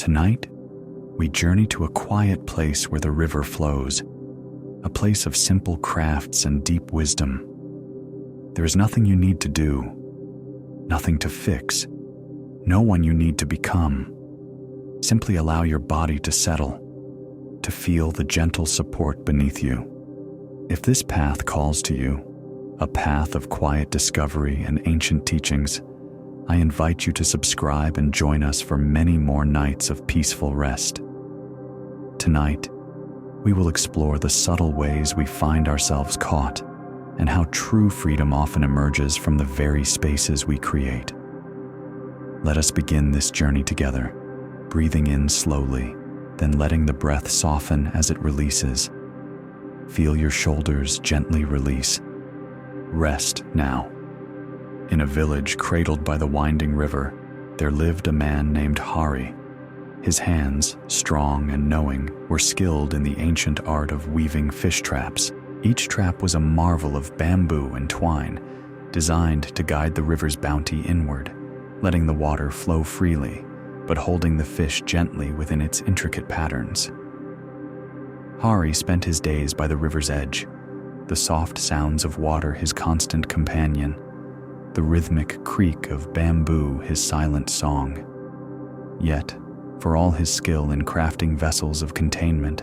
Tonight, we journey to a quiet place where the river flows, a place of simple crafts and deep wisdom. There is nothing you need to do, nothing to fix, no one you need to become. Simply allow your body to settle, to feel the gentle support beneath you. If this path calls to you, a path of quiet discovery and ancient teachings, I invite you to subscribe and join us for many more nights of peaceful rest. Tonight, we will explore the subtle ways we find ourselves caught and how true freedom often emerges from the very spaces we create. Let us begin this journey together, breathing in slowly, then letting the breath soften as it releases. Feel your shoulders gently release. Rest now. In a village cradled by the winding river, there lived a man named Hari. His hands, strong and knowing, were skilled in the ancient art of weaving fish traps. Each trap was a marvel of bamboo and twine, designed to guide the river's bounty inward, letting the water flow freely, but holding the fish gently within its intricate patterns. Hari spent his days by the river's edge, the soft sounds of water his constant companion, the rhythmic creak of bamboo his silent song. Yet, for all his skill in crafting vessels of containment,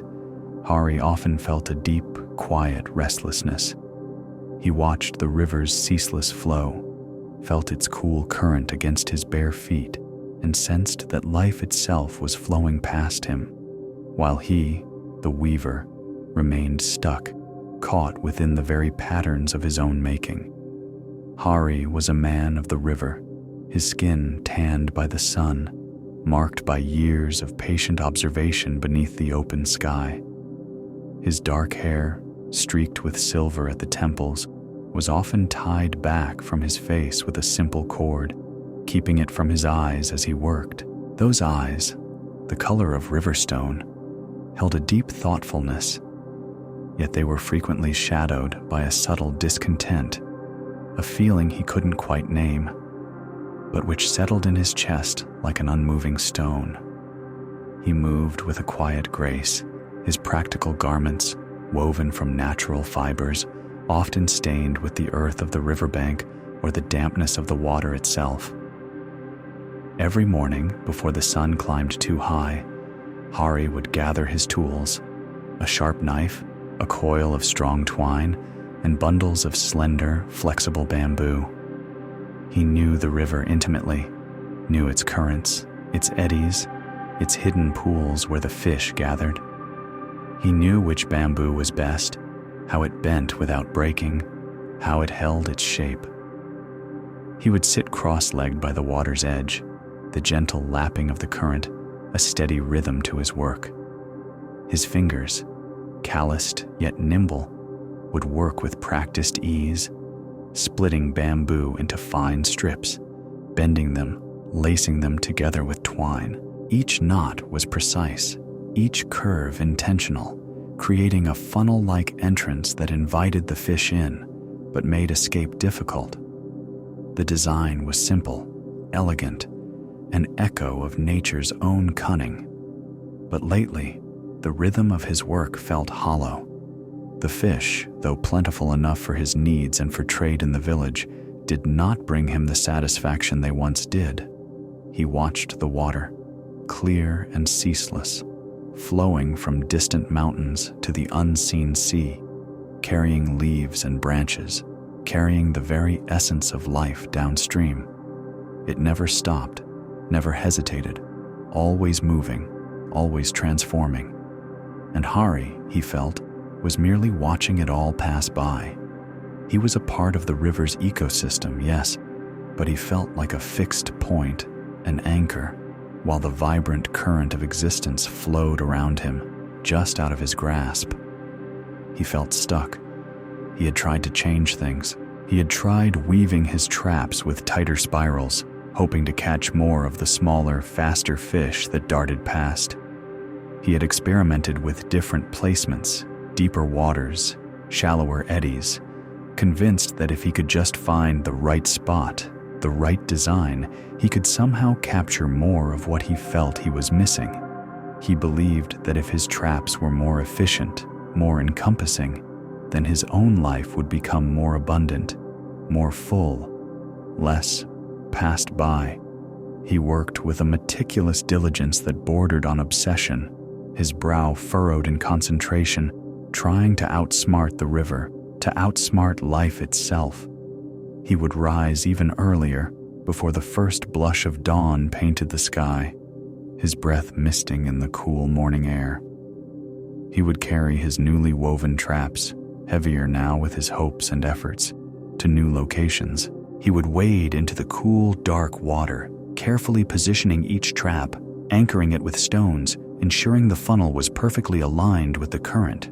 Hari often felt a deep, quiet restlessness. He watched the river's ceaseless flow, felt its cool current against his bare feet, and sensed that life itself was flowing past him, while he, the weaver, remained stuck, caught within the very patterns of his own making. Hari was a man of the river, his skin tanned by the sun, marked by years of patient observation beneath the open sky. His dark hair, streaked with silver at the temples, was often tied back from his face with a simple cord, keeping it from his eyes as he worked. Those eyes, the color of riverstone, held a deep thoughtfulness, yet they were frequently shadowed by a subtle discontent, a feeling he couldn't quite name, but which settled in his chest like an unmoving stone. He moved with a quiet grace, his practical garments, woven from natural fibers, often stained with the earth of the riverbank or the dampness of the water itself. Every morning, before the sun climbed too high, Hari would gather his tools, a sharp knife, a coil of strong twine, and bundles of slender, flexible bamboo. He knew the river intimately, knew its currents, its eddies, its hidden pools where the fish gathered. He knew which bamboo was best, how it bent without breaking, how it held its shape. He would sit cross-legged by the water's edge, the gentle lapping of the current, a steady rhythm to his work. His fingers, calloused yet nimble, would work with practiced ease, splitting bamboo into fine strips, bending them, lacing them together with twine. Each knot was precise, each curve intentional, creating a funnel-like entrance that invited the fish in, but made escape difficult. The design was simple, elegant, an echo of nature's own cunning. But lately, the rhythm of his work felt hollow. The fish, though plentiful enough for his needs and for trade in the village, did not bring him the satisfaction they once did. He watched the water, clear and ceaseless, flowing from distant mountains to the unseen sea, carrying leaves and branches, carrying the very essence of life downstream. It never stopped, never hesitated, always moving, always transforming. And Hari, he felt, was merely watching it all pass by. He was a part of the river's ecosystem, yes, but he felt like a fixed point, an anchor, while the vibrant current of existence flowed around him, just out of his grasp. He felt stuck. He had tried to change things. He had tried weaving his traps with tighter spirals, hoping to catch more of the smaller, faster fish that darted past. He had experimented with different placements, deeper waters, shallower eddies, convinced that if he could just find the right spot, the right design, he could somehow capture more of what he felt he was missing. He believed that if his traps were more efficient, more encompassing, then his own life would become more abundant, more full, less passed by. He worked with a meticulous diligence that bordered on obsession, his brow furrowed in concentration, trying to outsmart the river, to outsmart life itself. He would rise even earlier, before the first blush of dawn painted the sky, his breath misting in the cool morning air. He would carry his newly woven traps, heavier now with his hopes and efforts, to new locations. He would wade into the cool, dark water, carefully positioning each trap, anchoring it with stones, ensuring the funnel was perfectly aligned with the current.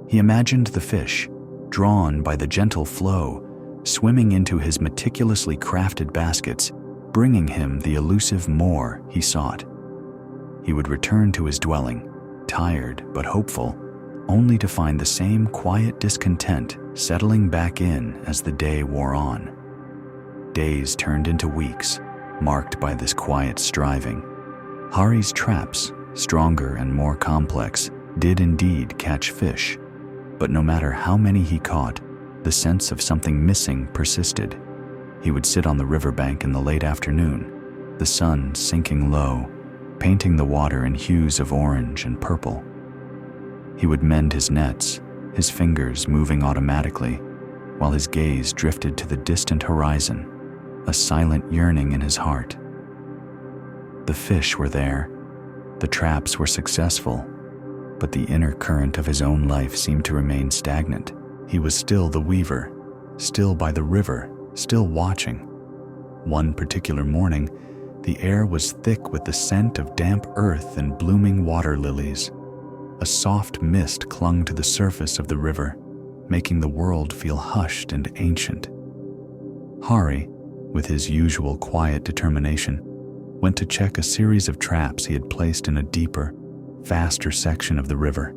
He imagined the fish, drawn by the gentle flow, swimming into his meticulously crafted baskets, bringing him the elusive more he sought. He would return to his dwelling, tired but hopeful, only to find the same quiet discontent settling back in as the day wore on. Days turned into weeks, marked by this quiet striving. Hari's traps, stronger and more complex, did indeed catch fish, but no matter how many he caught, the sense of something missing persisted. He would sit on the riverbank in the late afternoon, the sun sinking low, painting the water in hues of orange and purple. He would mend his nets, his fingers moving automatically, while his gaze drifted to the distant horizon, a silent yearning in his heart. The fish were there, the traps were successful, but the inner current of his own life seemed to remain stagnant. He was still the weaver, still by the river, still watching. One particular morning, the air was thick with the scent of damp earth and blooming water lilies. A soft mist clung to the surface of the river, making the world feel hushed and ancient. Hari, with his usual quiet determination, went to check a series of traps he had placed in a deeper, faster section of the river,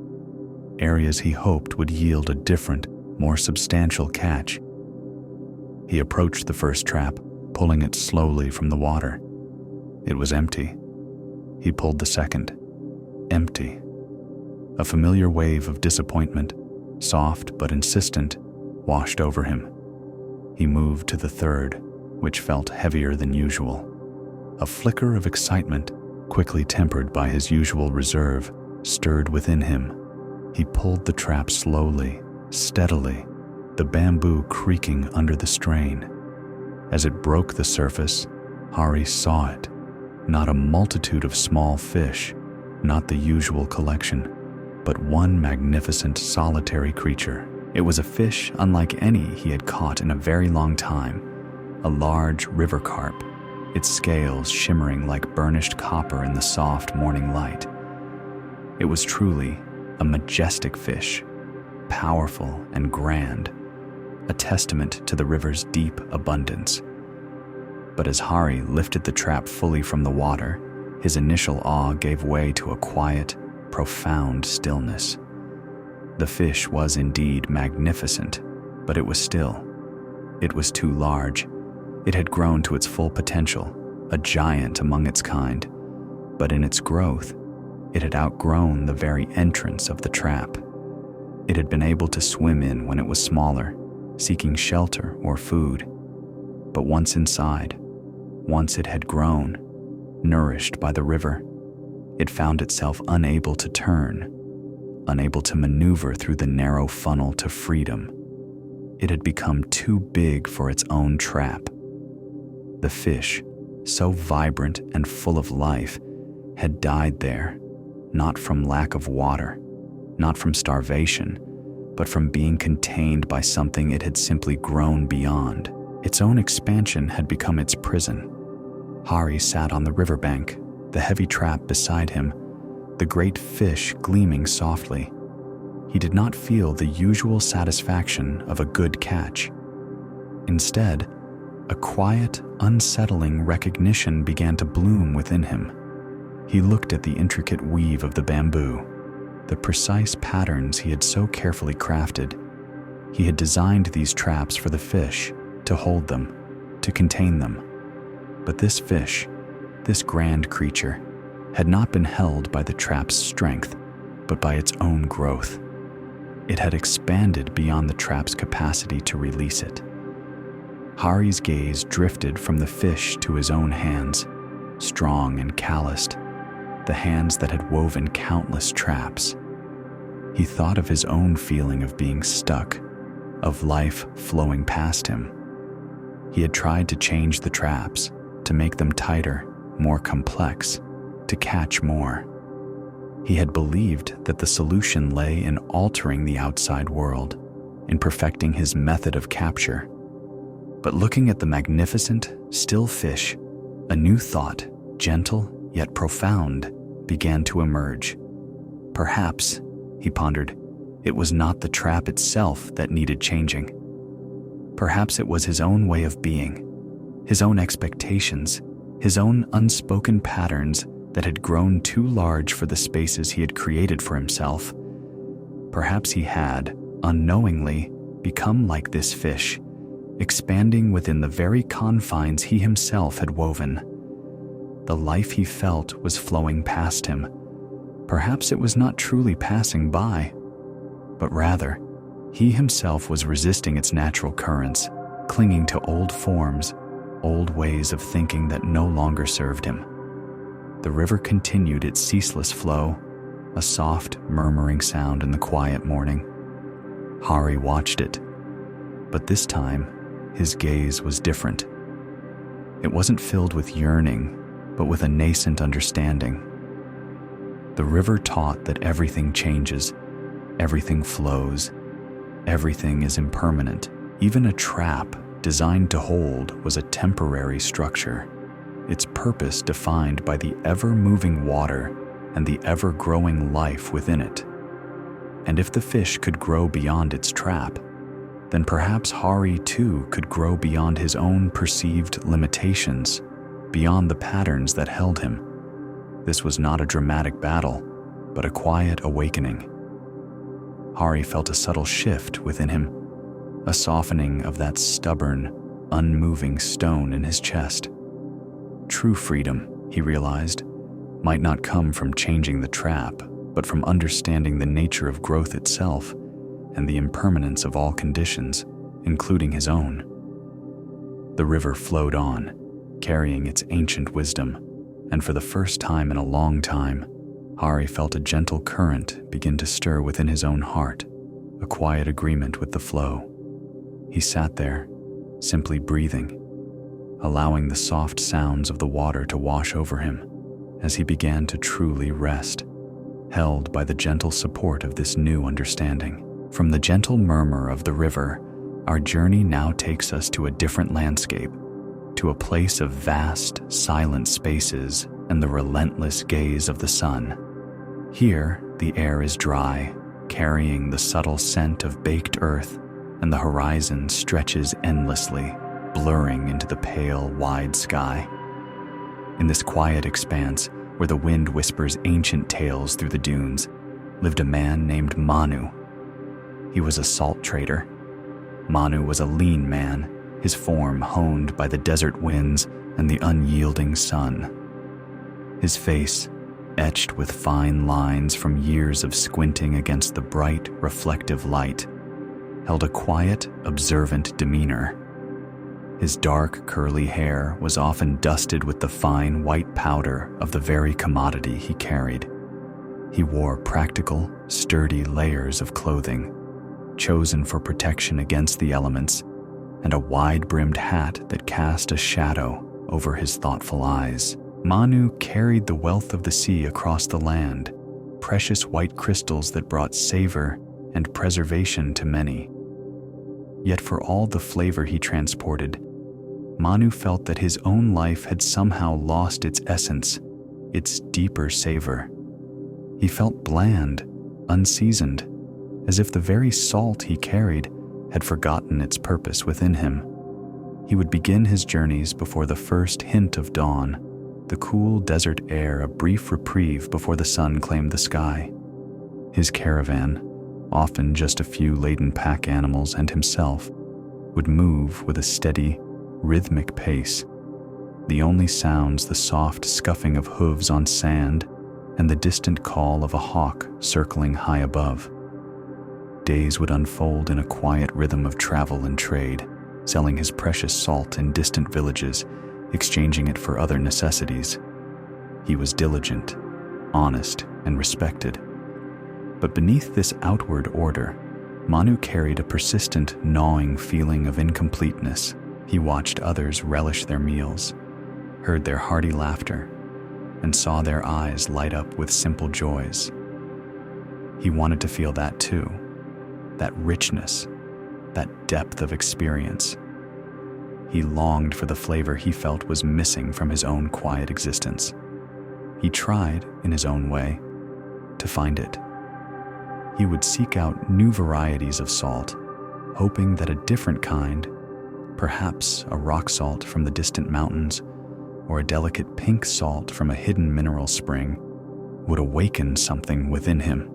areas he hoped would yield a different, more substantial catch. He approached the first trap, pulling it slowly from the water. It was empty. He pulled the second. Empty. A familiar wave of disappointment, soft but insistent, washed over him. He moved to the third, which felt heavier than usual. A flicker of excitement, quickly tempered by his usual reserve, stirred within him. He pulled the trap slowly, steadily, the bamboo creaking under the strain. As it broke the surface, Hari saw it. Not a multitude of small fish, not the usual collection, but one magnificent solitary creature. It was a fish unlike any he had caught in a very long time, a large river carp, its scales shimmering like burnished copper in the soft morning light. It was truly a majestic fish, powerful and grand, a testament to the river's deep abundance. But as Hari lifted the trap fully from the water, his initial awe gave way to a quiet, profound stillness. The fish was indeed magnificent, but it was still. It was too large. It had grown to its full potential, a giant among its kind, but in its growth, it had outgrown the very entrance of the trap. It had been able to swim in when it was smaller, seeking shelter or food. But once inside, once it had grown, nourished by the river, it found itself unable to turn, unable to maneuver through the narrow funnel to freedom. It had become too big for its own trap. The fish, so vibrant and full of life, had died there, not from lack of water, not from starvation, but from being contained by something it had simply grown beyond. Its own expansion had become its prison. Hari sat on the riverbank, the heavy trap beside him, the great fish gleaming softly. He did not feel the usual satisfaction of a good catch. Instead, a quiet, unsettling recognition began to bloom within him. He looked at the intricate weave of the bamboo, the precise patterns he had so carefully crafted. He had designed these traps for the fish, to hold them, to contain them. But this fish, this grand creature, had not been held by the trap's strength, but by its own growth. It had expanded beyond the trap's capacity to release it. Hari's gaze drifted from the fish to his own hands, strong and calloused, the hands that had woven countless traps. He thought of his own feeling of being stuck, of life flowing past him. He had tried to change the traps, to make them tighter, more complex, to catch more. He had believed that the solution lay in altering the outside world, in perfecting his method of capture. But looking at the magnificent, still fish, a new thought, gentle yet profound, began to emerge. Perhaps, he pondered, it was not the trap itself that needed changing. Perhaps it was his own way of being, his own expectations, his own unspoken patterns that had grown too large for the spaces he had created for himself. Perhaps he had, unknowingly, become like this fish, expanding within the very confines he himself had woven. The life he felt was flowing past him. Perhaps it was not truly passing by, but rather, he himself was resisting its natural currents, clinging to old forms, old ways of thinking that no longer served him. The river continued its ceaseless flow, a soft, murmuring sound in the quiet morning. Hari watched it, but this time, his gaze was different. It wasn't filled with yearning, but with a nascent understanding. The river taught that everything changes, everything flows, everything is impermanent. Even a trap designed to hold was a temporary structure, its purpose defined by the ever-moving water and the ever-growing life within it. And if the fish could grow beyond its trap, then perhaps Hari too could grow beyond his own perceived limitations, beyond the patterns that held him. This was not a dramatic battle, but a quiet awakening. Hari felt a subtle shift within him, a softening of that stubborn, unmoving stone in his chest. True freedom, he realized, might not come from changing the trap, but from understanding the nature of growth itself and the impermanence of all conditions, including his own. The river flowed on, carrying its ancient wisdom, and for the first time in a long time, Hari felt a gentle current begin to stir within his own heart, a quiet agreement with the flow. He sat there, simply breathing, allowing the soft sounds of the water to wash over him as he began to truly rest, held by the gentle support of this new understanding. From the gentle murmur of the river, our journey now takes us to a different landscape, to a place of vast, silent spaces and the relentless gaze of the sun. Here, the air is dry, carrying the subtle scent of baked earth, and the horizon stretches endlessly, blurring into the pale, wide sky. In this quiet expanse, where the wind whispers ancient tales through the dunes, lived a man named Manu. He was a salt trader. Manu was a lean man, his form honed by the desert winds and the unyielding sun. His face, etched with fine lines from years of squinting against the bright, reflective light, held a quiet, observant demeanor. His dark, curly hair was often dusted with the fine white powder of the very commodity he carried. He wore practical, sturdy layers of clothing, chosen for protection against the elements, and a wide-brimmed hat that cast a shadow over his thoughtful eyes. Manu carried the wealth of the sea across the land, precious white crystals that brought savor and preservation to many. Yet for all the flavor he transported, Manu felt that his own life had somehow lost its essence, its deeper savor. He felt bland, unseasoned, as if the very salt he carried had forgotten its purpose within him. He would begin his journeys before the first hint of dawn, the cool desert air a brief reprieve before the sun claimed the sky. His caravan, often just a few laden pack animals and himself, would move with a steady, rhythmic pace. The only sounds the soft scuffing of hooves on sand and the distant call of a hawk circling high above. Days would unfold in a quiet rhythm of travel and trade, selling his precious salt in distant villages, exchanging it for other necessities. He was diligent, honest, and respected. But beneath this outward order, Manu carried a persistent, gnawing feeling of incompleteness. He watched others relish their meals, heard their hearty laughter, and saw their eyes light up with simple joys. He wanted to feel that too, that richness, that depth of experience. He longed for the flavor he felt was missing from his own quiet existence. He tried, in his own way, to find it. He would seek out new varieties of salt, hoping that a different kind, perhaps a rock salt from the distant mountains, or a delicate pink salt from a hidden mineral spring, would awaken something within him.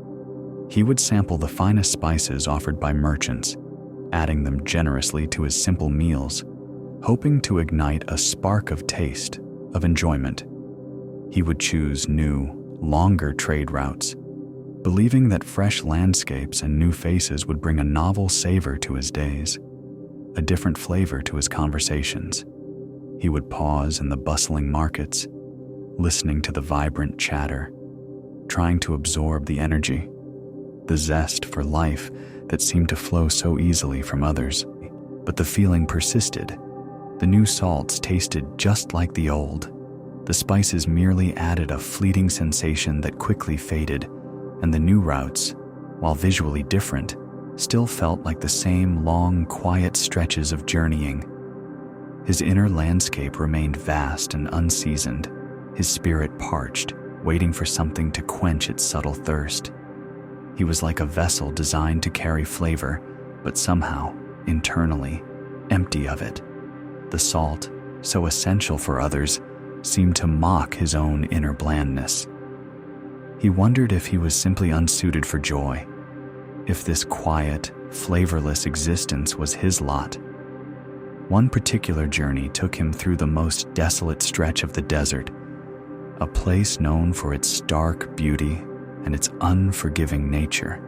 He would sample the finest spices offered by merchants, adding them generously to his simple meals, hoping to ignite a spark of taste, of enjoyment. He would choose new, longer trade routes, believing that fresh landscapes and new faces would bring a novel savor to his days, a different flavor to his conversations. He would pause in the bustling markets, listening to the vibrant chatter, trying to absorb the energy, the zest for life that seemed to flow so easily from others. But the feeling persisted. The new salts tasted just like the old. The spices merely added a fleeting sensation that quickly faded, and the new routes, while visually different, still felt like the same long, quiet stretches of journeying. His inner landscape remained vast and unseasoned, his spirit parched, waiting for something to quench its subtle thirst. He was like a vessel designed to carry flavor, but somehow, internally, empty of it. The salt, so essential for others, seemed to mock his own inner blandness. He wondered if he was simply unsuited for joy, if this quiet, flavorless existence was his lot. One particular journey took him through the most desolate stretch of the desert, a place known for its stark beauty and its unforgiving nature.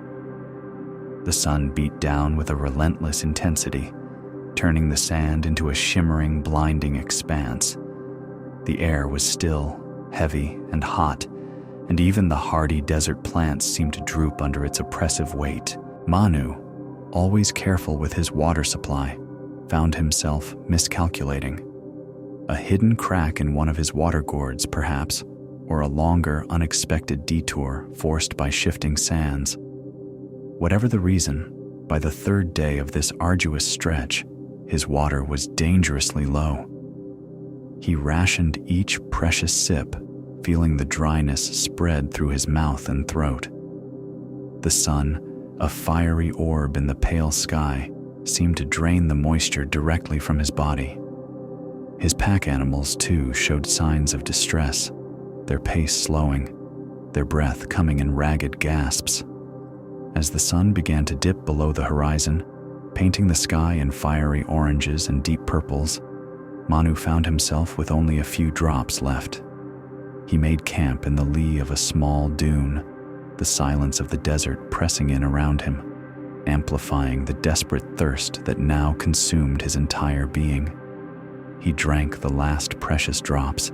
The sun beat down with a relentless intensity, turning the sand into a shimmering, blinding expanse. The air was still, heavy, and hot, and even the hardy desert plants seemed to droop under its oppressive weight. Manu, always careful with his water supply, found himself miscalculating. A hidden crack in one of his water gourds, perhaps, or a longer, unexpected detour forced by shifting sands. Whatever the reason, by the third day of this arduous stretch, his water was dangerously low. He rationed each precious sip, feeling the dryness spread through his mouth and throat. The sun, a fiery orb in the pale sky, seemed to drain the moisture directly from his body. His pack animals, too, showed signs of distress, their pace slowing, their breath coming in ragged gasps. As the sun began to dip below the horizon, painting the sky in fiery oranges and deep purples, Manu found himself with only a few drops left. He made camp in the lee of a small dune, the silence of the desert pressing in around him, amplifying the desperate thirst that now consumed his entire being. He drank the last precious drops,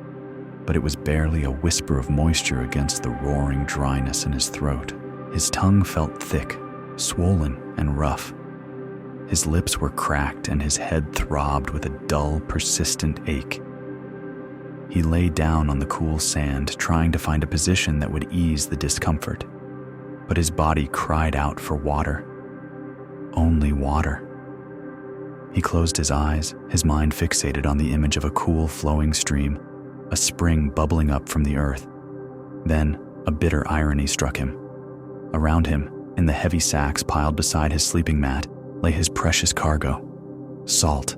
but it was barely a whisper of moisture against the roaring dryness in his throat. His tongue felt thick, swollen, and rough. His lips were cracked and his head throbbed with a dull, persistent ache. He lay down on the cool sand, trying to find a position that would ease the discomfort, but his body cried out for water. Only water. He closed his eyes, his mind fixated on the image of a cool, flowing stream, a spring bubbling up from the earth. Then, a bitter irony struck him. Around him, in the heavy sacks piled beside his sleeping mat, lay his precious cargo, salt.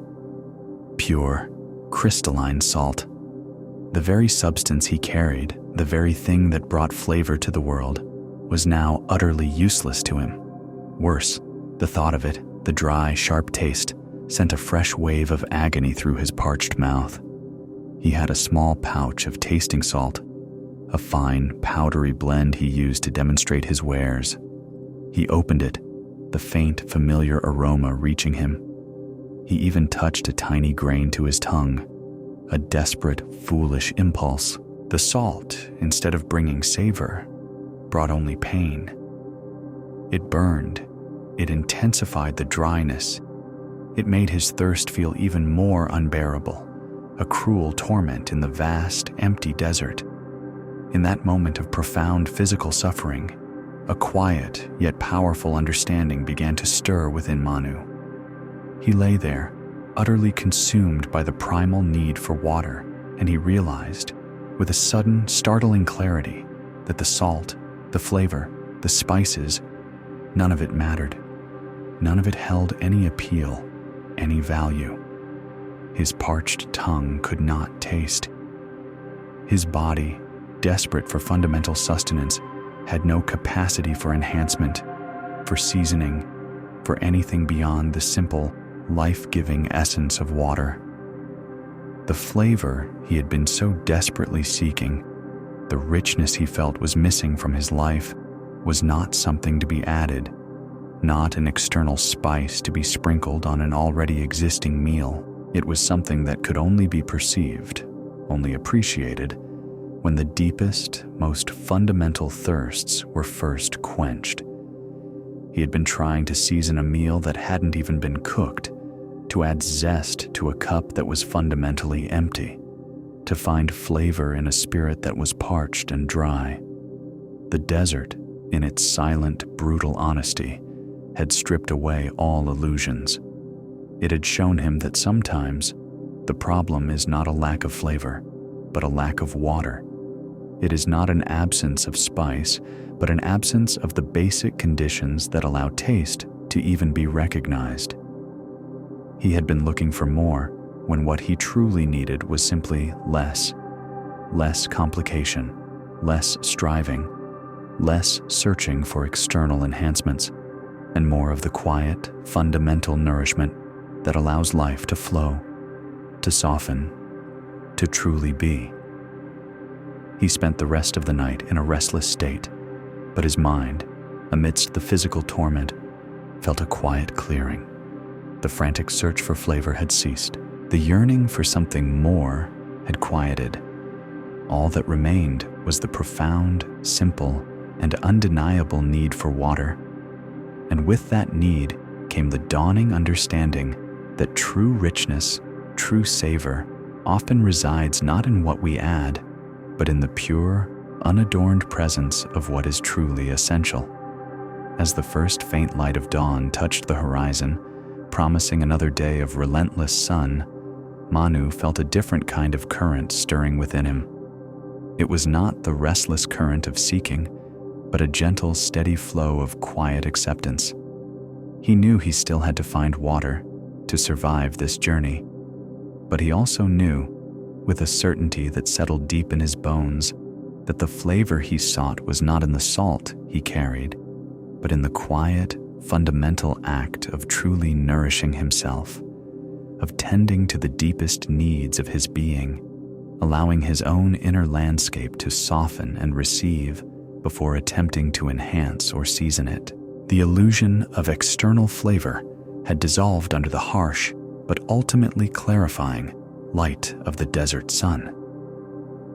Pure, crystalline salt. The very substance he carried, the very thing that brought flavor to the world, was now utterly useless to him. Worse, the thought of it, the dry, sharp taste, sent a fresh wave of agony through his parched mouth. He had a small pouch of tasting salt, a fine, powdery blend he used to demonstrate his wares. He opened it, the faint, familiar aroma reaching him. He even touched a tiny grain to his tongue, a desperate, foolish impulse. The salt, instead of bringing savor, brought only pain. It burned. It intensified the dryness. It made his thirst feel even more unbearable, a cruel torment in the vast, empty desert. In that moment of profound physical suffering, a quiet yet powerful understanding began to stir within Manu. He lay there, utterly consumed by the primal need for water, and he realized, with a sudden, startling clarity, that the salt, the flavor, the spices, none of it mattered. None of it held any appeal, any value. His parched tongue could not taste. His body, desperate for fundamental sustenance, had no capacity for enhancement, for seasoning, for anything beyond the simple, life-giving essence of water. The flavor he had been so desperately seeking, the richness he felt was missing from his life, was not something to be added, not an external spice to be sprinkled on an already existing meal. It was something that could only be perceived, only appreciated, when the deepest, most fundamental thirsts were first quenched. He had been trying to season a meal that hadn't even been cooked, to add zest to a cup that was fundamentally empty, to find flavor in a spirit that was parched and dry. The desert, in its silent, brutal honesty, had stripped away all illusions. It had shown him that sometimes the problem is not a lack of flavor, but a lack of water. It is not an absence of spice, but an absence of the basic conditions that allow taste to even be recognized. He had been looking for more, when what he truly needed was simply less. Less complication, less striving, less searching for external enhancements, and more of the quiet, fundamental nourishment that allows life to flow, to soften, to truly be. He spent the rest of the night in a restless state, but his mind, amidst the physical torment, felt a quiet clearing. The frantic search for flavor had ceased. The yearning for something more had quieted. All that remained was the profound, simple, and undeniable need for water. And with that need came the dawning understanding that true richness, true savor, often resides not in what we add, but in the pure, unadorned presence of what is truly essential. As the first faint light of dawn touched the horizon, promising another day of relentless sun, Manu felt a different kind of current stirring within him. It was not the restless current of seeking, but a gentle, steady flow of quiet acceptance. He knew he still had to find water to survive this journey, but he also knew, with a certainty that settled deep in his bones, that the flavor he sought was not in the salt he carried, but in the quiet, fundamental act of truly nourishing himself, of tending to the deepest needs of his being, allowing his own inner landscape to soften and receive before attempting to enhance or season it. The illusion of external flavor had dissolved under the harsh, but ultimately clarifying, light of the desert sun.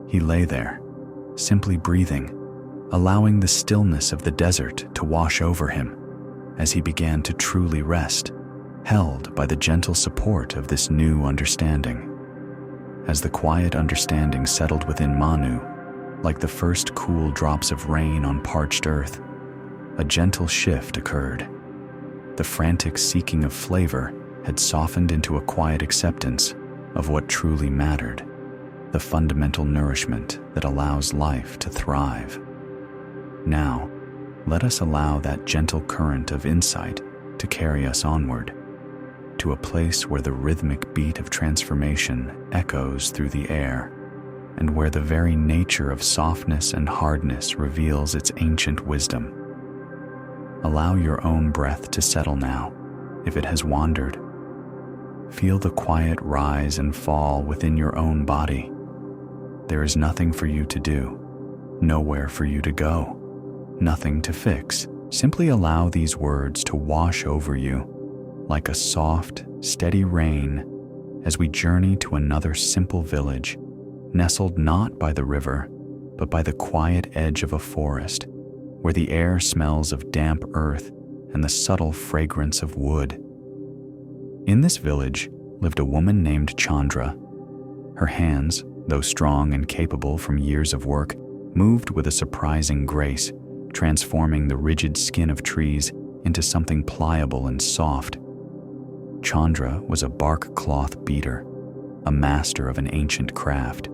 He lay there, simply breathing, allowing the stillness of the desert to wash over him as he began to truly rest, held by the gentle support of this new understanding. As the quiet understanding settled within Manu, like the first cool drops of rain on parched earth, a gentle shift occurred. The frantic seeking of flavor had softened into a quiet acceptance of what truly mattered, the fundamental nourishment that allows life to thrive. Now, let us allow that gentle current of insight to carry us onward, to a place where the rhythmic beat of transformation echoes through the air, and where the very nature of softness and hardness reveals its ancient wisdom. Allow your own breath to settle now, if it has wandered. Feel the quiet rise and fall within your own body. There is nothing for you to do, nowhere for you to go, nothing to fix. Simply allow these words to wash over you like a soft, steady rain as we journey to another simple village, nestled not by the river, but by the quiet edge of a forest, where the air smells of damp earth and the subtle fragrance of wood. In this village lived a woman named Chandra. Her hands, though strong and capable from years of work, moved with a surprising grace, transforming the rigid skin of trees into something pliable and soft. Chandra was a bark cloth beater, a master of an ancient craft.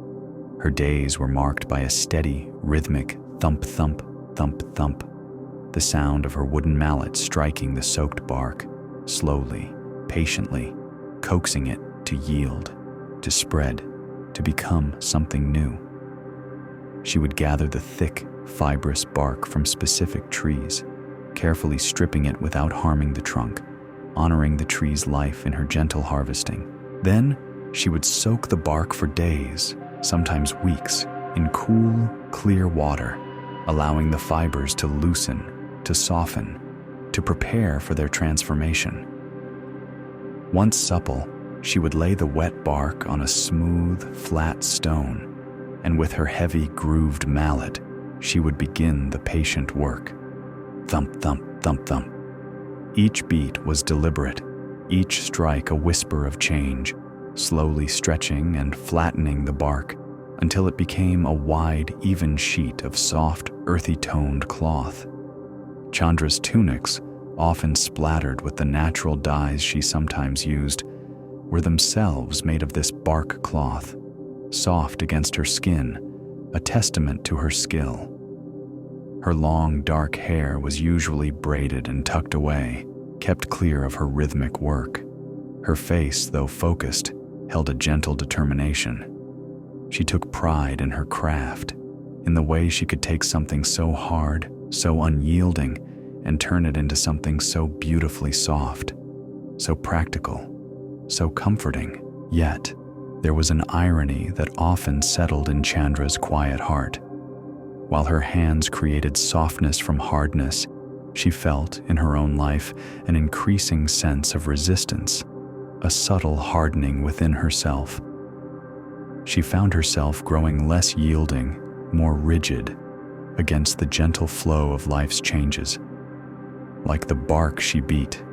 Her days were marked by a steady, rhythmic thump-thump, thump-thump, the sound of her wooden mallet striking the soaked bark, slowly, patiently, coaxing it to yield, to spread, to become something new. She would gather the thick, fibrous bark from specific trees, carefully stripping it without harming the trunk, honoring the tree's life in her gentle harvesting. Then, she would soak the bark for days, sometimes weeks, in cool, clear water, allowing the fibers to loosen, to soften, to prepare for their transformation. Once supple, she would lay the wet bark on a smooth, flat stone, and with her heavy, grooved mallet, she would begin the patient work. Thump, thump, thump, thump. Each beat was deliberate, each strike a whisper of change, slowly stretching and flattening the bark until it became a wide, even sheet of soft, earthy-toned cloth. Chandra's tunics, often splattered with the natural dyes she sometimes used, were themselves made of this bark cloth, soft against her skin, a testament to her skill. Her long, dark hair was usually braided and tucked away, kept clear of her rhythmic work. Her face, though focused, held a gentle determination. She took pride in her craft, in the way she could take something so hard, so unyielding, and turn it into something so beautifully soft, so practical, so comforting. Yet, there was an irony that often settled in Chandra's quiet heart. While her hands created softness from hardness, she felt, in her own life, an increasing sense of resistance, a subtle hardening within herself. She found herself growing less yielding, more rigid, against the gentle flow of life's changes. Like the bark she beat,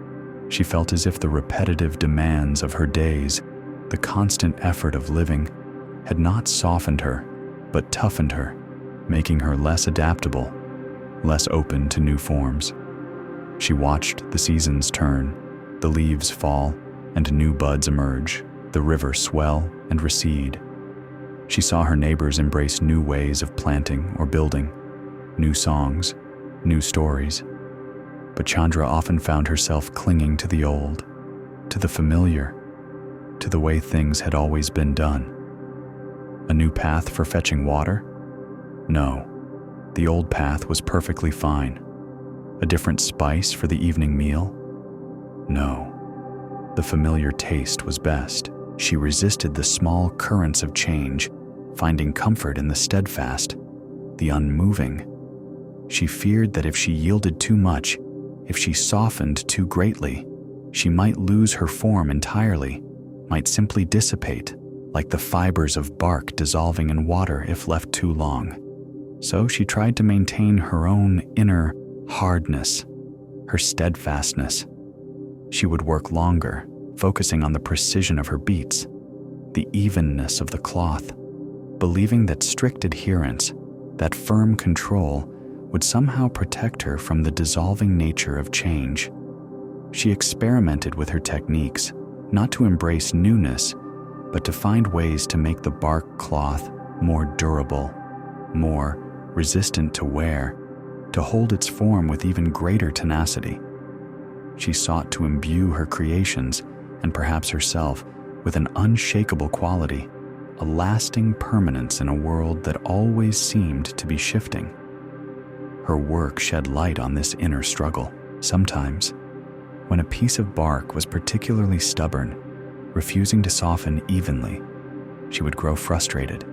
she felt as if the repetitive demands of her days, the constant effort of living, had not softened her, but toughened her, making her less adaptable, less open to new forms. She watched the seasons turn, the leaves fall, and new buds emerge, the river swell and recede. She saw her neighbors embrace new ways of planting or building, new songs, new stories. But Chandra often found herself clinging to the old, to the familiar, to the way things had always been done. A new path for fetching water? No, the old path was perfectly fine. A different spice for the evening meal? No, the familiar taste was best. She resisted the small currents of change, finding comfort in the steadfast, the unmoving. She feared that if she yielded too much, if she softened too greatly, she might lose her form entirely, might simply dissipate, like the fibers of bark dissolving in water if left too long. So she tried to maintain her own inner hardness, her steadfastness. She would work longer, focusing on the precision of her beats, the evenness of the cloth, believing that strict adherence, that firm control, would somehow protect her from the dissolving nature of change. She experimented with her techniques, not to embrace newness, but to find ways to make the bark cloth more durable, more resistant to wear, to hold its form with even greater tenacity. She sought to imbue her creations, and perhaps herself, with an unshakable quality, a lasting permanence in a world that always seemed to be shifting. Her work shed light on this inner struggle. Sometimes, when a piece of bark was particularly stubborn, refusing to soften evenly. She would grow frustrated.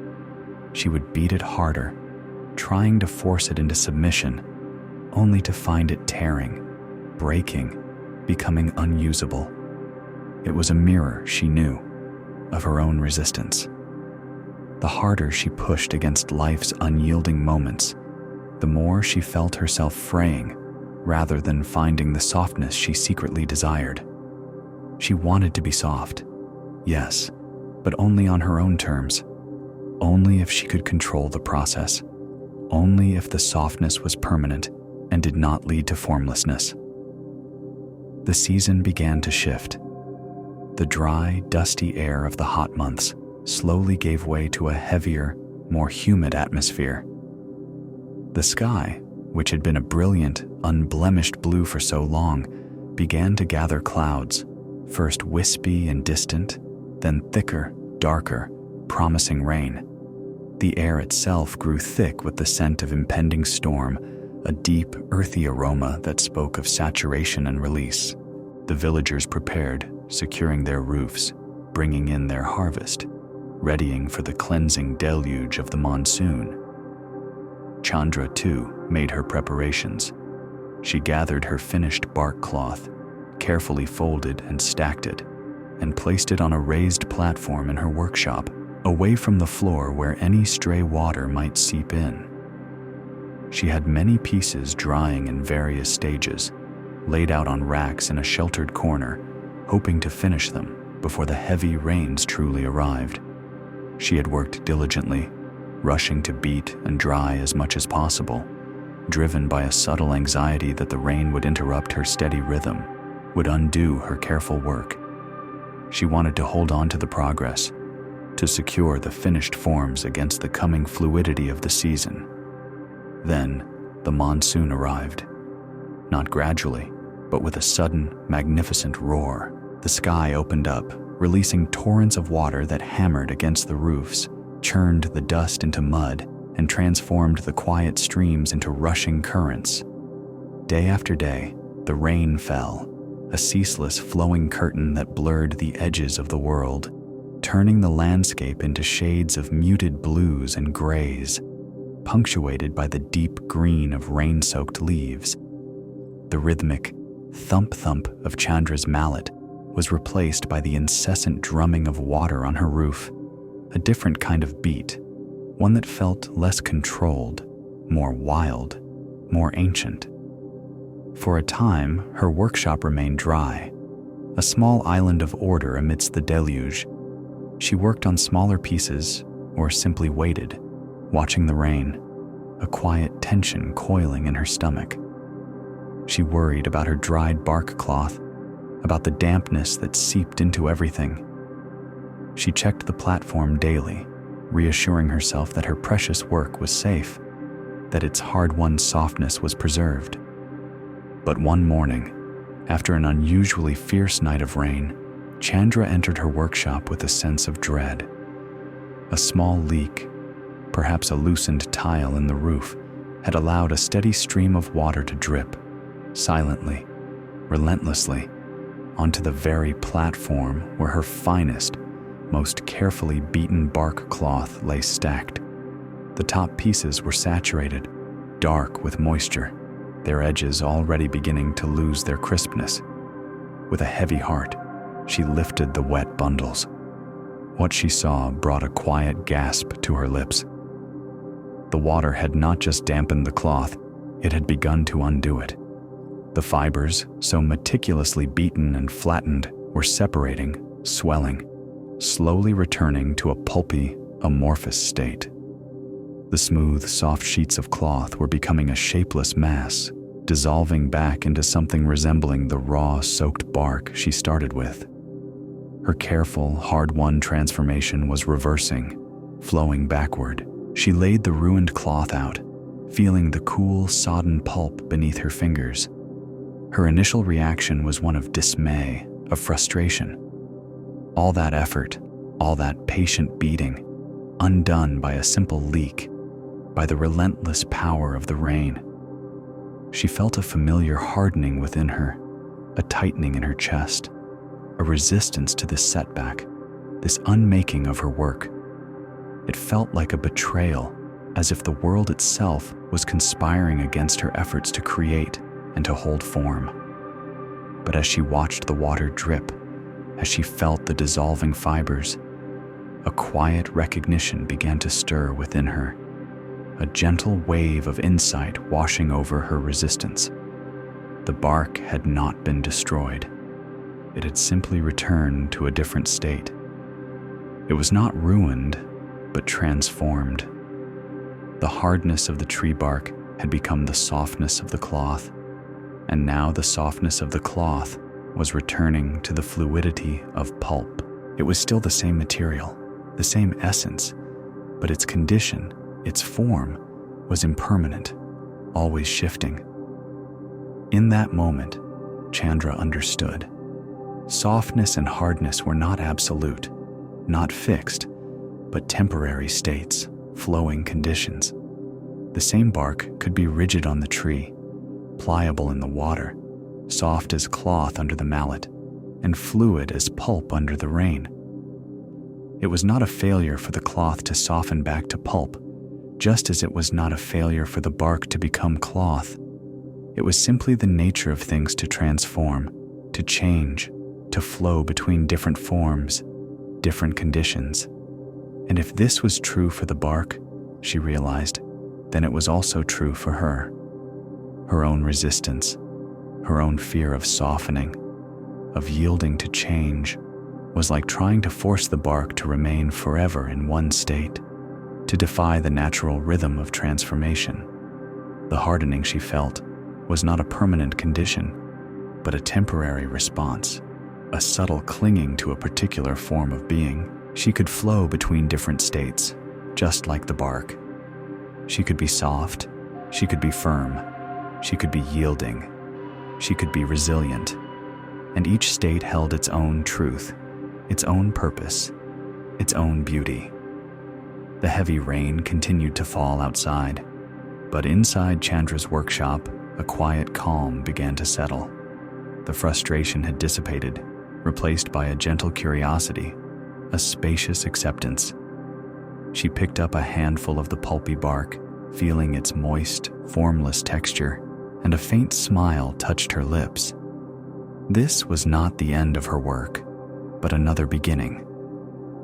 She would beat it harder, trying to force it into submission, only to find it tearing, breaking, becoming unusable. It was a mirror, she knew, of her own resistance. The harder she pushed against life's unyielding moments, the more she felt herself fraying, rather than finding the softness she secretly desired. She wanted to be soft, yes, but only on her own terms, only if she could control the process, only if the softness was permanent and did not lead to formlessness. The season began to shift. The dry, dusty air of the hot months slowly gave way to a heavier, more humid atmosphere. The sky, which had been a brilliant, unblemished blue for so long, began to gather clouds, first wispy and distant, then thicker, darker, promising rain. The air itself grew thick with the scent of impending storm, a deep, earthy aroma that spoke of saturation and release. The villagers prepared, securing their roofs, bringing in their harvest, readying for the cleansing deluge of the monsoon. Chandra, too, made her preparations. She gathered her finished bark cloth, carefully folded and stacked it, and placed it on a raised platform in her workshop, away from the floor where any stray water might seep in. She had many pieces drying in various stages, laid out on racks in a sheltered corner, hoping to finish them before the heavy rains truly arrived. She had worked diligently, rushing to beat and dry as much as possible, driven by a subtle anxiety that the rain would interrupt her steady rhythm, would undo her careful work. She wanted to hold on to the progress, to secure the finished forms against the coming fluidity of the season. Then, the monsoon arrived. Not gradually, but with a sudden, magnificent roar. The sky opened up, releasing torrents of water that hammered against the roofs, churned the dust into mud, and transformed the quiet streams into rushing currents. Day after day, the rain fell, a ceaseless flowing curtain that blurred the edges of the world, turning the landscape into shades of muted blues and grays, punctuated by the deep green of rain-soaked leaves. The rhythmic thump-thump of Chandra's mallet was replaced by the incessant drumming of water on her roof, a different kind of beat, one that felt less controlled, more wild, more ancient. For a time, her workshop remained dry, a small island of order amidst the deluge. She worked on smaller pieces or simply waited, watching the rain, a quiet tension coiling in her stomach. She worried about her dried bark cloth, about the dampness that seeped into everything. She checked the platform daily, reassuring herself that her precious work was safe, that its hard-won softness was preserved. But one morning, after an unusually fierce night of rain, Chandra entered her workshop with a sense of dread. A small leak, perhaps a loosened tile in the roof, had allowed a steady stream of water to drip, silently, relentlessly, onto the very platform where her finest, most carefully beaten bark cloth lay stacked. The top pieces were saturated, dark with moisture, their edges already beginning to lose their crispness. With a heavy heart, she lifted the wet bundles. What she saw brought a quiet gasp to her lips. The water had not just dampened the cloth, it had begun to undo it. The fibers, so meticulously beaten and flattened, were separating, swelling, slowly returning to a pulpy, amorphous state. The smooth, soft sheets of cloth were becoming a shapeless mass, dissolving back into something resembling the raw, soaked bark she started with. Her careful, hard-won transformation was reversing, flowing backward. She laid the ruined cloth out, feeling the cool, sodden pulp beneath her fingers. Her initial reaction was one of dismay, of frustration. All that effort, all that patient beating, undone by a simple leak, by the relentless power of the rain. She felt a familiar hardening within her, a tightening in her chest, a resistance to this setback, this unmaking of her work. It felt like a betrayal, as if the world itself was conspiring against her efforts to create and to hold form. But as she watched the water drip, as she felt the dissolving fibers, a quiet recognition began to stir within her, a gentle wave of insight washing over her resistance. The bark had not been destroyed. It had simply returned to a different state. It was not ruined, but transformed. The hardness of the tree bark had become the softness of the cloth, and now the softness of the cloth was returning to the fluidity of pulp. It was still the same material, the same essence, but its condition, its form, was impermanent, always shifting. In that moment, Chandra understood. Softness and hardness were not absolute, not fixed, but temporary states, flowing conditions. The same bark could be rigid on the tree, pliable in the water, soft as cloth under the mallet, and fluid as pulp under the rain. It was not a failure for the cloth to soften back to pulp, just as it was not a failure for the bark to become cloth. It was simply the nature of things to transform, to change, to flow between different forms, different conditions. And if this was true for the bark, she realized, then it was also true for her. Her own resistance, her own fear of softening, of yielding to change, was like trying to force the bark to remain forever in one state, to defy the natural rhythm of transformation. The hardening she felt was not a permanent condition, but a temporary response, a subtle clinging to a particular form of being. She could flow between different states, just like the bark. She could be soft, she could be firm, she could be yielding, she could be resilient, and each state held its own truth, its own purpose, its own beauty. The heavy rain continued to fall outside, but inside Chandra's workshop, a quiet calm began to settle. The frustration had dissipated, replaced by a gentle curiosity, a spacious acceptance. She picked up a handful of the pulpy bark, feeling its moist, formless texture, and a faint smile touched her lips. This was not the end of her work, but another beginning.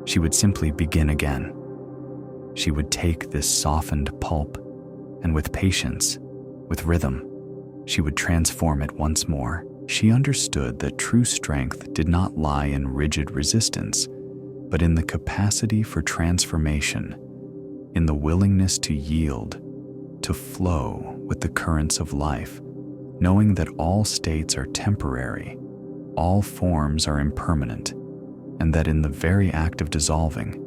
She would simply begin again. She would take this softened pulp, and with patience, with rhythm, she would transform it once more. She understood that true strength did not lie in rigid resistance, but in the capacity for transformation, in the willingness to yield, to flow with the currents of life, knowing that all states are temporary, all forms are impermanent, and that in the very act of dissolving,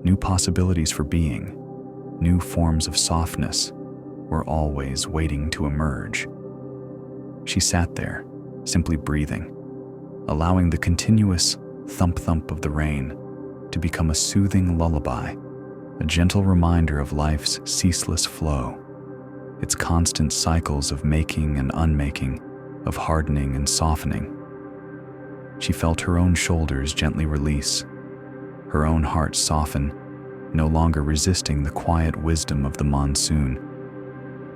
new possibilities for being, new forms of softness, were always waiting to emerge. She sat there, simply breathing, allowing the continuous thump-thump of the rain to become a soothing lullaby, a gentle reminder of life's ceaseless flow, its constant cycles of making and unmaking, of hardening and softening. She felt her own shoulders gently release, her own heart soften, no longer resisting the quiet wisdom of the monsoon.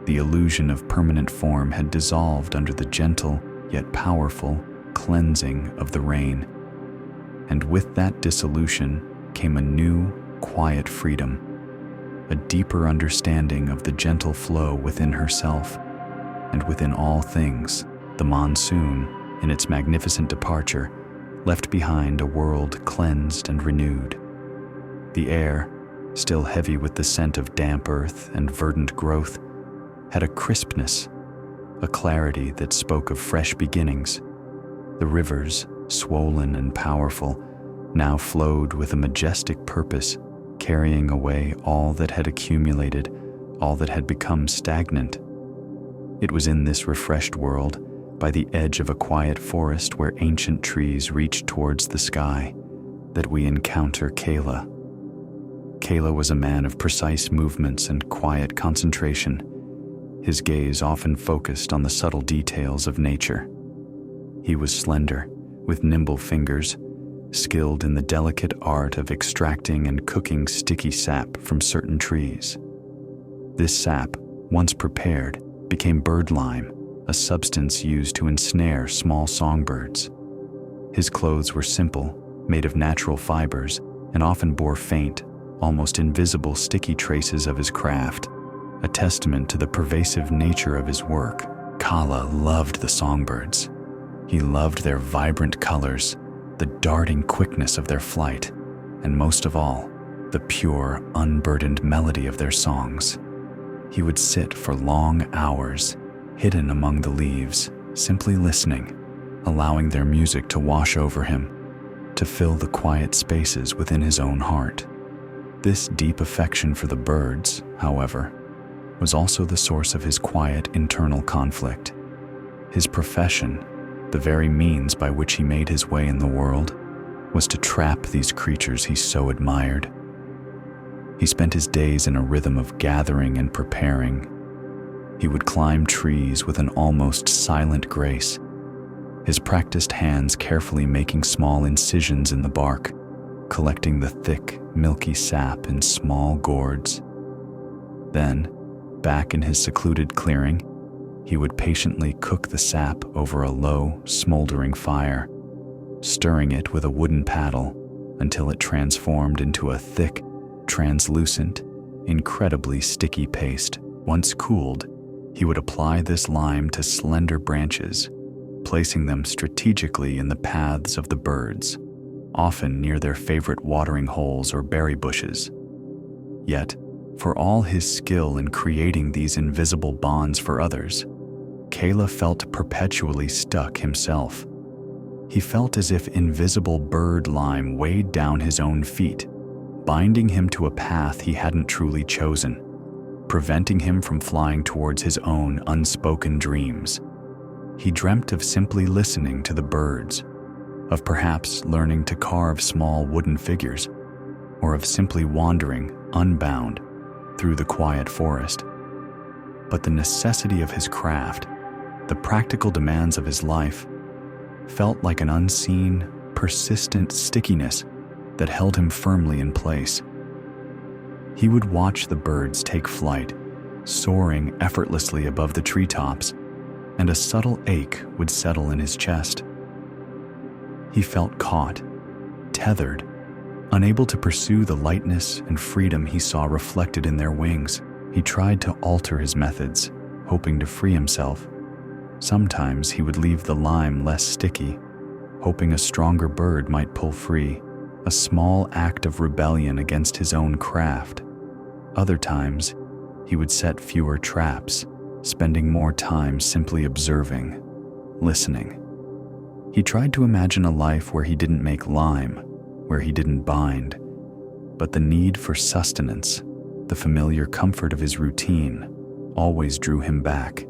The illusion of permanent form had dissolved under the gentle yet powerful cleansing of the rain. And with that dissolution came a new, quiet freedom, a deeper understanding of the gentle flow within herself and within all things. The monsoon, in its magnificent departure, left behind a world cleansed and renewed. The air, still heavy with the scent of damp earth and verdant growth, had a crispness, a clarity that spoke of fresh beginnings. The rivers, swollen and powerful, now flowed with a majestic purpose, carrying away all that had accumulated, all that had become stagnant. It was in this refreshed world, by the edge of a quiet forest where ancient trees reached towards the sky, that we encounter Kala. Kala was a man of precise movements and quiet concentration, his gaze often focused on the subtle details of nature. He was slender, with nimble fingers, skilled in the delicate art of extracting and cooking sticky sap from certain trees. This sap, once prepared, became bird lime, a substance used to ensnare small songbirds. His clothes were simple, made of natural fibers, and often bore faint, almost invisible sticky traces of his craft, a testament to the pervasive nature of his work. Kala loved the songbirds. He loved their vibrant colors, the darting quickness of their flight, and most of all, the pure, unburdened melody of their songs. He would sit for long hours, hidden among the leaves, simply listening, allowing their music to wash over him, to fill the quiet spaces within his own heart. This deep affection for the birds, however, was also the source of his quiet internal conflict. His profession, the very means by which he made his way in the world, was to trap these creatures he so admired. He spent his days in a rhythm of gathering and preparing. He would climb trees with an almost silent grace, his practiced hands carefully making small incisions in the bark, collecting the thick, milky sap in small gourds. Then, back in his secluded clearing, he would patiently cook the sap over a low, smoldering fire, stirring it with a wooden paddle until it transformed into a thick, translucent, incredibly sticky paste. Once cooled, he would apply this lime to slender branches, placing them strategically in the paths of the birds, often near their favorite watering holes or berry bushes. Yet, for all his skill in creating these invisible bonds for others, Kala felt perpetually stuck himself. He felt as if invisible bird lime weighed down his own feet, binding him to a path he hadn't truly chosen, preventing him from flying towards his own unspoken dreams. He dreamt of simply listening to the birds, of perhaps learning to carve small wooden figures, or of simply wandering, unbound, through the quiet forest. But the necessity of his craft, the practical demands of his life, felt like an unseen, persistent stickiness that held him firmly in place. He would watch the birds take flight, soaring effortlessly above the treetops, and a subtle ache would settle in his chest. He felt caught, tethered, unable to pursue the lightness and freedom he saw reflected in their wings. He tried to alter his methods, hoping to free himself. Sometimes he would leave the lime less sticky, hoping a stronger bird might pull free, a small act of rebellion against his own craft. Other times, he would set fewer traps, spending more time simply observing, listening. He tried to imagine a life where he didn't make lime, where he didn't bind, but the need for sustenance, the familiar comfort of his routine, always drew him back.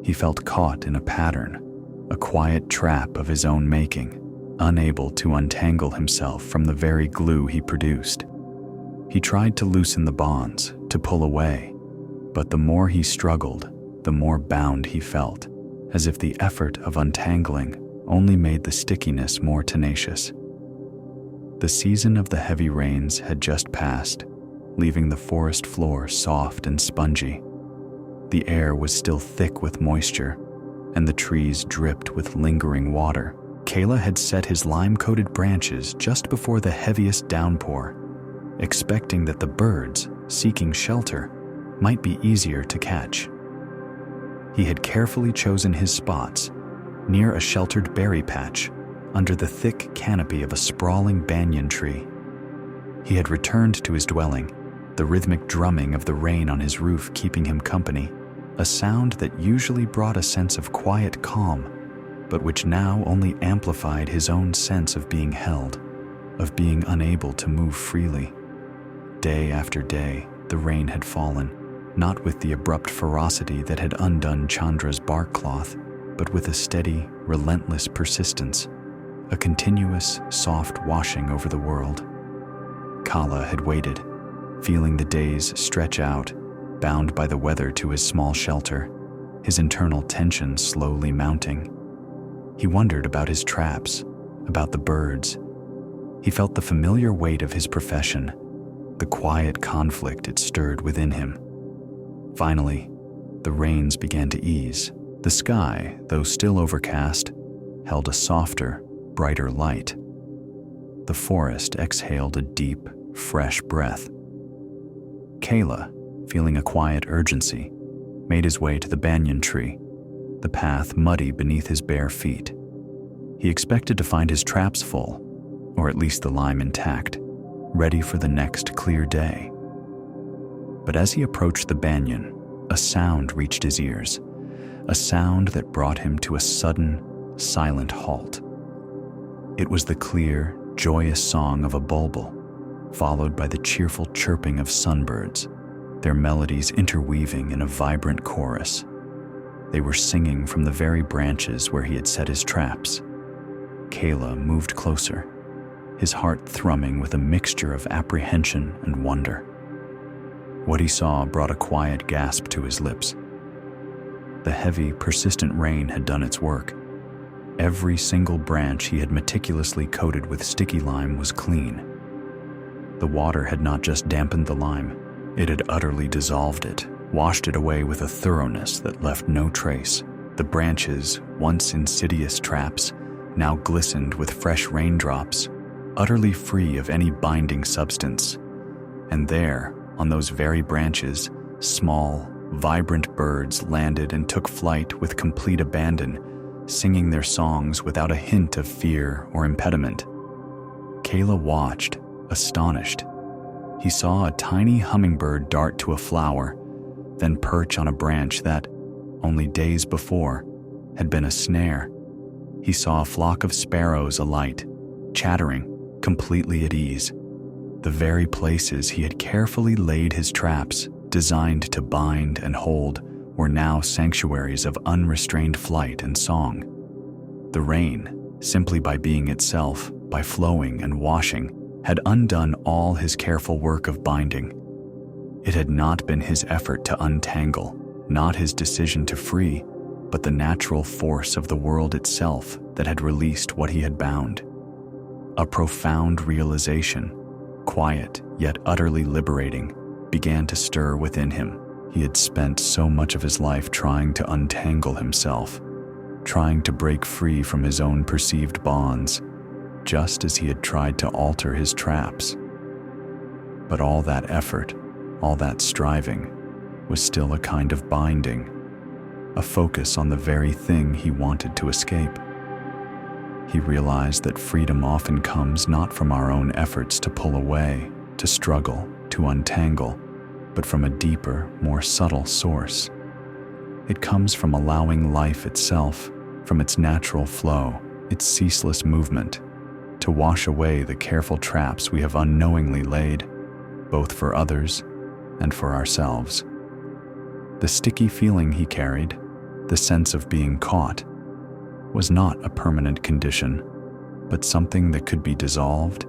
He felt caught in a pattern, a quiet trap of his own making, unable to untangle himself from the very glue he produced. He tried to loosen the bonds, to pull away, but the more he struggled, the more bound he felt, as if the effort of untangling only made the stickiness more tenacious. The season of the heavy rains had just passed, leaving the forest floor soft and spongy. The air was still thick with moisture, and the trees dripped with lingering water. Kala had set his lime-coated branches just before the heaviest downpour, expecting that the birds, seeking shelter, might be easier to catch. He had carefully chosen his spots, near a sheltered berry patch, under the thick canopy of a sprawling banyan tree. He had returned to his dwelling, the rhythmic drumming of the rain on his roof keeping him company, a sound that usually brought a sense of quiet calm, but which now only amplified his own sense of being held, of being unable to move freely. Day after day, the rain had fallen, not with the abrupt ferocity that had undone Chandra's bark cloth, but with a steady, relentless persistence, a continuous, soft washing over the world. Kala had waited, feeling the days stretch out, bound by the weather to his small shelter, his internal tension slowly mounting. He wondered about his traps, about the birds. He felt the familiar weight of his profession, the quiet conflict it stirred within him. Finally, the rains began to ease. The sky, though still overcast, held a softer, brighter light. The forest exhaled a deep, fresh breath. Kayla, feeling a quiet urgency, made his way to the banyan tree, the path muddy beneath his bare feet. He expected to find his traps full, or at least the lime intact, ready for the next clear day. But as he approached the banyan, a sound reached his ears, a sound that brought him to a sudden, silent halt. It was the clear, joyous song of a bulbul, followed by the cheerful chirping of sunbirds, their melodies interweaving in a vibrant chorus. They were singing from the very branches where he had set his traps. Kayla moved closer, his heart thrumming with a mixture of apprehension and wonder. What he saw brought a quiet gasp to his lips. The heavy, persistent rain had done its work. Every single branch he had meticulously coated with sticky lime was clean. The water had not just dampened the lime, it had utterly dissolved it, washed it away with a thoroughness that left no trace. The branches, once insidious traps, now glistened with fresh raindrops, utterly free of any binding substance. And there, on those very branches, small, vibrant birds landed and took flight with complete abandon, singing their songs without a hint of fear or impediment. Kayla watched, astonished. He saw a tiny hummingbird dart to a flower, then perch on a branch that, only days before, had been a snare. He saw a flock of sparrows alight, chattering, completely at ease. The very places he had carefully laid his traps, designed to bind and hold, were now sanctuaries of unrestrained flight and song. The rain, simply by being itself, by flowing and washing, had undone all his careful work of binding. It had not been his effort to untangle, not his decision to free, but the natural force of the world itself that had released what he had bound. A profound realization, quiet yet utterly liberating, began to stir within him. He had spent so much of his life trying to untangle himself, trying to break free from his own perceived bonds, just as he had tried to alter his traps. But all that effort, all that striving, was still a kind of binding, a focus on the very thing he wanted to escape. He realized that freedom often comes not from our own efforts to pull away, to struggle, to untangle, but from a deeper, more subtle source. It comes from allowing life itself, from its natural flow, its ceaseless movement, to wash away the careful traps we have unknowingly laid, both for others and for ourselves. The sticky feeling he carried, the sense of being caught, was not a permanent condition, but something that could be dissolved,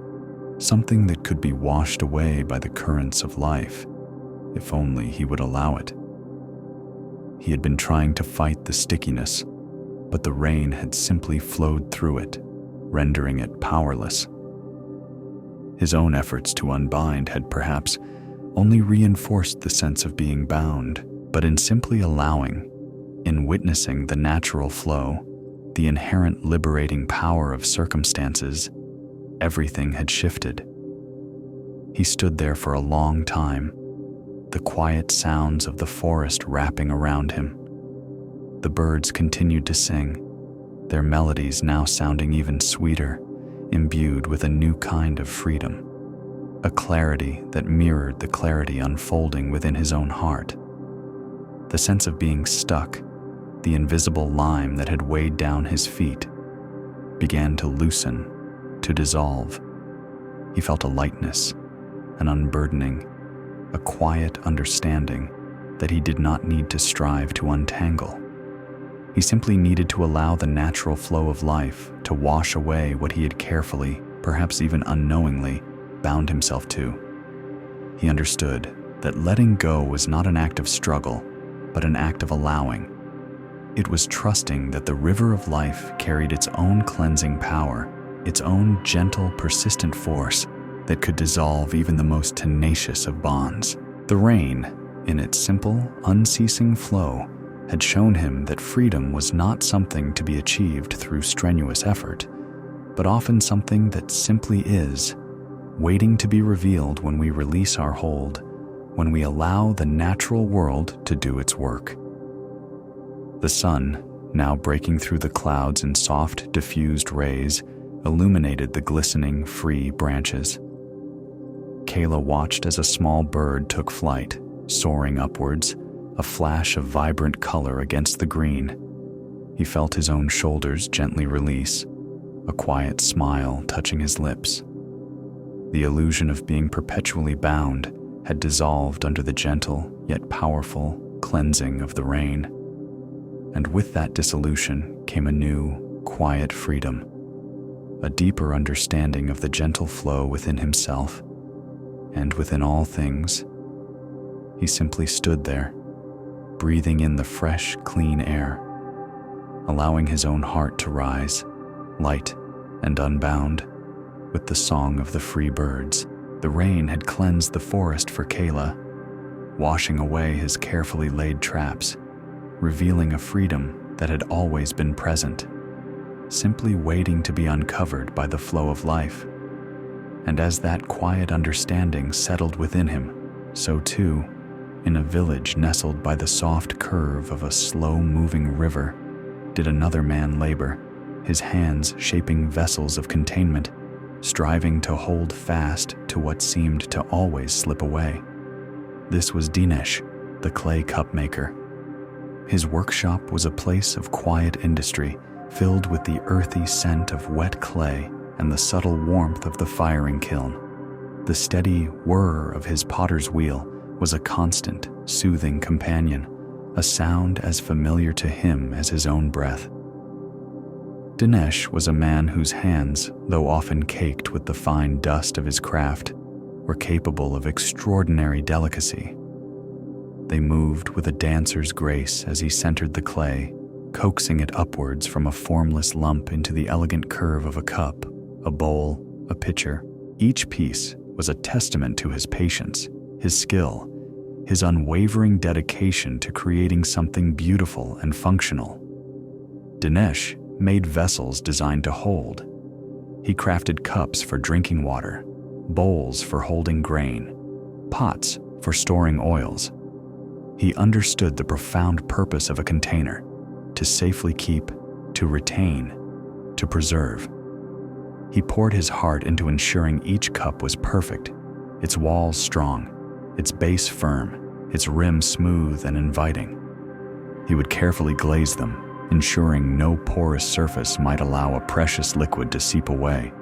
something that could be washed away by the currents of life, if only he would allow it. He had been trying to fight the stickiness, but the rain had simply flowed through it, rendering it powerless. His own efforts to unbind had perhaps only reinforced the sense of being bound, but in simply allowing, in witnessing the natural flow, the inherent liberating power of circumstances, everything had shifted. He stood there for a long time, the quiet sounds of the forest wrapping around him. The birds continued to sing, their melodies now sounding even sweeter, imbued with a new kind of freedom, a clarity that mirrored the clarity unfolding within his own heart. The sense of being stuck, the invisible lime that had weighed down his feet, began to loosen, to dissolve. He felt a lightness, an unburdening, a quiet understanding that he did not need to strive to untangle. He simply needed to allow the natural flow of life to wash away what he had carefully, perhaps even unknowingly, bound himself to. He understood that letting go was not an act of struggle, but an act of allowing. It was trusting that the river of life carried its own cleansing power, its own gentle, persistent force that could dissolve even the most tenacious of bonds. The rain, in its simple, unceasing flow, had shown him that freedom was not something to be achieved through strenuous effort, but often something that simply is, waiting to be revealed when we release our hold, when we allow the natural world to do its work. The sun, now breaking through the clouds in soft, diffused rays, illuminated the glistening, free branches. Kayla watched as a small bird took flight, soaring upwards, a flash of vibrant color against the green. He felt his own shoulders gently release, a quiet smile touching his lips. The illusion of being perpetually bound had dissolved under the gentle yet powerful cleansing of the rain. And with that dissolution came a new, quiet freedom, a deeper understanding of the gentle flow within himself and within all things. He simply stood there, breathing in the fresh, clean air, allowing his own heart to rise, light and unbound, with the song of the free birds. The rain had cleansed the forest for Kayla, washing away his carefully laid traps, revealing a freedom that had always been present, simply waiting to be uncovered by the flow of life. And as that quiet understanding settled within him, so too, in a village nestled by the soft curve of a slow-moving river, did another man labor, his hands shaping vessels of containment, striving to hold fast to what seemed to always slip away. This was Dinesh, the clay cup maker. His workshop was a place of quiet industry, filled with the earthy scent of wet clay and the subtle warmth of the firing kiln. The steady whir of his potter's wheel was a constant, soothing companion, a sound as familiar to him as his own breath. Dinesh was a man whose hands, though often caked with the fine dust of his craft, were capable of extraordinary delicacy. They moved with a dancer's grace as he centered the clay, coaxing it upwards from a formless lump into the elegant curve of a cup, a bowl, a pitcher. Each piece was a testament to his patience, his skill, his unwavering dedication to creating something beautiful and functional. Dinesh made vessels designed to hold. He crafted cups for drinking water, bowls for holding grain, pots for storing oils. He understood the profound purpose of a container: to safely keep, to retain, to preserve. He poured his heart into ensuring each cup was perfect, its walls strong, its base firm, its rim smooth and inviting. He would carefully glaze them, ensuring no porous surface might allow a precious liquid to seep away.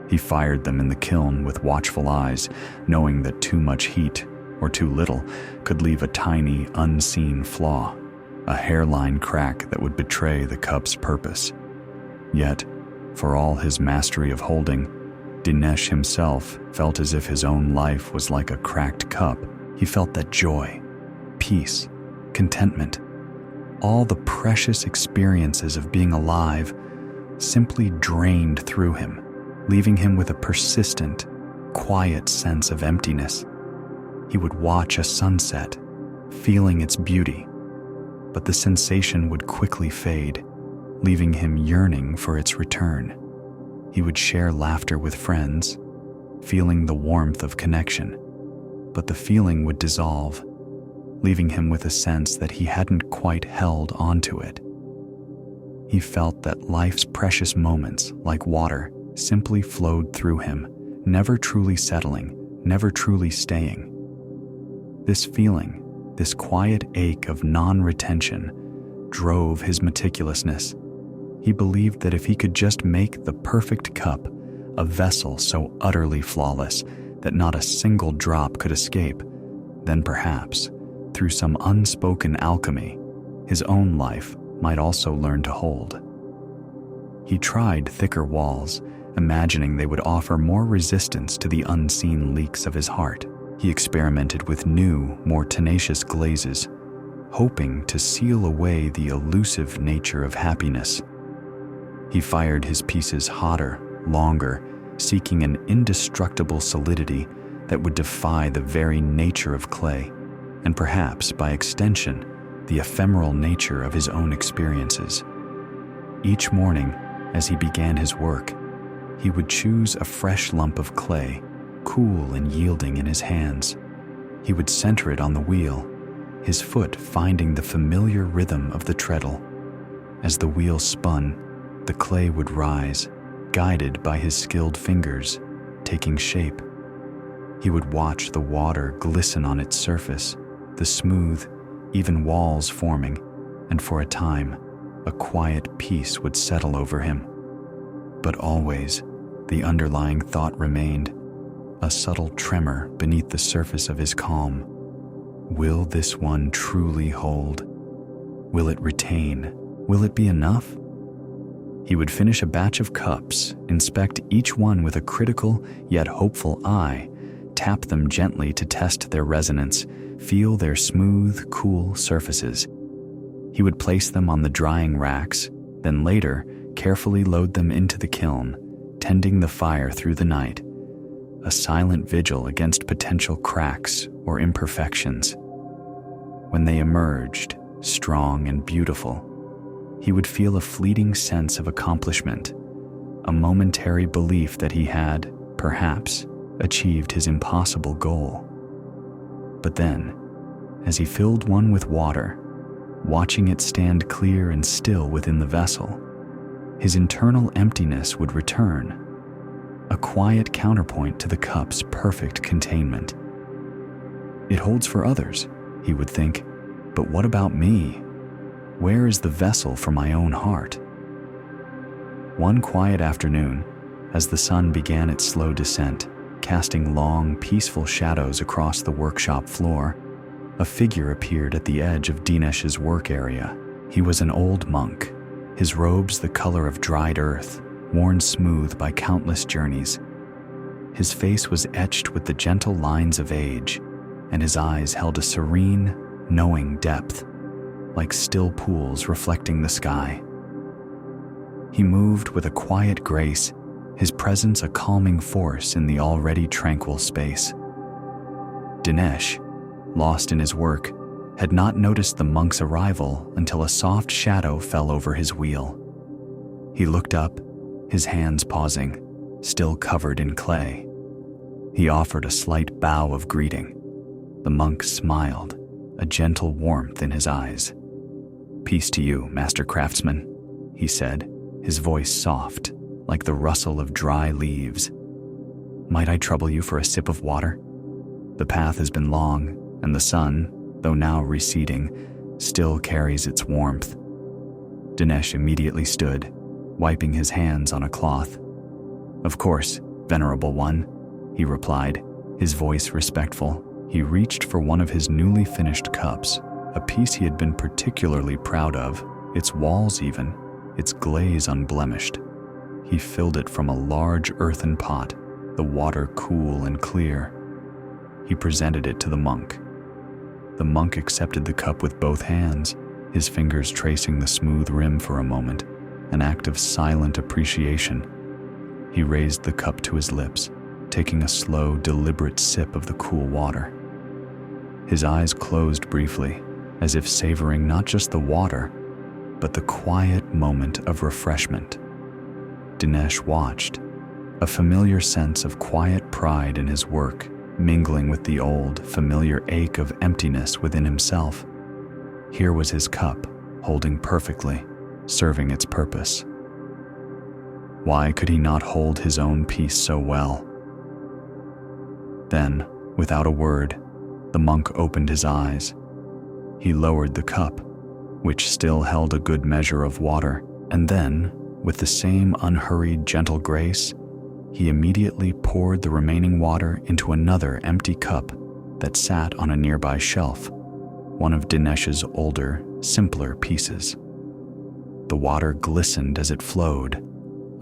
He fired them in the kiln with watchful eyes, knowing that too much heat, or too little, could leave a tiny, unseen flaw, a hairline crack that would betray the cup's purpose. Yet, for all his mastery of holding, Dinesh himself felt as if his own life was like a cracked cup. He felt that joy, peace, contentment, all the precious experiences of being alive simply drained through him, leaving him with a persistent, quiet sense of emptiness. He would watch a sunset, feeling its beauty, but the sensation would quickly fade, leaving him yearning for its return. He would share laughter with friends, feeling the warmth of connection, but the feeling would dissolve, leaving him with a sense that he hadn't quite held onto it. He felt that life's precious moments, like water, simply flowed through him, never truly settling, never truly staying. This feeling, this quiet ache of non-retention, drove his meticulousness. He believed that if he could just make the perfect cup, a vessel so utterly flawless that not a single drop could escape, then perhaps, through some unspoken alchemy, his own life might also learn to hold. He tried thicker walls, imagining they would offer more resistance to the unseen leaks of his heart. He experimented with new, more tenacious glazes, hoping to seal away the elusive nature of happiness. He fired his pieces hotter, longer, seeking an indestructible solidity that would defy the very nature of clay, and perhaps, by extension, the ephemeral nature of his own experiences. Each morning, as he began his work, he would choose a fresh lump of clay, cool and yielding in his hands. He would center it on the wheel, his foot finding the familiar rhythm of the treadle. As the wheel spun, the clay would rise, guided by his skilled fingers, taking shape. He would watch the water glisten on its surface, the smooth, even walls forming, and for a time, a quiet peace would settle over him. But always, the underlying thought remained, a subtle tremor beneath the surface of his calm. Will this one truly hold? Will it retain? Will it be enough? He would finish a batch of cups, inspect each one with a critical yet hopeful eye, tap them gently to test their resonance, feel their smooth, cool surfaces. He would place them on the drying racks, then later carefully load them into the kiln, tending the fire through the night, a silent vigil against potential cracks or imperfections. When they emerged, strong and beautiful, he would feel a fleeting sense of accomplishment, a momentary belief that he had, perhaps, achieved his impossible goal. But then, as he filled one with water, watching it stand clear and still within the vessel, his internal emptiness would return, a quiet counterpoint to the cup's perfect containment. It holds for others, he would think, but what about me? Where is the vessel for my own heart? One quiet afternoon, as the sun began its slow descent, casting long, peaceful shadows across the workshop floor, a figure appeared at the edge of Dinesh's work area. He was an old monk, his robes the color of dried earth, worn smooth by countless journeys. His face was etched with the gentle lines of age, and his eyes held a serene, knowing depth, like still pools reflecting the sky. He moved with a quiet grace, his presence a calming force in the already tranquil space. Dinesh, lost in his work, had not noticed the monk's arrival until a soft shadow fell over his wheel. He looked up, his hands pausing, still covered in clay. He offered a slight bow of greeting. The monk smiled, a gentle warmth in his eyes. "Peace to you, master craftsman," he said, his voice soft, like the rustle of dry leaves. "Might I trouble you for a sip of water? The path has been long, and the sun, though now receding, still carries its warmth." Dinesh immediately stood, wiping his hands on a cloth. "Of course, venerable one," he replied, his voice respectful. He reached for one of his newly finished cups, a piece he had been particularly proud of, its walls even, its glaze unblemished. He filled it from a large earthen pot, the water cool and clear. He presented it to the monk. The monk accepted the cup with both hands, his fingers tracing the smooth rim for a moment, an act of silent appreciation. He raised the cup to his lips, taking a slow, deliberate sip of the cool water. His eyes closed briefly, as if savoring not just the water, but the quiet moment of refreshment. Dinesh watched, a familiar sense of quiet pride in his work mingling with the old, familiar ache of emptiness within himself. Here was his cup, holding perfectly, serving its purpose. Why could he not hold his own peace so well? Then, without a word, the monk opened his eyes. He lowered the cup, which still held a good measure of water, and then, with the same unhurried, gentle grace, he immediately poured the remaining water into another empty cup that sat on a nearby shelf, one of Dinesh's older, simpler pieces. The water glistened as it flowed,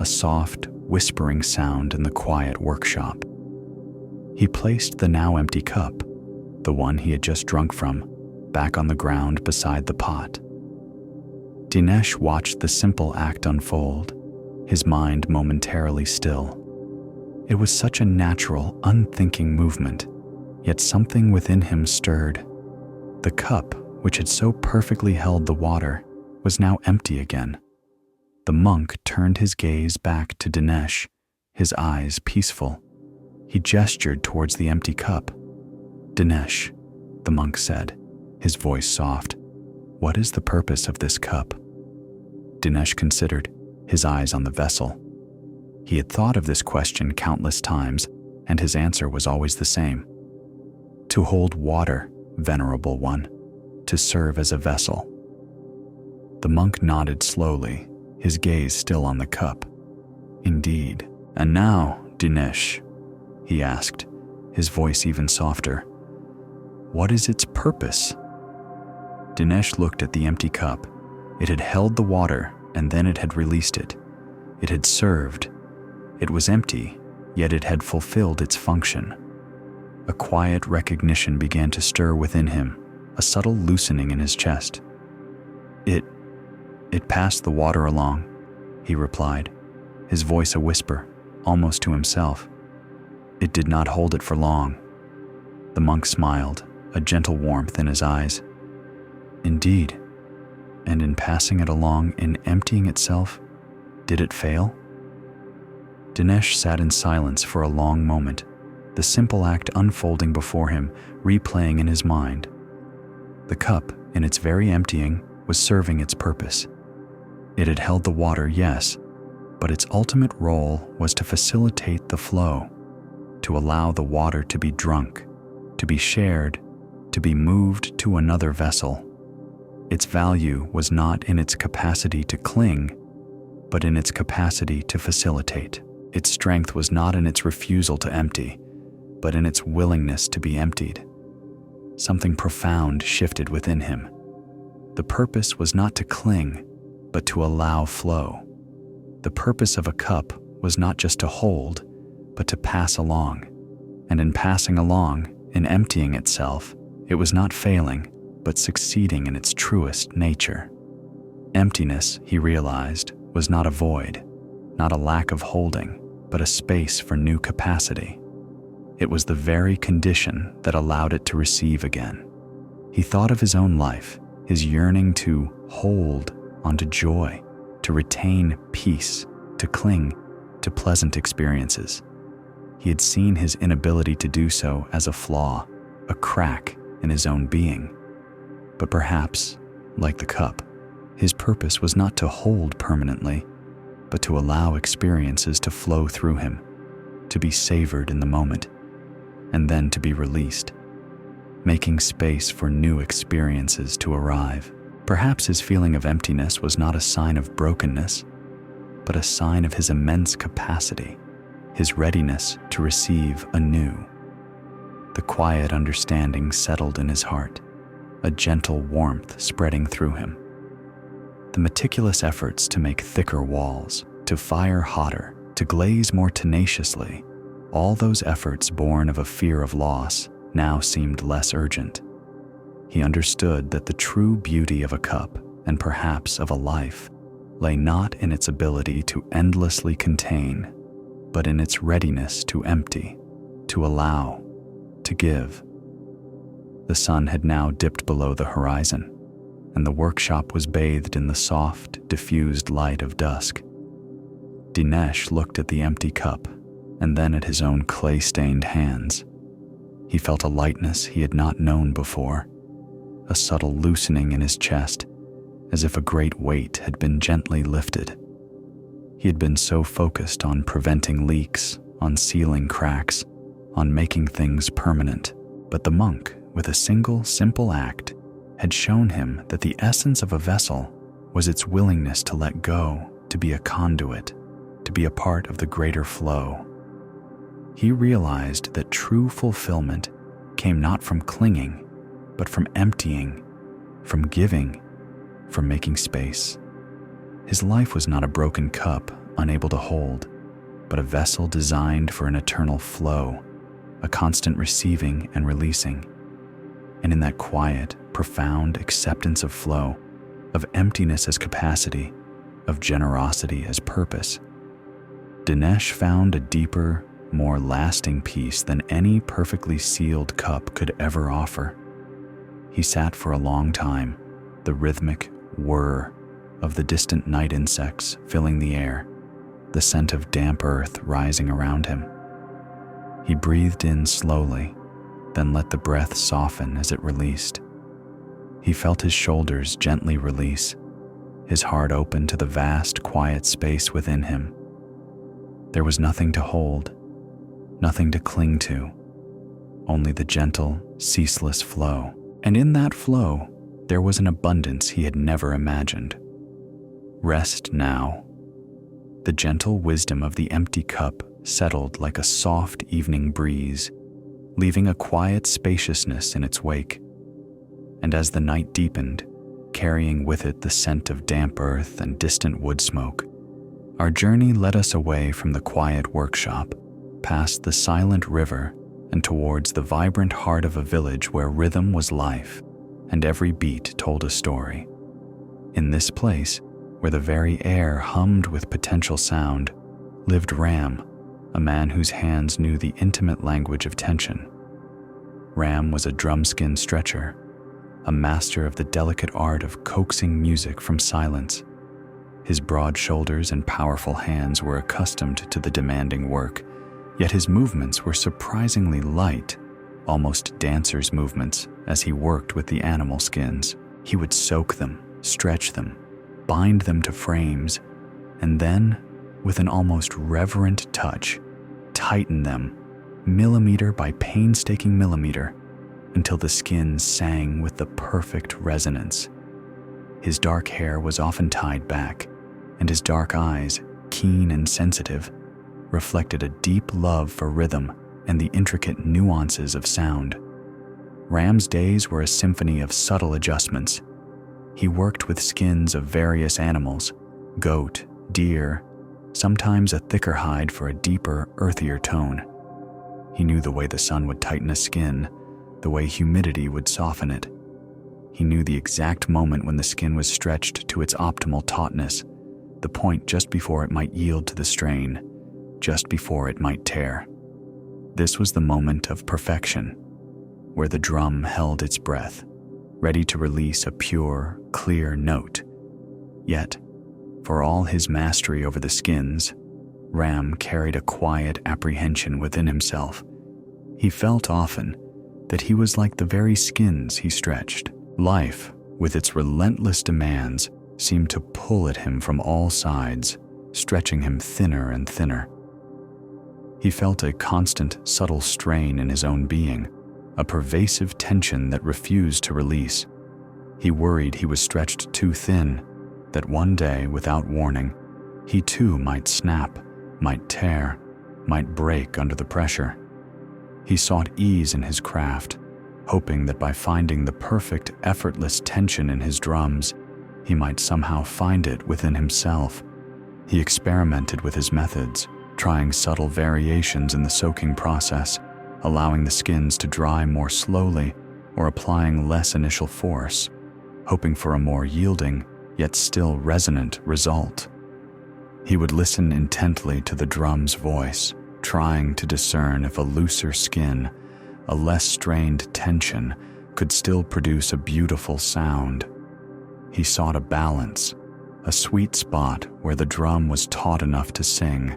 a soft, whispering sound in the quiet workshop. He placed the now empty cup, the one he had just drunk from, back on the ground beside the pot. Dinesh watched the simple act unfold, his mind momentarily still. It was such a natural, unthinking movement, yet something within him stirred. The cup, which had so perfectly held the water, was now empty again. The monk turned his gaze back to Dinesh, his eyes peaceful. He gestured towards the empty cup. "Dinesh," the monk said, his voice soft, "what is the purpose of this cup?" Dinesh considered, his eyes on the vessel. He had thought of this question countless times, and his answer was always the same. "To hold water, venerable one, to serve as a vessel." The monk nodded slowly, his gaze still on the cup. "Indeed. And now, Dinesh," he asked, his voice even softer, "what is its purpose?" Dinesh looked at the empty cup. It had held the water, and then it had released it. It had served. It was empty, yet it had fulfilled its function. A quiet recognition began to stir within him, a subtle loosening in his chest. It passed the water along," he replied, his voice a whisper, almost to himself. "It did not hold it for long." The monk smiled, a gentle warmth in his eyes. "Indeed. And in passing it along, in emptying itself, did it fail?" Dinesh sat in silence for a long moment, the simple act unfolding before him, replaying in his mind. The cup, in its very emptying, was serving its purpose. It had held the water, yes, but its ultimate role was to facilitate the flow, to allow the water to be drunk, to be shared, to be moved to another vessel. Its value was not in its capacity to cling, but in its capacity to facilitate. Its strength was not in its refusal to empty, but in its willingness to be emptied. Something profound shifted within him. The purpose was not to cling, but to allow flow. The purpose of a cup was not just to hold, but to pass along. And in passing along, in emptying itself, it was not failing, but succeeding in its truest nature. Emptiness, he realized, was not a void, not a lack of holding, but a space for new capacity. It was the very condition that allowed it to receive again. He thought of his own life, his yearning to hold onto joy, to retain peace, to cling to pleasant experiences. He had seen his inability to do so as a flaw, a crack in his own being. But perhaps, like the cup, his purpose was not to hold permanently, but to allow experiences to flow through him, to be savored in the moment, and then to be released, making space for new experiences to arrive. Perhaps his feeling of emptiness was not a sign of brokenness, but a sign of his immense capacity, his readiness to receive anew. The quiet understanding settled in his heart, a gentle warmth spreading through him. The meticulous efforts to make thicker walls, to fire hotter, to glaze more tenaciously, all those efforts born of a fear of loss now seemed less urgent. He understood that the true beauty of a cup, and perhaps of a life, lay not in its ability to endlessly contain, but in its readiness to empty, to allow, to give. The sun had now dipped below the horizon, and the workshop was bathed in the soft, diffused light of dusk. Dinesh looked at the empty cup, and then at his own clay-stained hands. He felt a lightness he had not known before, a subtle loosening in his chest, as if a great weight had been gently lifted. He had been so focused on preventing leaks, on sealing cracks, on making things permanent. But the monk, with a single simple act, had shown him that the essence of a vessel was its willingness to let go, to be a conduit, to be a part of the greater flow. He realized that true fulfillment came not from clinging, but from emptying, from giving, from making space. His life was not a broken cup, unable to hold, but a vessel designed for an eternal flow, a constant receiving and releasing. And in that quiet, profound acceptance of flow, of emptiness as capacity, of generosity as purpose, Dinesh found a deeper, more lasting peace than any perfectly sealed cup could ever offer. He sat for a long time, the rhythmic whir of the distant night insects filling the air, the scent of damp earth rising around him. He breathed in slowly, then let the breath soften as it released. He felt his shoulders gently release, his heart open to the vast, quiet space within him. There was nothing to hold, nothing to cling to, only the gentle, ceaseless flow. And in that flow, there was an abundance he had never imagined. Rest now. The gentle wisdom of the empty cup settled like a soft evening breeze, leaving a quiet spaciousness in its wake. And as the night deepened, carrying with it the scent of damp earth and distant wood smoke, our journey led us away from the quiet workshop, past the silent river, and towards the vibrant heart of a village where rhythm was life, and every beat told a story. In this place, where the very air hummed with potential sound, lived Ram, a man whose hands knew the intimate language of tension. Ram was a drumskin stretcher, a master of the delicate art of coaxing music from silence. His broad shoulders and powerful hands were accustomed to the demanding work, yet his movements were surprisingly light, almost dancer's movements, as he worked with the animal skins. He would soak them, stretch them, bind them to frames, and then, with an almost reverent touch, tighten them, millimeter by painstaking millimeter, until the skins sang with the perfect resonance. His dark hair was often tied back, and his dark eyes, keen and sensitive, reflected a deep love for rhythm and the intricate nuances of sound. Ram's days were a symphony of subtle adjustments. He worked with skins of various animals, goat, deer, sometimes a thicker hide for a deeper, earthier tone. He knew the way the sun would tighten a skin, the way humidity would soften it. He knew the exact moment when the skin was stretched to its optimal tautness, the point just before it might yield to the strain, just before it might tear. This was the moment of perfection, where the drum held its breath, ready to release a pure, clear note. Yet, for all his mastery over the skins, Ram carried a quiet apprehension within himself. He felt often that he was like the very skins he stretched. Life, with its relentless demands, seemed to pull at him from all sides, stretching him thinner and thinner. He felt a constant, subtle strain in his own being, a pervasive tension that refused to release. He worried he was stretched too thin, that one day, without warning, he too might snap, might tear, might break under the pressure. He sought ease in his craft, hoping that by finding the perfect, effortless tension in his drums, he might somehow find it within himself. He experimented with his methods, trying subtle variations in the soaking process, allowing the skins to dry more slowly or applying less initial force, hoping for a more yielding, yet still resonant result. He would listen intently to the drum's voice, trying to discern if a looser skin, a less strained tension, could still produce a beautiful sound. He sought a balance, a sweet spot where the drum was taut enough to sing,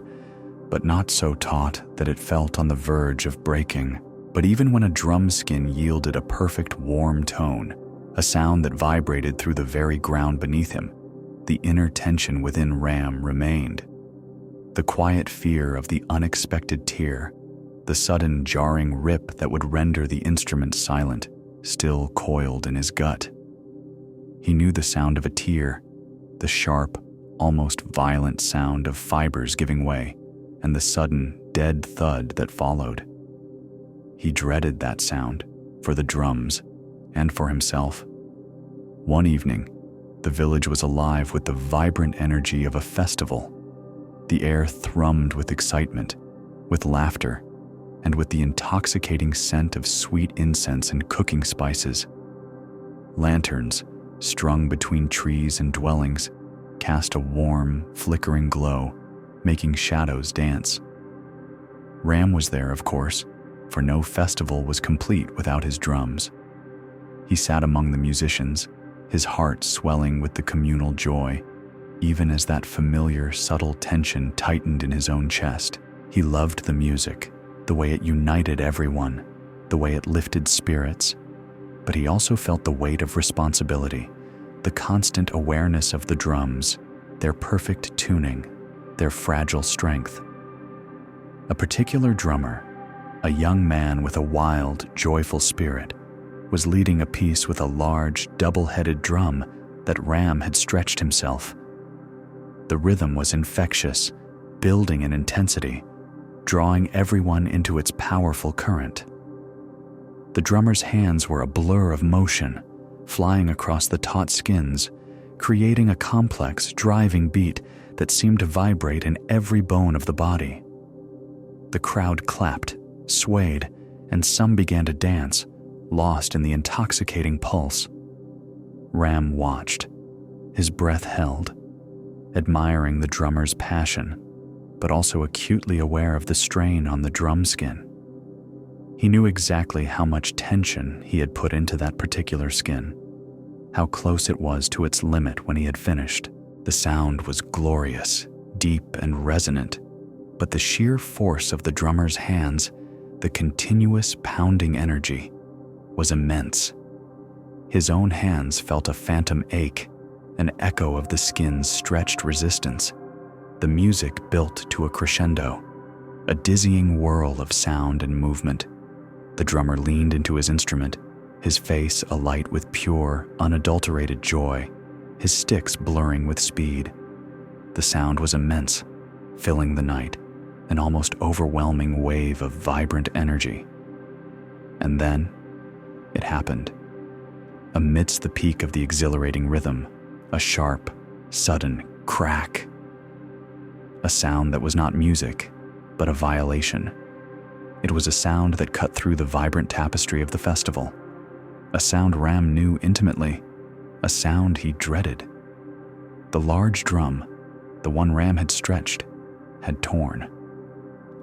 but not so taut that it felt on the verge of breaking. But even when a drum skin yielded a perfect warm tone, a sound that vibrated through the very ground beneath him, the inner tension within Ram remained. The quiet fear of the unexpected tear, the sudden jarring rip that would render the instrument silent, still coiled in his gut. He knew the sound of a tear, the sharp, almost violent sound of fibers giving way, and the sudden, dead thud that followed. He dreaded that sound, for the drums, and for himself. One evening, the village was alive with the vibrant energy of a festival. The air thrummed with excitement, with laughter, and with the intoxicating scent of sweet incense and cooking spices. Lanterns, strung between trees and dwellings, cast a warm, flickering glow, making shadows dance. Ram was there, of course, for no festival was complete without his drums. He sat among the musicians, his heart swelling with the communal joy, even as that familiar, subtle tension tightened in his own chest. He loved the music, the way it united everyone, the way it lifted spirits. But he also felt the weight of responsibility, the constant awareness of the drums, their perfect tuning, their fragile strength. A particular drummer, a young man with a wild, joyful spirit, was leading a piece with a large, double-headed drum that Ram had stretched himself. The rhythm was infectious, building in intensity, drawing everyone into its powerful current. The drummer's hands were a blur of motion, flying across the taut skins, creating a complex, driving beat that seemed to vibrate in every bone of the body. The crowd clapped, swayed, and some began to dance, lost in the intoxicating pulse. Ram watched, his breath held, admiring the drummer's passion, but also acutely aware of the strain on the drum skin. He knew exactly how much tension he had put into that particular skin, how close it was to its limit when he had finished. The sound was glorious, deep and resonant, but the sheer force of the drummer's hands, the continuous pounding energy, was immense. His own hands felt a phantom ache, an echo of the skin's stretched resistance. The music built to a crescendo, a dizzying whirl of sound and movement. The drummer leaned into his instrument, his face alight with pure, unadulterated joy, his sticks blurring with speed. The sound was immense, filling the night, an almost overwhelming wave of vibrant energy. And then, it happened. Amidst the peak of the exhilarating rhythm, a sharp, sudden crack. A sound that was not music, but a violation. It was a sound that cut through the vibrant tapestry of the festival. A sound Ram knew intimately, a sound he dreaded. The large drum, the one Ram had stretched, had torn.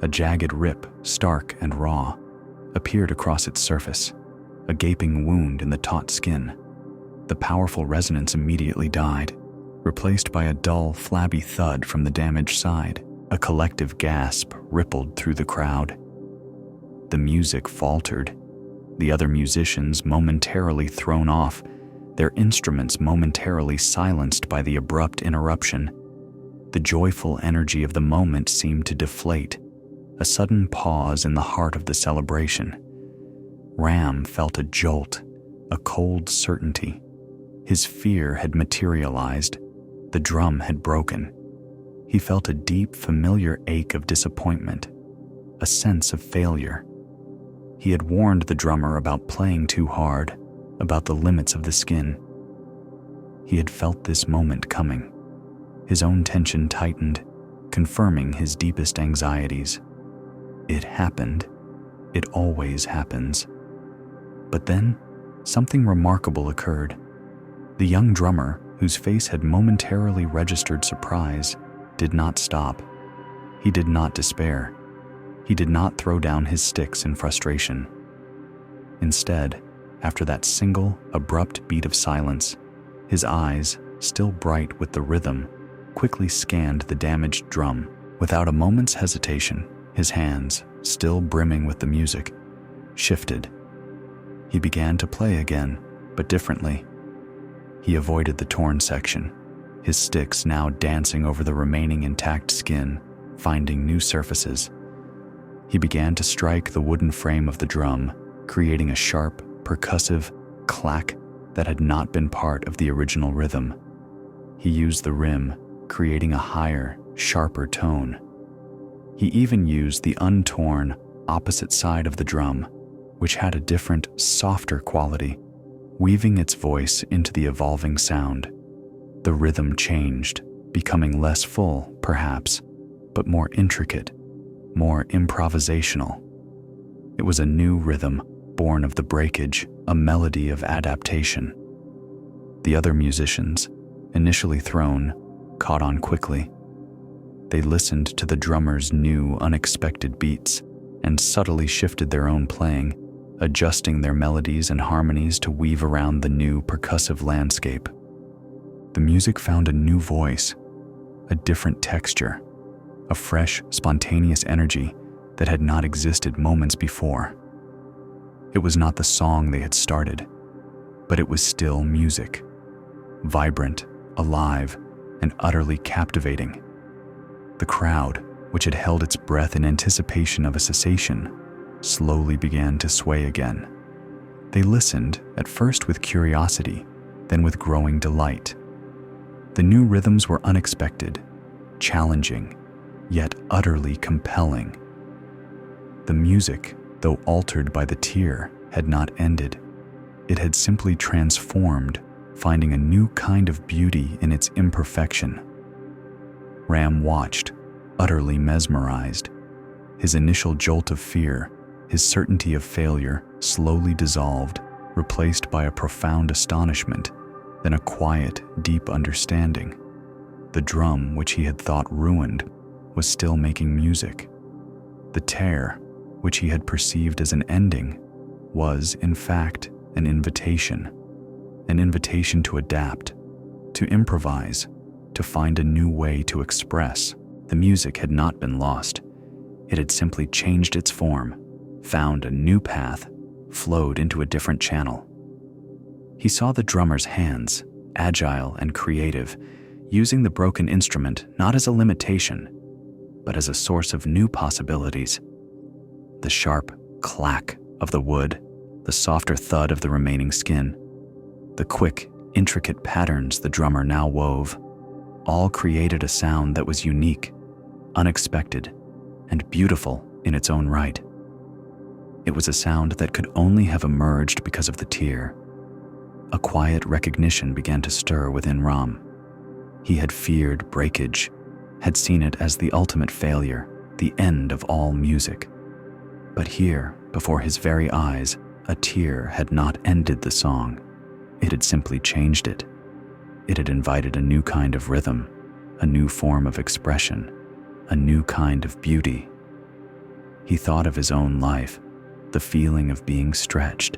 A jagged rip, stark and raw, appeared across its surface, a gaping wound in the taut skin. The powerful resonance immediately died, replaced by a dull, flabby thud from the damaged side. A collective gasp rippled through the crowd. The music faltered, the other musicians momentarily thrown off, their instruments momentarily silenced by the abrupt interruption. The joyful energy of the moment seemed to deflate, a sudden pause in the heart of the celebration. Ram felt a jolt, a cold certainty. His fear had materialized. The drum had broken. He felt a deep, familiar ache of disappointment, a sense of failure. He had warned the drummer about playing too hard, about the limits of the skin. He had felt this moment coming. His own tension tightened, confirming his deepest anxieties. It happened. It always happens. But then, something remarkable occurred. The young drummer, whose face had momentarily registered surprise, did not stop. He did not despair. He did not throw down his sticks in frustration. Instead, after that single, abrupt beat of silence, his eyes, still bright with the rhythm, quickly scanned the damaged drum. Without a moment's hesitation, his hands, still brimming with the music, shifted. He began to play again, but differently. He avoided the torn section, his sticks now dancing over the remaining intact skin, finding new surfaces. He began to strike the wooden frame of the drum, creating a sharp, percussive clack that had not been part of the original rhythm. He used the rim, creating a higher, sharper tone. He even used the untorn, opposite side of the drum, which had a different, softer quality, weaving its voice into the evolving sound. The rhythm changed, becoming less full, perhaps, but more intricate, more improvisational. It was a new rhythm, born of the breakage, a melody of adaptation. The other musicians, initially thrown, caught on quickly. They listened to the drummer's new, unexpected beats and subtly shifted their own playing, adjusting their melodies and harmonies to weave around the new percussive landscape. The music found a new voice, a different texture, a fresh, spontaneous energy that had not existed moments before. It was not the song they had started, but it was still music, vibrant, alive, and utterly captivating. The crowd, which had held its breath in anticipation of a cessation, slowly began to sway again. They listened, at first with curiosity, then with growing delight. The new rhythms were unexpected, challenging, yet utterly compelling. The music, though altered by the tear, had not ended. It had simply transformed, finding a new kind of beauty in its imperfection. Ram watched, utterly mesmerized. His initial jolt of fear, his certainty of failure, slowly dissolved, replaced by a profound astonishment, then a quiet, deep understanding. The drum, which he had thought ruined, was still making music. The tear, which he had perceived as an ending, was, in fact, an invitation to adapt, to improvise, to find a new way to express. The music had not been lost. It had simply changed its form, found a new path, flowed into a different channel. He saw the drummer's hands, agile and creative, using the broken instrument not as a limitation, but as a source of new possibilities. The sharp clack of the wood, the softer thud of the remaining skin, the quick, intricate patterns the drummer now wove, all created a sound that was unique, unexpected, and beautiful in its own right. It was a sound that could only have emerged because of the tear. A quiet recognition began to stir within Ram. He had feared breakage, had seen it as the ultimate failure, the end of all music. But here, before his very eyes, a tear had not ended the song. It had simply changed it. It had invited a new kind of rhythm, a new form of expression, a new kind of beauty. He thought of his own life, the feeling of being stretched,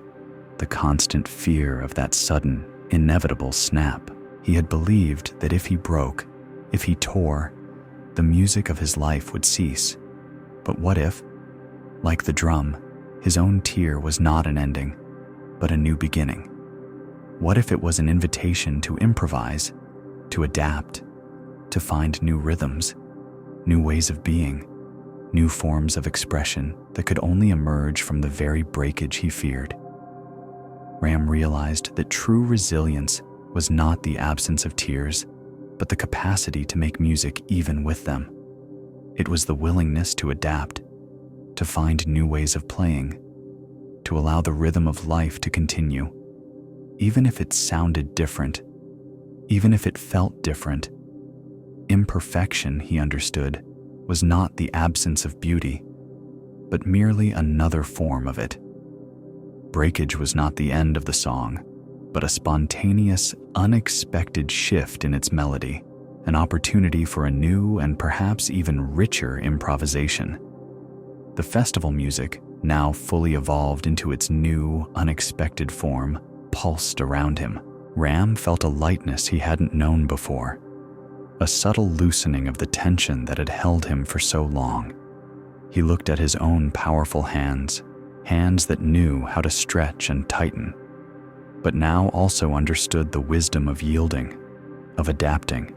the constant fear of that sudden, inevitable snap. He had believed that if he broke, if he tore, the music of his life would cease. But what if, like the drum, his own tear was not an ending, but a new beginning? What if it was an invitation to improvise, to adapt, to find new rhythms, new ways of being, new forms of expression that could only emerge from the very breakage he feared? Ram realized that true resilience was not the absence of tears, but the capacity to make music even with them. It was the willingness to adapt, to find new ways of playing, to allow the rhythm of life to continue, even if it sounded different, even if it felt different. Imperfection, he understood, was not the absence of beauty, but merely another form of it. Breakage was not the end of the song, but a spontaneous, unexpected shift in its melody, an opportunity for a new and perhaps even richer improvisation. The festival music, now fully evolved into its new, unexpected form, pulsed around him. Ram felt a lightness he hadn't known before, a subtle loosening of the tension that had held him for so long. He looked at his own powerful hands, hands that knew how to stretch and tighten, but now also understood the wisdom of yielding, of adapting.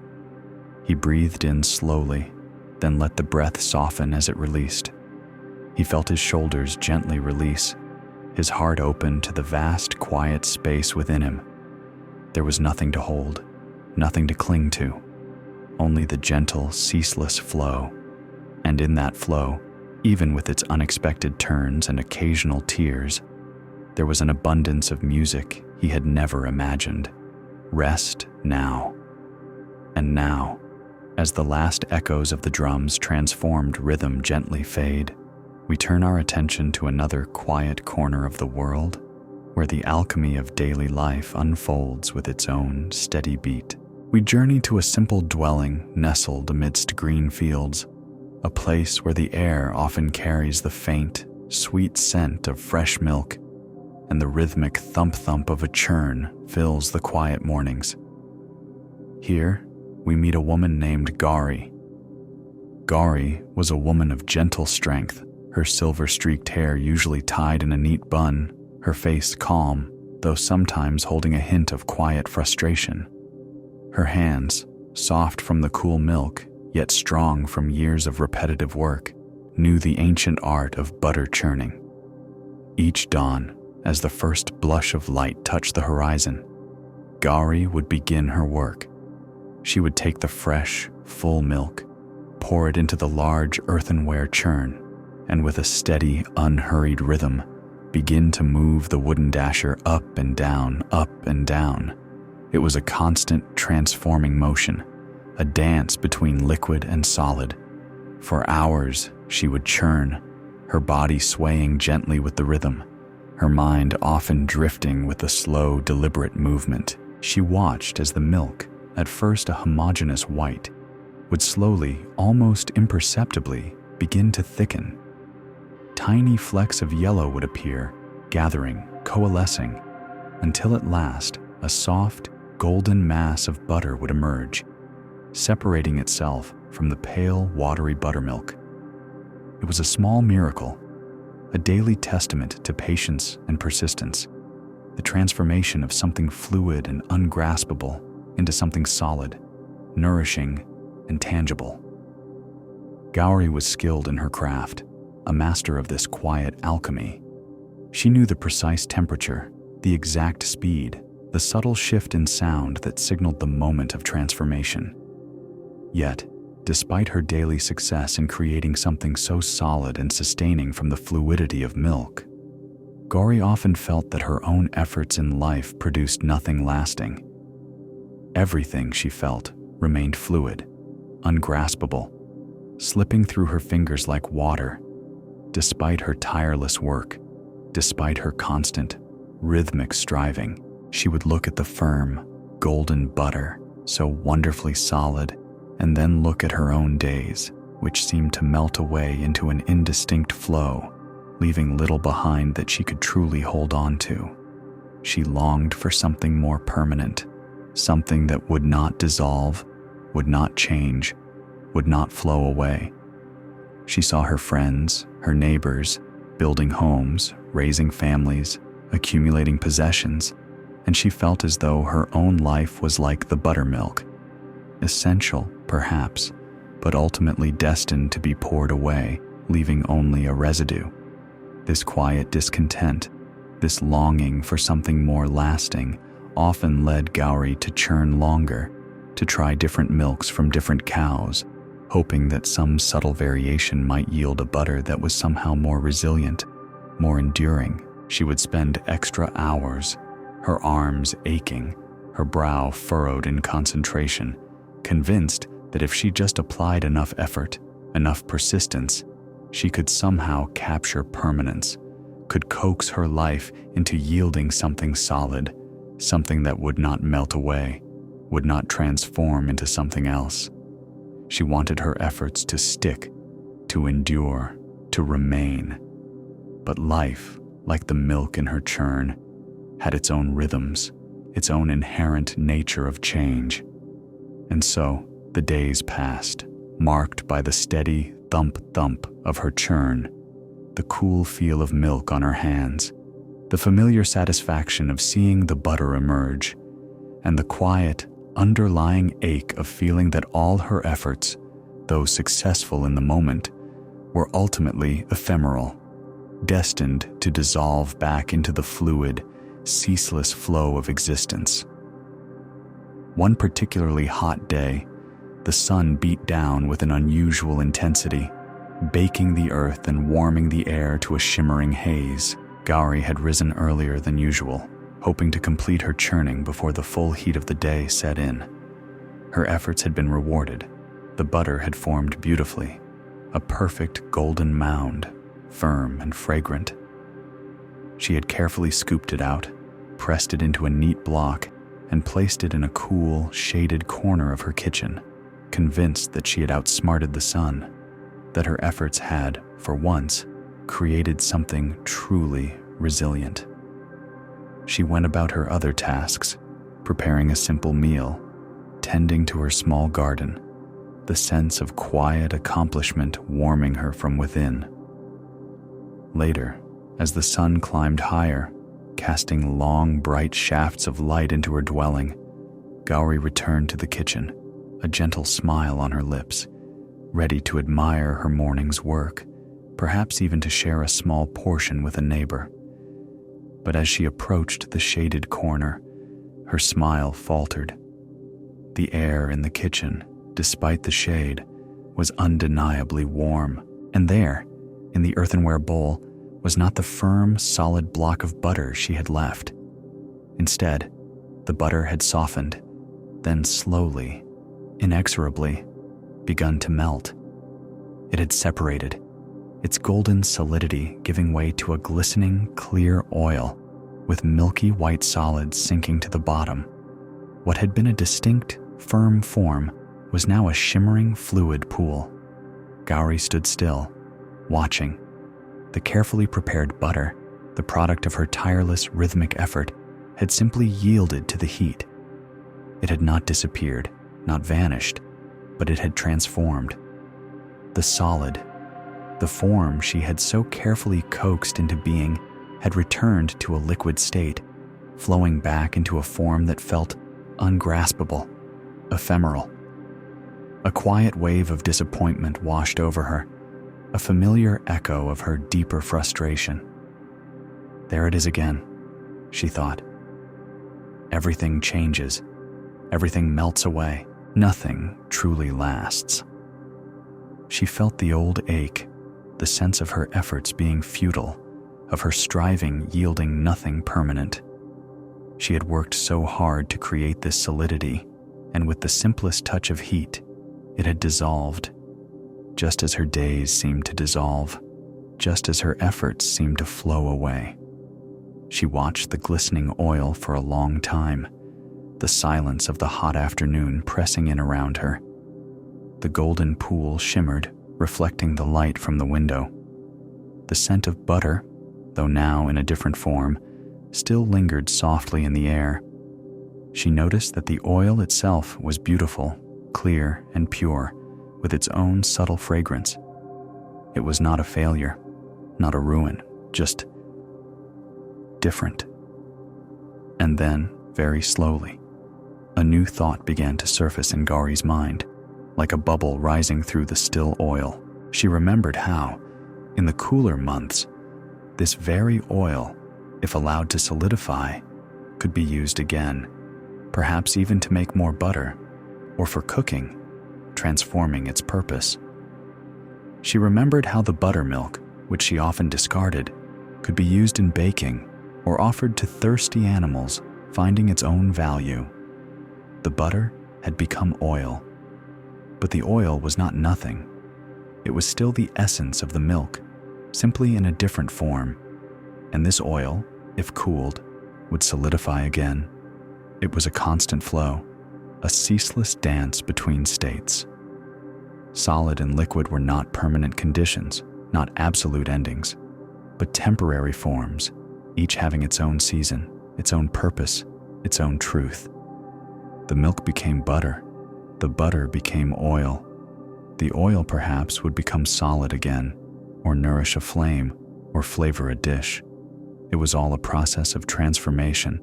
He breathed in slowly, then let the breath soften as it released. He felt his shoulders gently release, his heart open to the vast, quiet space within him. There was nothing to hold, nothing to cling to, only the gentle, ceaseless flow. And in that flow, even with its unexpected turns and occasional tears, there was an abundance of music he had never imagined. Rest now. And now, as the last echoes of the drums transformed rhythm gently fade, we turn our attention to another quiet corner of the world where the alchemy of daily life unfolds with its own steady beat. We journey to a simple dwelling nestled amidst green fields, a place where the air often carries the faint, sweet scent of fresh milk, and the rhythmic thump-thump of a churn fills the quiet mornings. Here, we meet a woman named Gauri. Gauri was a woman of gentle strength, her silver-streaked hair usually tied in a neat bun, her face calm, though sometimes holding a hint of quiet frustration. Her hands, soft from the cool milk, yet strong from years of repetitive work, knew the ancient art of butter churning. Each dawn, as the first blush of light touched the horizon, Gauri would begin her work. She would take the fresh, full milk, pour it into the large earthenware churn, and with a steady, unhurried rhythm, begin to move the wooden dasher up and down, up and down. It was a constant, transforming motion, a dance between liquid and solid. For hours, she would churn, her body swaying gently with the rhythm, her mind often drifting with the slow, deliberate movement. She watched as the milk, at first a homogeneous white, would slowly, almost imperceptibly, begin to thicken. Tiny flecks of yellow would appear, gathering, coalescing, until at last a soft, golden mass of butter would emerge, separating itself from the pale, watery buttermilk. It was a small miracle, a daily testament to patience and persistence, the transformation of something fluid and ungraspable into something solid, nourishing, and tangible. Gauri was skilled in her craft, a master of this quiet alchemy. She knew the precise temperature, the exact speed, the subtle shift in sound that signaled the moment of transformation. Yet, despite her daily success in creating something so solid and sustaining from the fluidity of milk, Gauri often felt that her own efforts in life produced nothing lasting. Everything, she felt, remained fluid, ungraspable, slipping through her fingers like water. Despite her tireless work, despite her constant, rhythmic striving, she would look at the firm, golden butter, so wonderfully solid, and then look at her own days, which seemed to melt away into an indistinct flow, leaving little behind that she could truly hold on to. She longed for something more permanent, something that would not dissolve, would not change, would not flow away. She saw her friends, her neighbors, building homes, raising families, accumulating possessions, and she felt as though her own life was like the buttermilk, essential, perhaps, but ultimately destined to be poured away, leaving only a residue. This quiet discontent, this longing for something more lasting, often led Gauri to churn longer, to try different milks from different cows, hoping that some subtle variation might yield a butter that was somehow more resilient, more enduring. She would spend extra hours, her arms aching, her brow furrowed in concentration, convinced that if she just applied enough effort, enough persistence, she could somehow capture permanence, could coax her life into yielding something solid, something that would not melt away, would not transform into something else. She wanted her efforts to stick, to endure, to remain. But life, like the milk in her churn, had its own rhythms, its own inherent nature of change. And so, the days passed, marked by the steady thump-thump of her churn, the cool feel of milk on her hands, the familiar satisfaction of seeing the butter emerge, and the quiet, underlying ache of feeling that all her efforts, though successful in the moment, were ultimately ephemeral, destined to dissolve back into the fluid, ceaseless flow of existence. One particularly hot day, the sun beat down with an unusual intensity, baking the earth and warming the air to a shimmering haze. Gauri had risen earlier than usual, hoping to complete her churning before the full heat of the day set in. Her efforts had been rewarded. The butter had formed beautifully, a perfect golden mound, firm and fragrant. She had carefully scooped it out, pressed it into a neat block, and placed it in a cool, shaded corner of her kitchen, convinced that she had outsmarted the sun, that her efforts had, for once, created something truly resilient. She went about her other tasks, preparing a simple meal, tending to her small garden, the sense of quiet accomplishment warming her from within. Later, as the sun climbed higher, casting long, bright shafts of light into her dwelling, Gauri returned to the kitchen, a gentle smile on her lips, ready to admire her morning's work, perhaps even to share a small portion with a neighbor. But as she approached the shaded corner, her smile faltered. The air in the kitchen, despite the shade, was undeniably warm, and there, in the earthenware bowl, was not the firm, solid block of butter she had left. Instead, the butter had softened, then slowly, inexorably, begun to melt. It had separated, its golden solidity giving way to a glistening, clear oil, with milky white solids sinking to the bottom. What had been a distinct, firm form was now a shimmering, fluid pool. Gauri stood still, watching. The carefully prepared butter, the product of her tireless, rhythmic effort, had simply yielded to the heat. It had not disappeared, not vanished, but it had transformed. The solid, the form she had so carefully coaxed into being, had returned to a liquid state, flowing back into a form that felt ungraspable, ephemeral. A quiet wave of disappointment washed over her, a familiar echo of her deeper frustration. There it is again, she thought. Everything changes, everything melts away, nothing truly lasts. She felt the old ache, the sense of her efforts being futile, of her striving yielding nothing permanent. She had worked so hard to create this solidity, and with the simplest touch of heat, it had dissolved, just as her days seemed to dissolve, just as her efforts seemed to flow away. She watched the glistening oil for a long time, the silence of the hot afternoon pressing in around her. The golden pool shimmered, reflecting the light from the window. The scent of butter, though now in a different form, still lingered softly in the air. She noticed that the oil itself was beautiful, clear, and pure, with its own subtle fragrance. It was not a failure, not a ruin, just different. And then, very slowly, a new thought began to surface in Gauri's mind, like a bubble rising through the still oil. She remembered how, in the cooler months, this very oil, if allowed to solidify, could be used again, perhaps even to make more butter, or for cooking, transforming its purpose. She remembered how the buttermilk, which she often discarded, could be used in baking or offered to thirsty animals, finding its own value. The butter had become oil, but the oil was not nothing. It was still the essence of the milk, simply in a different form, and this oil, if cooled, would solidify again. It was a constant flow, a ceaseless dance between states. Solid and liquid were not permanent conditions, not absolute endings, but temporary forms, each having its own season, its own purpose, its own truth. The milk became butter, the butter became oil. The oil perhaps would become solid again, or nourish a flame, or flavor a dish. It was all a process of transformation,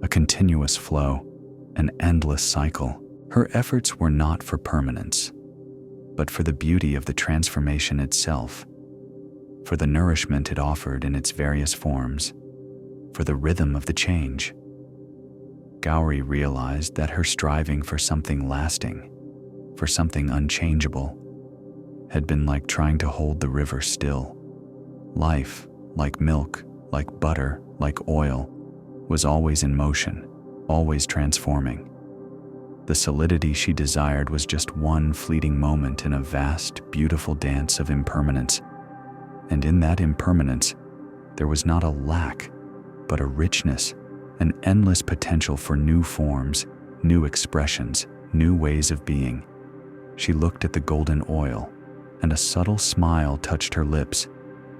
a continuous flow, an endless cycle. Her efforts were not for permanence, but for the beauty of the transformation itself, for the nourishment it offered in its various forms, for the rhythm of the change. Gauri realized that her striving for something lasting, for something unchangeable, had been like trying to hold the river still. Life, like milk, like butter, like oil, was always in motion, always transforming. The solidity she desired was just one fleeting moment in a vast, beautiful dance of impermanence. And in that impermanence, there was not a lack, but a richness, an endless potential for new forms, new expressions, new ways of being. She looked at the golden oil, and a subtle smile touched her lips,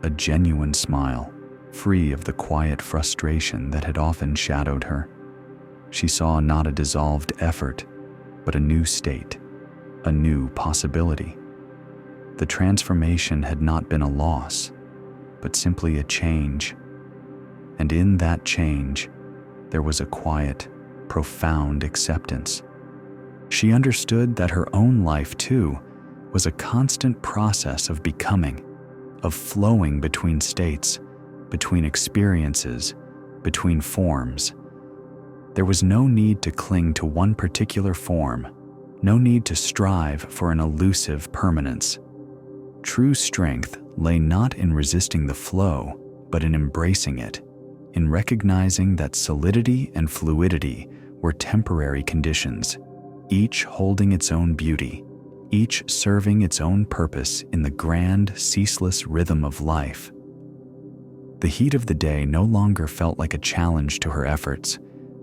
a genuine smile, free of the quiet frustration that had often shadowed her. She saw not a dissolved effort, but a new state, a new possibility. The transformation had not been a loss, but simply a change. And in that change, there was a quiet, profound acceptance. She understood that her own life, too, was a constant process of becoming, of flowing between states, between experiences, between forms. There was no need to cling to one particular form, no need to strive for an elusive permanence. True strength lay not in resisting the flow, but in embracing it, in recognizing that solidity and fluidity were temporary conditions, each holding its own beauty, each serving its own purpose in the grand, ceaseless rhythm of life. The heat of the day no longer felt like a challenge to her efforts,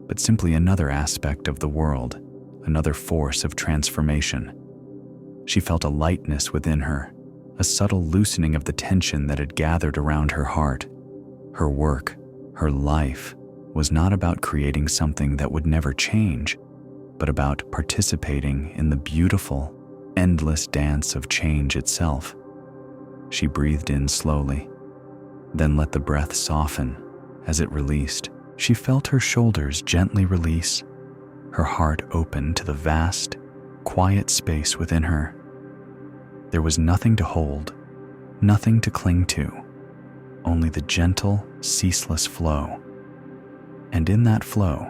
but simply another aspect of the world, another force of transformation. She felt a lightness within her, a subtle loosening of the tension that had gathered around her heart. Her work, her life, was not about creating something that would never change, but about participating in the beautiful, endless dance of change itself. She breathed in slowly, then let the breath soften as it released. She felt her shoulders gently release, her heart open to the vast, quiet space within her. There was nothing to hold, nothing to cling to, only the gentle, ceaseless flow. And in that flow,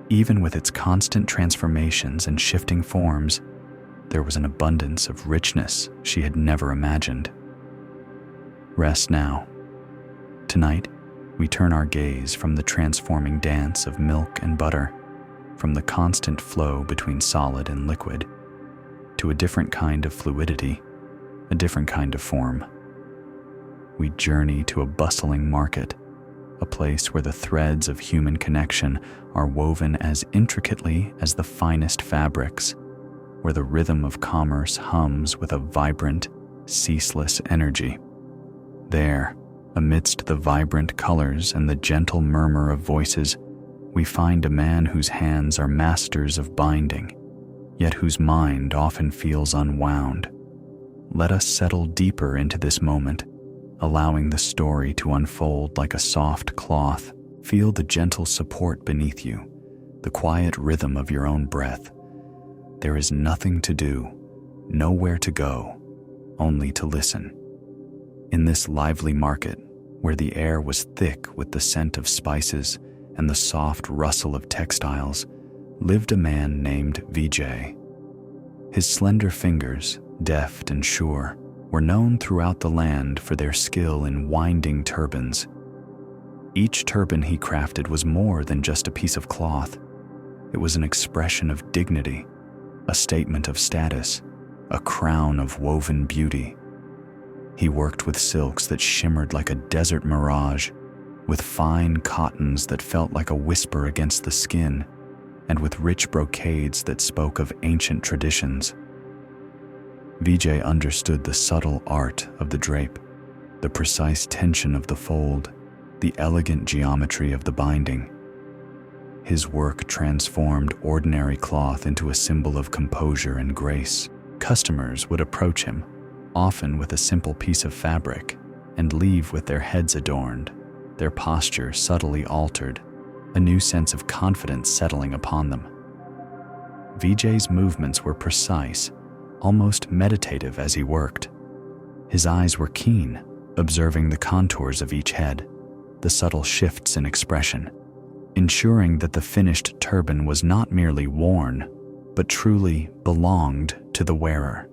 even with its constant transformations and shifting forms, there was an abundance of richness she had never imagined. Rest now. Tonight, we turn our gaze from the transforming dance of milk and butter, from the constant flow between solid and liquid, to a different kind of fluidity, a different kind of form. We journey to a bustling market, a place where the threads of human connection are woven as intricately as the finest fabrics, where the rhythm of commerce hums with a vibrant, ceaseless energy. There, amidst the vibrant colors and the gentle murmur of voices, we find a man whose hands are masters of binding, yet whose mind often feels unwound. Let us settle deeper into this moment, allowing the story to unfold like a soft cloth. Feel the gentle support beneath you, the quiet rhythm of your own breath. There is nothing to do, nowhere to go, only to listen. In this lively market, where the air was thick with the scent of spices and the soft rustle of textiles, lived a man named Vijay. His slender fingers, deft and sure, were known throughout the land for their skill in winding turbans. Each turban he crafted was more than just a piece of cloth. It was an expression of dignity, a statement of status, a crown of woven beauty. He worked with silks that shimmered like a desert mirage, with fine cottons that felt like a whisper against the skin, and with rich brocades that spoke of ancient traditions. Vijay understood the subtle art of the drape, the precise tension of the fold, the elegant geometry of the binding. His work transformed ordinary cloth into a symbol of composure and grace. Customers would approach him, often with a simple piece of fabric, and leave with their heads adorned, their posture subtly altered, a new sense of confidence settling upon them. Vijay's movements were precise, almost meditative as he worked. His eyes were keen, observing the contours of each head, the subtle shifts in expression, ensuring that the finished turban was not merely worn, but truly belonged to the wearer.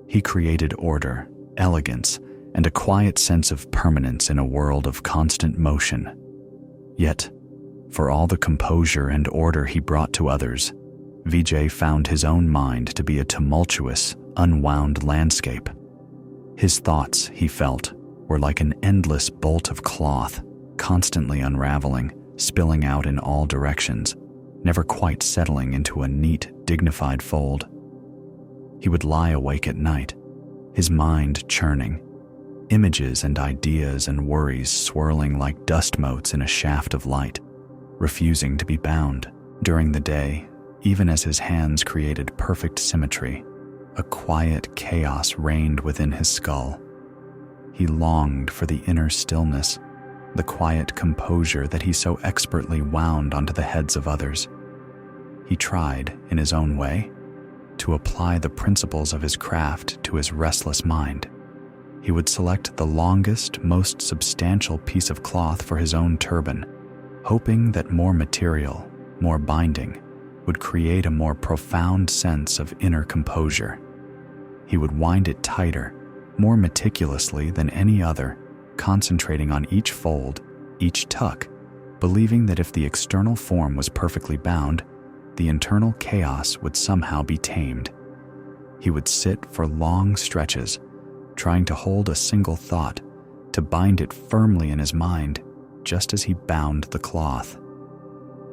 He created order, elegance, and a quiet sense of permanence in a world of constant motion. Yet, for all the composure and order he brought to others, Vijay found his own mind to be a tumultuous, unwound landscape. His thoughts, he felt, were like an endless bolt of cloth, constantly unraveling, spilling out in all directions, never quite settling into a neat, dignified fold. He would lie awake at night, his mind churning, images and ideas and worries swirling like dust motes in a shaft of light, refusing to be bound. During the day, even as his hands created perfect symmetry, a quiet chaos reigned within his skull. He longed for the inner stillness, the quiet composure that he so expertly wound onto the heads of others. He tried, in his own way, to apply the principles of his craft to his restless mind. He would select the longest, most substantial piece of cloth for his own turban, hoping that more material, more binding, would create a more profound sense of inner composure. He would wind it tighter, more meticulously than any other, concentrating on each fold, each tuck, believing that if the external form was perfectly bound, the internal chaos would somehow be tamed. He would sit for long stretches, trying to hold a single thought, to bind it firmly in his mind, just as he bound the cloth.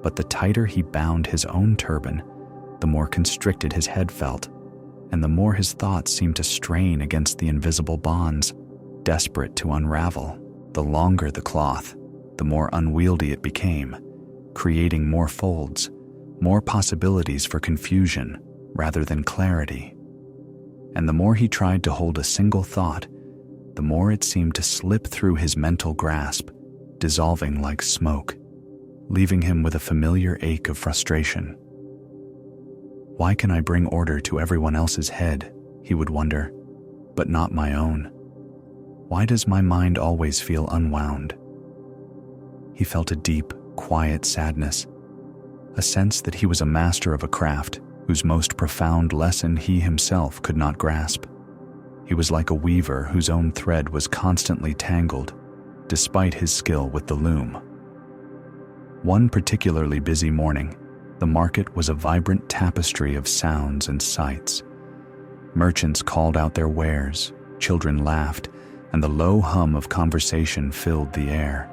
But the tighter he bound his own turban, the more constricted his head felt, and the more his thoughts seemed to strain against the invisible bonds, desperate to unravel. The longer the cloth, the more unwieldy it became, creating more folds, more possibilities for confusion rather than clarity. And the more he tried to hold a single thought, the more it seemed to slip through his mental grasp, dissolving like smoke, leaving him with a familiar ache of frustration. Why can I bring order to everyone else's head, he would wonder, but not my own? Why does my mind always feel unwound? He felt a deep, quiet sadness, a sense that he was a master of a craft whose most profound lesson he himself could not grasp. He was like a weaver whose own thread was constantly tangled, despite his skill with the loom. One particularly busy morning, the market was a vibrant tapestry of sounds and sights. Merchants called out their wares, children laughed, and the low hum of conversation filled the air.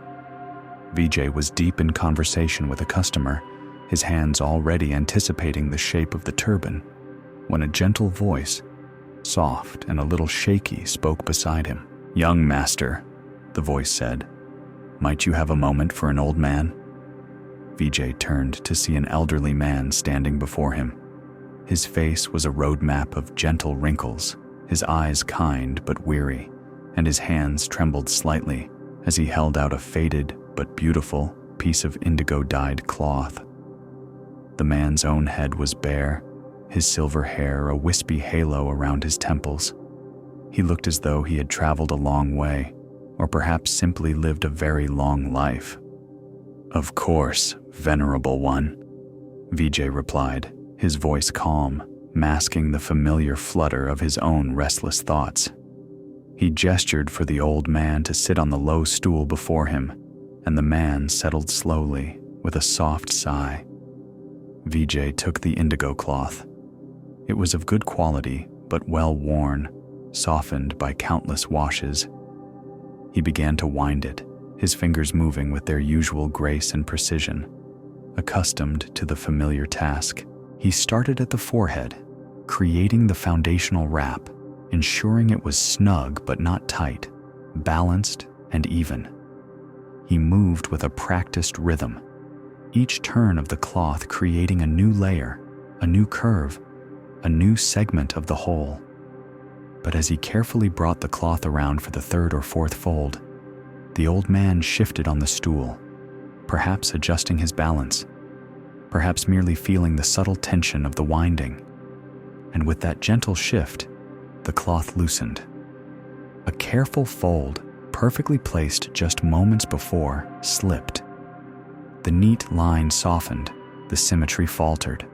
Vijay was deep in conversation with a customer, his hands already anticipating the shape of the turban, when a gentle voice, soft and a little shaky, spoke beside him. "Young master," the voice said, "might you have a moment for an old man?" Vijay turned to see an elderly man standing before him. His face was a roadmap of gentle wrinkles, his eyes kind but weary, and his hands trembled slightly as he held out a faded but beautiful piece of indigo-dyed cloth. The man's own head was bare, his silver hair a wispy halo around his temples. He looked as though he had traveled a long way, or perhaps simply lived a very long life. "Of course, venerable one," Vijay replied, his voice calm, masking the familiar flutter of his own restless thoughts. He gestured for the old man to sit on the low stool before him, and the man settled slowly, with a soft sigh. Vijay took the indigo cloth. It was of good quality, but well worn, softened by countless washes. He began to wind it, his fingers moving with their usual grace and precision. Accustomed to the familiar task, he started at the forehead, creating the foundational wrap, ensuring it was snug but not tight, balanced and even. He moved with a practiced rhythm, each turn of the cloth creating a new layer, a new curve, a new segment of the whole. But as he carefully brought the cloth around for the third or fourth fold, the old man shifted on the stool, perhaps adjusting his balance, perhaps merely feeling the subtle tension of the winding. And with that gentle shift, the cloth loosened. A careful fold, perfectly placed just moments before, slipped. The neat line softened, the symmetry faltered.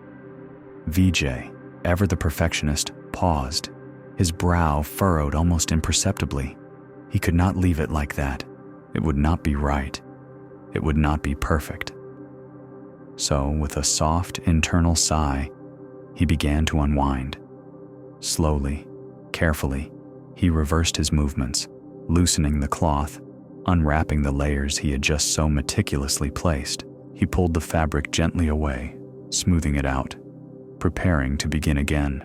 Vijay, ever the perfectionist, paused, his brow furrowed almost imperceptibly. He could not leave it like that. It would not be right. It would not be perfect. So, with a soft internal sigh, he began to unwind. Slowly, carefully, he reversed his movements, Loosening the cloth, unwrapping the layers he had just so meticulously placed, he pulled the fabric gently away, smoothing it out, preparing to begin again.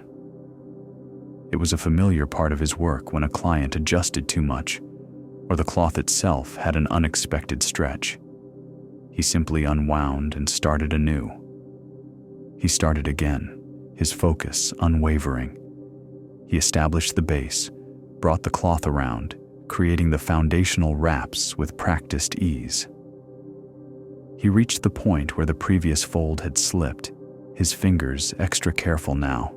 It was a familiar part of his work when a client adjusted too much, or the cloth itself had an unexpected stretch. He simply unwound and started anew. He started again, his focus unwavering. He established the base, brought the cloth around, creating the foundational wraps with practiced ease. He reached the point where the previous fold had slipped, his fingers extra careful now,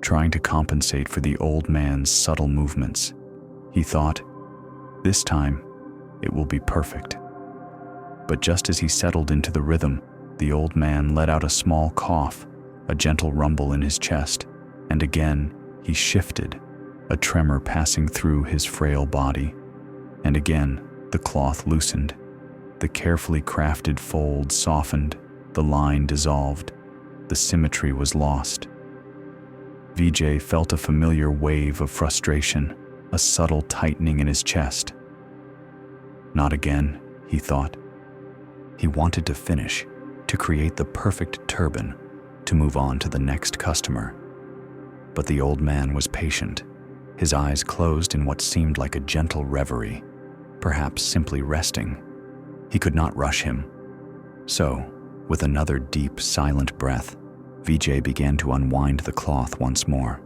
trying to compensate for the old man's subtle movements. He thought, "This time, it will be perfect." But just as he settled into the rhythm, the old man let out a small cough, a gentle rumble in his chest, and again he shifted, a tremor passing through his frail body. And again, the cloth loosened. The carefully crafted fold softened, the line dissolved, the symmetry was lost. Vijay felt a familiar wave of frustration, a subtle tightening in his chest. Not again, he thought. He wanted to finish, to create the perfect turban, to move on to the next customer. But the old man was patient, his eyes closed in what seemed like a gentle reverie, perhaps simply resting. He could not rush him. So, with another deep, silent breath, Vijay began to unwind the cloth once more.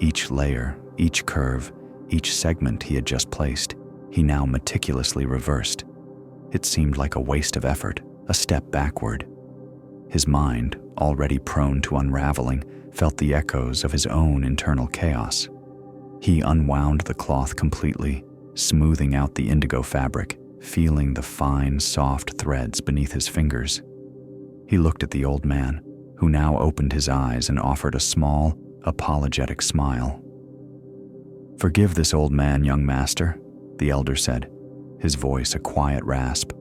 Each layer, each curve, each segment he had just placed, he now meticulously reversed. It seemed like a waste of effort, a step backward. His mind, already prone to unraveling, felt the echoes of his own internal chaos. He unwound the cloth completely, smoothing out the indigo fabric, feeling the fine, soft threads beneath his fingers. He looked at the old man, who now opened his eyes and offered a small, apologetic smile. "Forgive this old man, young master," the elder said, his voice a quiet rasp.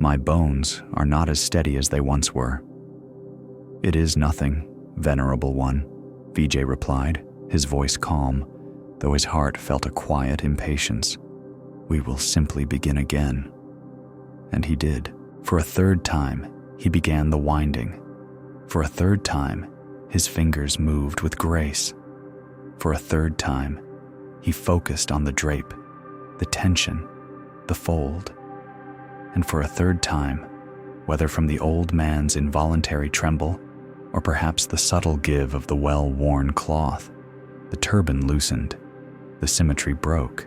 "My bones are not as steady as they once were." "It is nothing, venerable one," Vijay replied, his voice calm, though his heart felt a quiet impatience. "We will simply begin again." And he did. For a third time, he began the winding. For a third time, his fingers moved with grace. For a third time, he focused on the drape, the tension, the fold. And for a third time, whether from the old man's involuntary tremble, or perhaps the subtle give of the well-worn cloth, the turban loosened, the symmetry broke,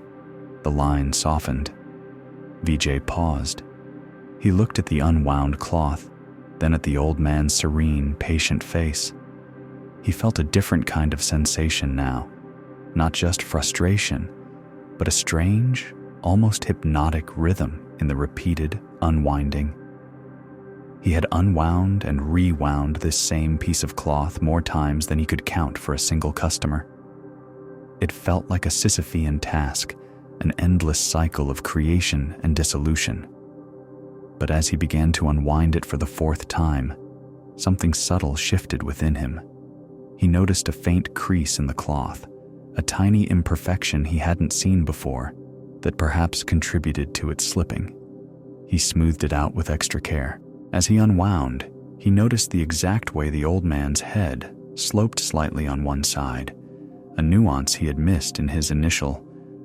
the line softened. Vijay paused. He looked at the unwound cloth, then at the old man's serene, patient face. He felt a different kind of sensation now, not just frustration, but a strange, almost hypnotic rhythm in the repeated unwinding. He had unwound and rewound this same piece of cloth more times than he could count for a single customer. It felt like a Sisyphean task, an endless cycle of creation and dissolution. But as he began to unwind it for the fourth time, something subtle shifted within him. He noticed a faint crease in the cloth, a tiny imperfection he hadn't seen before, that perhaps contributed to its slipping. He smoothed it out with extra care. As he unwound, he noticed the exact way the old man's head sloped slightly on one side, a nuance he had missed in his initial,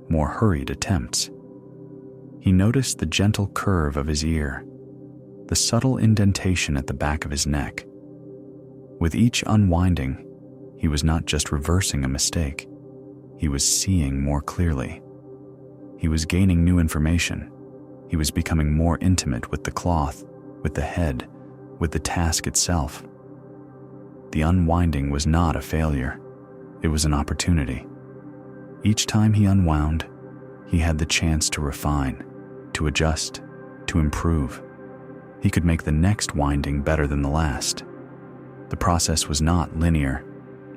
more hurried attempts. He noticed the gentle curve of his ear, the subtle indentation at the back of his neck. With each unwinding, he was not just reversing a mistake, he was seeing more clearly. He was gaining new information. He was becoming more intimate with the cloth, with the head, with the task itself. The unwinding was not a failure. It was an opportunity. Each time he unwound, he had the chance to refine, to adjust, to improve. He could make the next winding better than the last. The process was not linear,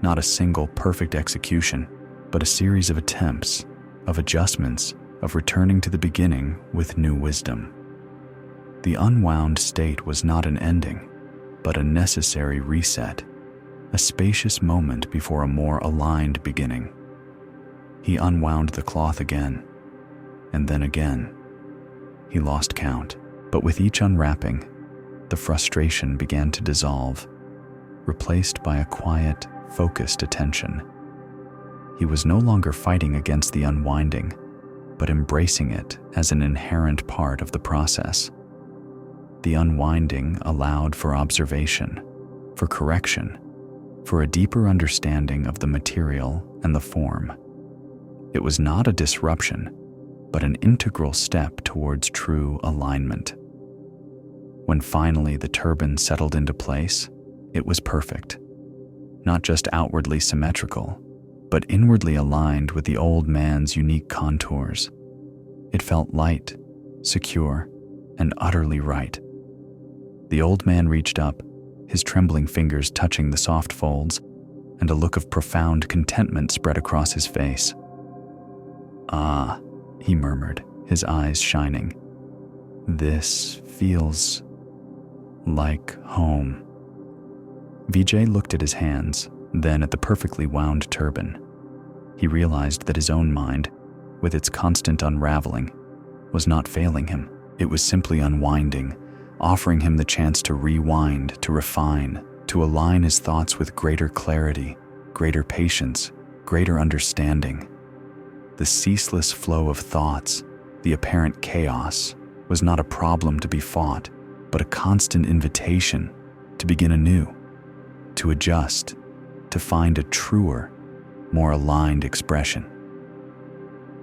not a single perfect execution, but a series of attempts, of adjustments, of returning to the beginning with new wisdom. The unwound state was not an ending, but a necessary reset, a spacious moment before a more aligned beginning. He unwound the cloth again, and then again. He lost count, but with each unwrapping, the frustration began to dissolve, replaced by a quiet, focused attention. He was no longer fighting against the unwinding, but embracing it as an inherent part of the process. The unwinding allowed for observation, for correction, for a deeper understanding of the material and the form. It was not a disruption, but an integral step towards true alignment. When finally the turban settled into place, it was perfect. Not just outwardly symmetrical, but inwardly aligned with the old man's unique contours. It felt light, secure, and utterly right. The old man reached up, his trembling fingers touching the soft folds, and a look of profound contentment spread across his face. "Ah," he murmured, his eyes shining. "This feels like home." Vijay looked at his hands, then at the perfectly wound turban. He realized that his own mind, with its constant unraveling, was not failing him. It was simply unwinding, offering him the chance to rewind, to refine, to align his thoughts with greater clarity, greater patience, greater understanding. The ceaseless flow of thoughts, the apparent chaos, was not a problem to be fought, but a constant invitation to begin anew, to adjust, to find a truer, more aligned expression.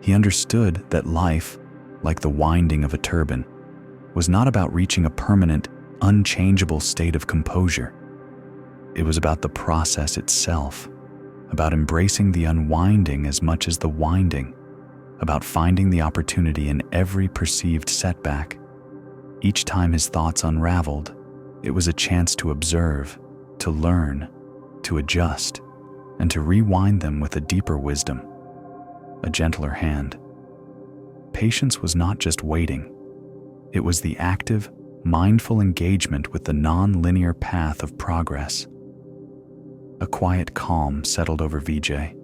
He understood that life, like the winding of a turban, was not about reaching a permanent, unchangeable state of composure. It was about the process itself, about embracing the unwinding as much as the winding, about finding the opportunity in every perceived setback. Each time his thoughts unraveled, it was a chance to observe, to learn, to adjust, and to rewind them with a deeper wisdom, a gentler hand. Patience was not just waiting. It was the active, mindful engagement with the non-linear path of progress. A quiet calm settled over Vijay,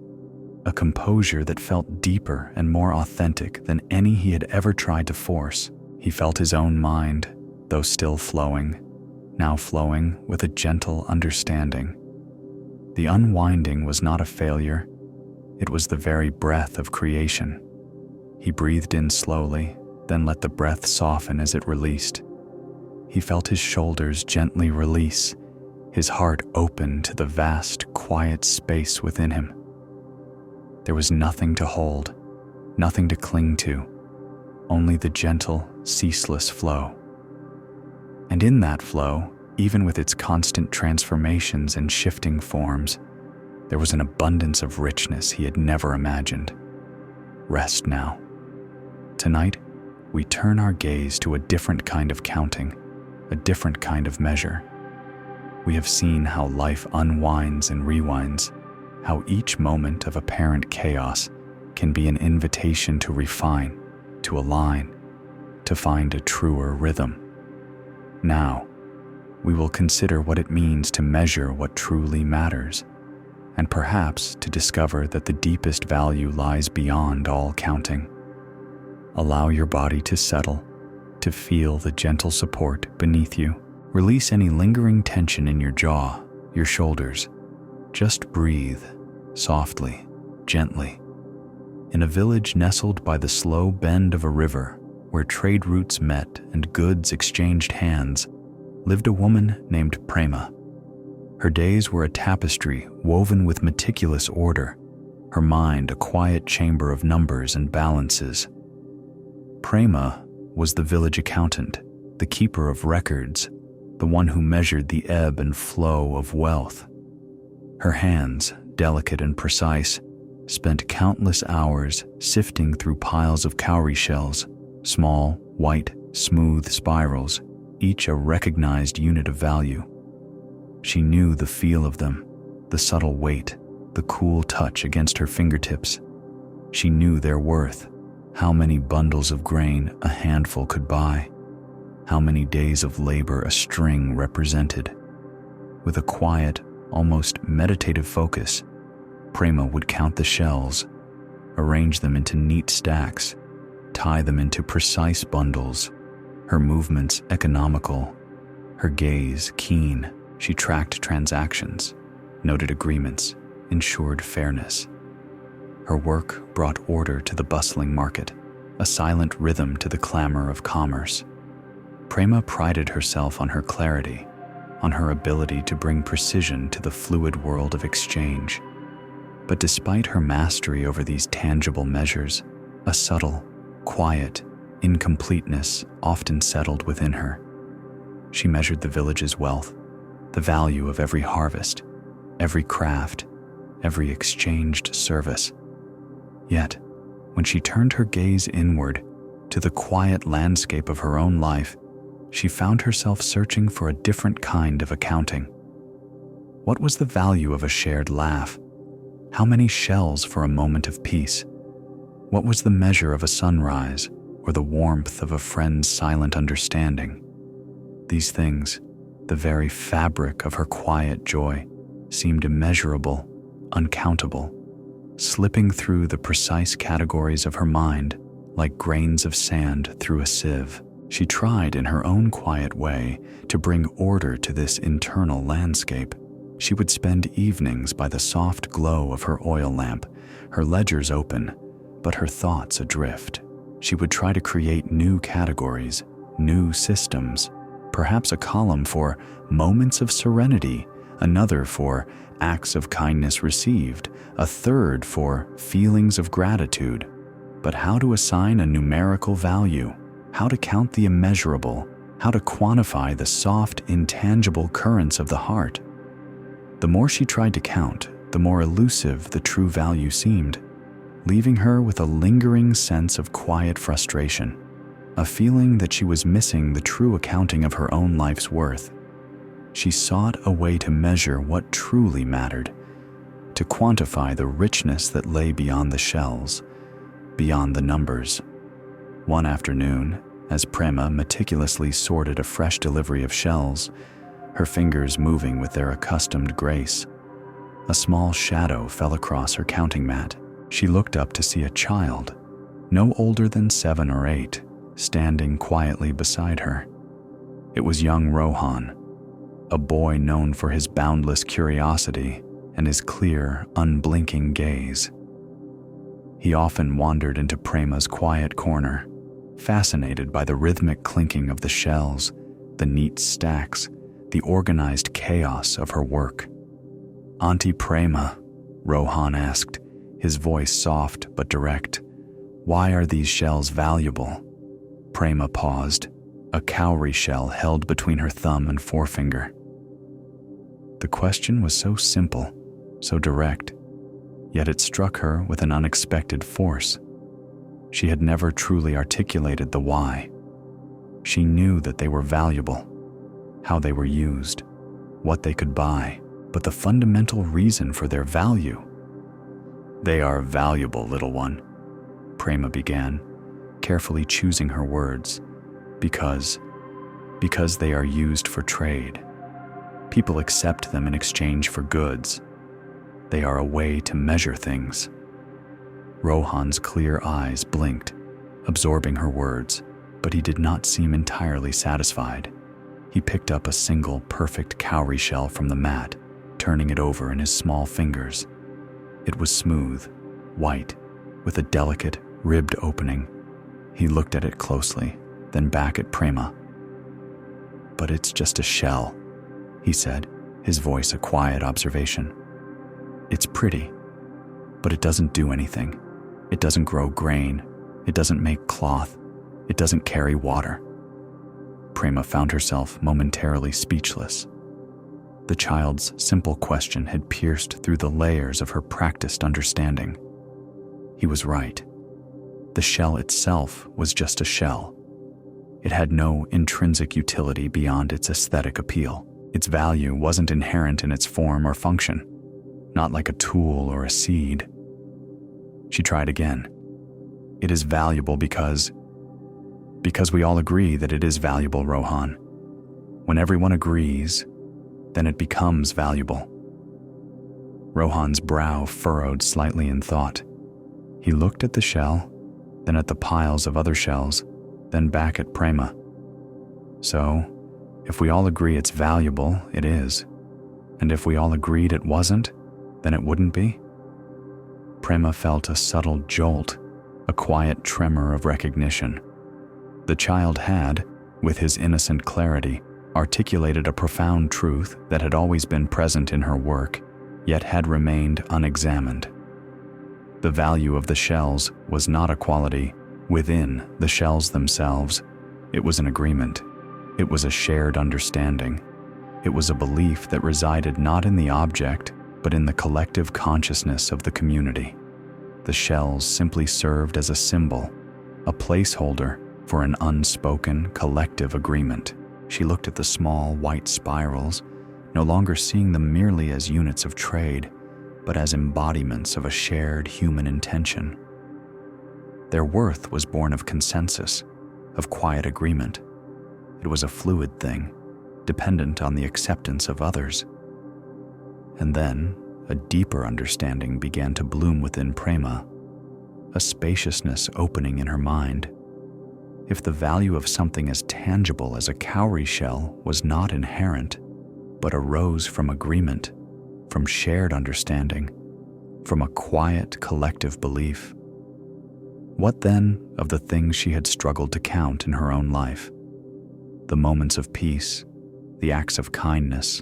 a composure that felt deeper and more authentic than any he had ever tried to force. He felt his own mind, though still flowing, now flowing with a gentle understanding. The unwinding was not a failure, it was the very breath of creation. He breathed in slowly, then let the breath soften as it released. He felt his shoulders gently release, his heart open to the vast, quiet space within him. There was nothing to hold, nothing to cling to, only the gentle, ceaseless flow. And in that flow, even with its constant transformations and shifting forms, there was an abundance of richness he had never imagined. Rest now. Tonight, we turn our gaze to a different kind of counting, a different kind of measure. We have seen how life unwinds and rewinds, how each moment of apparent chaos can be an invitation to refine, to align, to find a truer rhythm. Now, we will consider what it means to measure what truly matters, and perhaps to discover that the deepest value lies beyond all counting. Allow your body to settle, to feel the gentle support beneath you. Release any lingering tension in your jaw, your shoulders. Just breathe, softly, gently. In a village nestled by the slow bend of a river, where trade routes met and goods exchanged hands, lived a woman named Prema. Her days were a tapestry woven with meticulous order, her mind a quiet chamber of numbers and balances. Prema was the village accountant, the keeper of records, the one who measured the ebb and flow of wealth. Her hands, delicate and precise, spent countless hours sifting through piles of cowrie shells, small, white, smooth spirals, each a recognized unit of value. She knew the feel of them, the subtle weight, the cool touch against her fingertips. She knew their worth, how many bundles of grain a handful could buy, how many days of labor a string represented. With a quiet, almost meditative focus, Prema would count the shells, arrange them into neat stacks, tie them into precise bundles, her movements economical, her gaze keen. She tracked transactions, noted agreements, ensured fairness. Her work brought order to the bustling market, a silent rhythm to the clamor of commerce. Prema prided herself on her clarity, on her ability to bring precision to the fluid world of exchange. But despite her mastery over these tangible measures, a subtle, quiet incompleteness often settled within her. She measured the village's wealth, the value of every harvest, every craft, every exchanged service. Yet, when she turned her gaze inward to the quiet landscape of her own life, she found herself searching for a different kind of accounting. What was the value of a shared laugh? How many shells for a moment of peace? What was the measure of a sunrise or the warmth of a friend's silent understanding? These things, the very fabric of her quiet joy, seemed immeasurable, uncountable, slipping through the precise categories of her mind like grains of sand through a sieve. She tried in her own quiet way to bring order to this internal landscape. She would spend evenings by the soft glow of her oil lamp, her ledgers open, but her thoughts adrift. She would try to create new categories, new systems, perhaps a column for moments of serenity, another for acts of kindness received, a third for feelings of gratitude. But how to assign a numerical value? How to count the immeasurable? How to quantify the soft, intangible currents of the heart? The more she tried to count, the more elusive the true value seemed, leaving her with a lingering sense of quiet frustration, a feeling that she was missing the true accounting of her own life's worth. She sought a way to measure what truly mattered, to quantify the richness that lay beyond the shells, beyond the numbers. One afternoon, as Prema meticulously sorted a fresh delivery of shells, her fingers moving with their accustomed grace, a small shadow fell across her counting mat. She looked up to see a child, no older than 7 or 8, standing quietly beside her. It was young Rohan, a boy known for his boundless curiosity and his clear, unblinking gaze. He often wandered into Prema's quiet corner, fascinated by the rhythmic clinking of the shells, the neat stacks, the organized chaos of her work. "Auntie Prema," Rohan asked, his voice soft but direct, "why are these shells valuable?" Prema paused, a cowrie shell held between her thumb and forefinger. The question was so simple, so direct, yet it struck her with an unexpected force. She had never truly articulated the why. She knew that they were valuable, how they were used, what they could buy, but the fundamental reason for their value. "They are valuable, little one," Prema began, carefully choosing her words, because they are used for trade. People accept them in exchange for goods. They are a way to measure things. Rohan's clear eyes blinked, absorbing her words, but he did not seem entirely satisfied. He picked up a single perfect cowrie shell from the mat, turning it over in his small fingers. It was smooth, white, with a delicate, ribbed opening. He looked at it closely, then back at Prema. "But it's just a shell," he said, his voice a quiet observation. "It's pretty, but it doesn't do anything. It doesn't grow grain. It doesn't make cloth. It doesn't carry water." Prema found herself momentarily speechless. The child's simple question had pierced through the layers of her practiced understanding. He was right. The shell itself was just a shell. It had no intrinsic utility beyond its aesthetic appeal. Its value wasn't inherent in its form or function, not like a tool or a seed. She tried again. "It is valuable because we all agree that it is valuable, Rohan. When everyone agrees, then it becomes valuable." Rohan's brow furrowed slightly in thought. He looked at the shell, then at the piles of other shells, then back at Prema. So, if we all agree it's valuable, it is. And if we all agreed it wasn't, then it wouldn't be? Prema felt a subtle jolt, a quiet tremor of recognition. The child had, with his innocent clarity, articulated a profound truth that had always been present in her work, yet had remained unexamined. The value of the shells was not a quality within the shells themselves. It was an agreement. It was a shared understanding. It was a belief that resided not in the object, but in the collective consciousness of the community. The shells simply served as a symbol, a placeholder for an unspoken collective agreement. She looked at the small white spirals, no longer seeing them merely as units of trade, but as embodiments of a shared human intention. Their worth was born of consensus, of quiet agreement. It was a fluid thing, dependent on the acceptance of others. And then, a deeper understanding began to bloom within Prema, a spaciousness opening in her mind. If the value of something as tangible as a cowrie shell was not inherent, but arose from agreement, from shared understanding, from a quiet collective belief, what then of the things she had struggled to count in her own life? The moments of peace, the acts of kindness,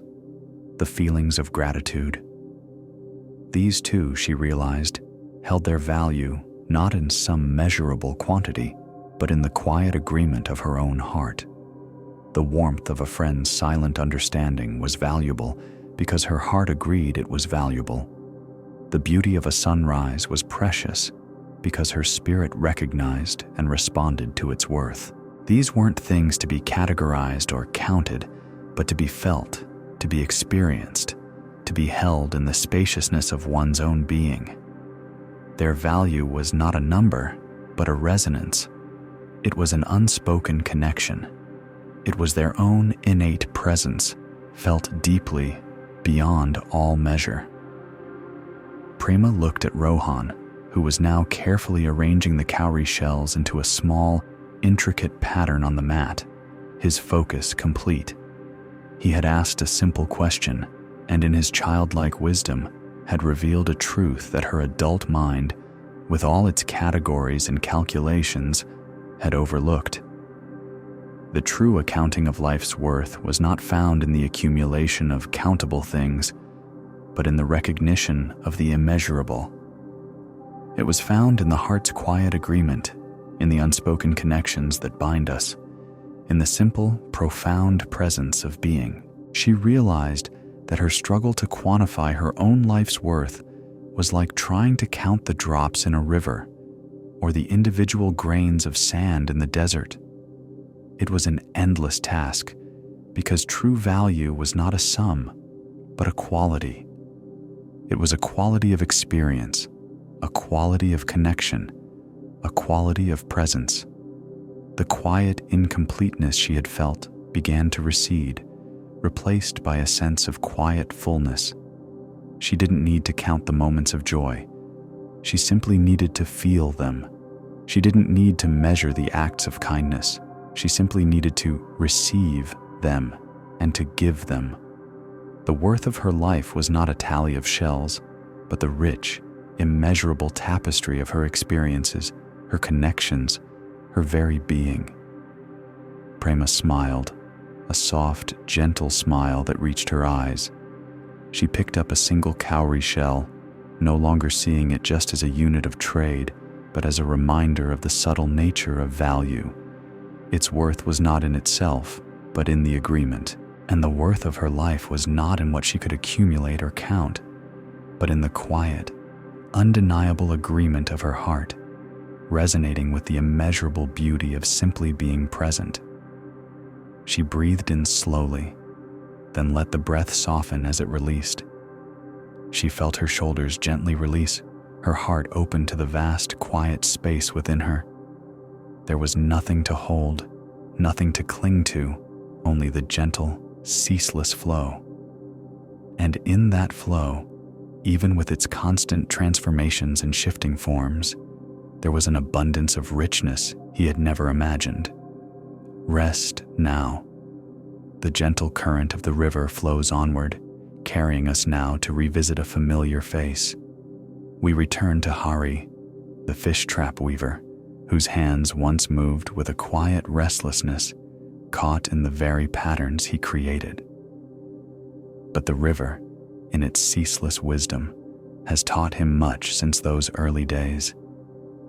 the feelings of gratitude. These too, she realized, held their value not in some measurable quantity, but in the quiet agreement of her own heart. The warmth of a friend's silent understanding was valuable because her heart agreed it was valuable. The beauty of a sunrise was precious because her spirit recognized and responded to its worth. These weren't things to be categorized or counted, but to be felt, to be experienced, to be held in the spaciousness of one's own being. Their value was not a number, but a resonance. It was an unspoken connection. It was their own innate presence, felt deeply, beyond all measure. Prema looked at Rohan, who was now carefully arranging the cowrie shells into a small, intricate pattern on the mat, his focus complete. He had asked a simple question, and in his childlike wisdom had revealed a truth that her adult mind, with all its categories and calculations, had overlooked. The true accounting of life's worth was not found in the accumulation of countable things, but in the recognition of the immeasurable. It was found in the heart's quiet agreement, in the unspoken connections that bind us, in the simple, profound presence of being. She realized that her struggle to quantify her own life's worth was like trying to count the drops in a river or the individual grains of sand in the desert. It was an endless task because true value was not a sum, but a quality. It was a quality of experience, a quality of connection, a quality of presence. The quiet incompleteness she had felt began to recede, replaced by a sense of quiet fullness. She didn't need to count the moments of joy. She simply needed to feel them. She didn't need to measure the acts of kindness. She simply needed to receive them and to give them. The worth of her life was not a tally of shells, but the rich, immeasurable tapestry of her experiences, her connections, her very being. Prema smiled, a soft, gentle smile that reached her eyes. She picked up a single cowrie shell, no longer seeing it just as a unit of trade, but as a reminder of the subtle nature of value. Its worth was not in itself, but in the agreement, and the worth of her life was not in what she could accumulate or count, but in the quiet, undeniable agreement of her heart, resonating with the immeasurable beauty of simply being present. She breathed in slowly, then let the breath soften as it released. She felt her shoulders gently release, her heart open to the vast, quiet space within her. There was nothing to hold, nothing to cling to, only the gentle, ceaseless flow. And in that flow, even with its constant transformations and shifting forms, there was an abundance of richness he had never imagined. Rest now. The gentle current of the river flows onward, carrying us now to revisit a familiar face. We return to Hari, the fish trap weaver, whose hands once moved with a quiet restlessness, caught in the very patterns he created. But the river, in its ceaseless wisdom, has taught him much since those early days,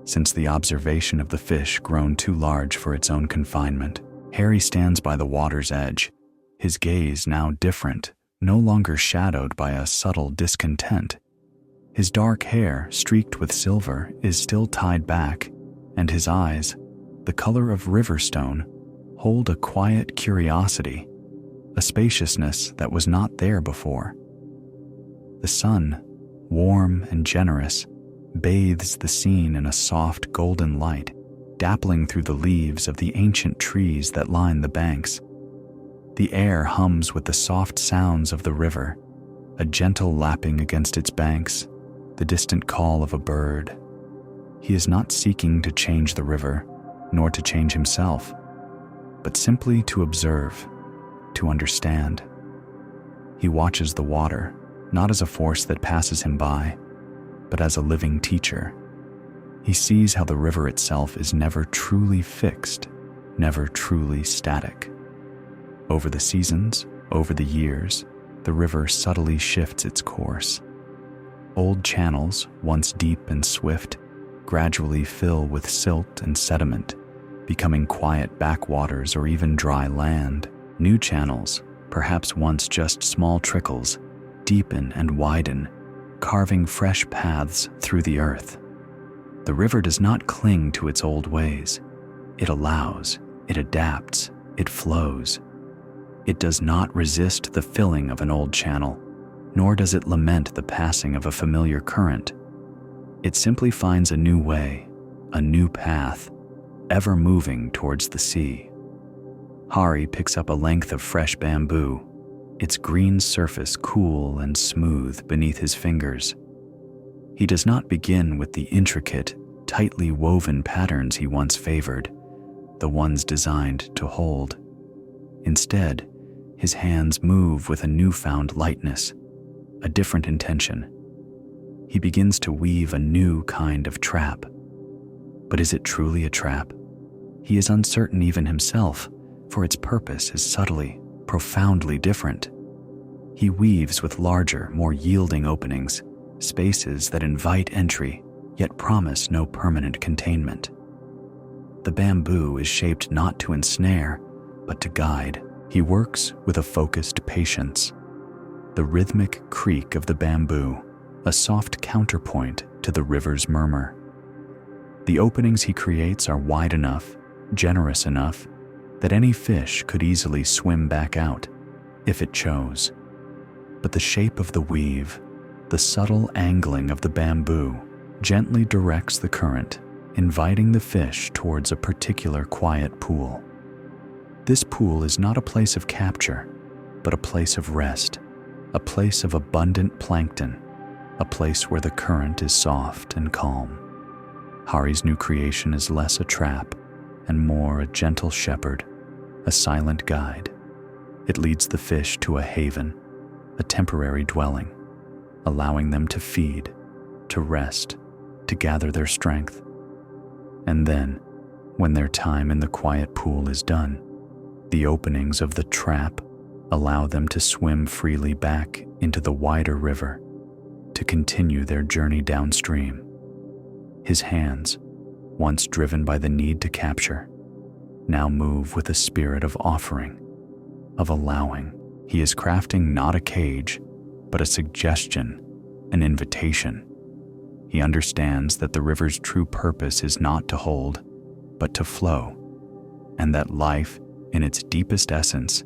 since the observation of the fish grown too large for its own confinement. Hari stands by the water's edge, his gaze now different, no longer shadowed by a subtle discontent. His dark hair, streaked with silver, is still tied back, and his eyes, the color of river stone, hold a quiet curiosity, a spaciousness that was not there before. The sun, warm and generous, bathes the scene in a soft golden light, dappling through the leaves of the ancient trees that line the banks. The air hums with the soft sounds of the river, a gentle lapping against its banks, the distant call of a bird. He is not seeking to change the river, nor to change himself, but simply to observe, to understand. He watches the water, not as a force that passes him by, but as a living teacher. He sees how the river itself is never truly fixed, never truly static. Over the seasons, over the years, the river subtly shifts its course. Old channels, once deep and swift, gradually fill with silt and sediment, becoming quiet backwaters or even dry land. New channels, perhaps once just small trickles, deepen and widen, carving fresh paths through the earth. The river does not cling to its old ways. It allows, it adapts, it flows. It does not resist the filling of an old channel, nor does it lament the passing of a familiar current. It simply finds a new way, a new path, ever moving towards the sea. Hari picks up a length of fresh bamboo, its green surface cool and smooth beneath his fingers. He does not begin with the intricate, tightly woven patterns he once favored, the ones designed to hold. Instead, his hands move with a newfound lightness, a different intention. He begins to weave a new kind of trap. But is it truly a trap? He is uncertain even himself, for its purpose is subtly, profoundly different. He weaves with larger, more yielding openings, spaces that invite entry, yet promise no permanent containment. The bamboo is shaped not to ensnare, but to guide. He works with a focused patience. The rhythmic creak of the bamboo, a soft counterpoint to the river's murmur. The openings he creates are wide enough, generous enough, that any fish could easily swim back out, if it chose. But the shape of the weave, the subtle angling of the bamboo, gently directs the current, inviting the fish towards a particular quiet pool. This pool is not a place of capture, but a place of rest, a place of abundant plankton, a place where the current is soft and calm. Hari's new creation is less a trap and more a gentle shepherd, a silent guide. It leads the fish to a haven, a temporary dwelling, allowing them to feed, to rest, to gather their strength. And then, when their time in the quiet pool is done, the openings of the trap allow them to swim freely back into the wider river, to continue their journey downstream. His hands, once driven by the need to capture, now move with a spirit of offering, of allowing. He is crafting not a cage, but a suggestion, an invitation. He understands that the river's true purpose is not to hold, but to flow, and that life, in its deepest essence,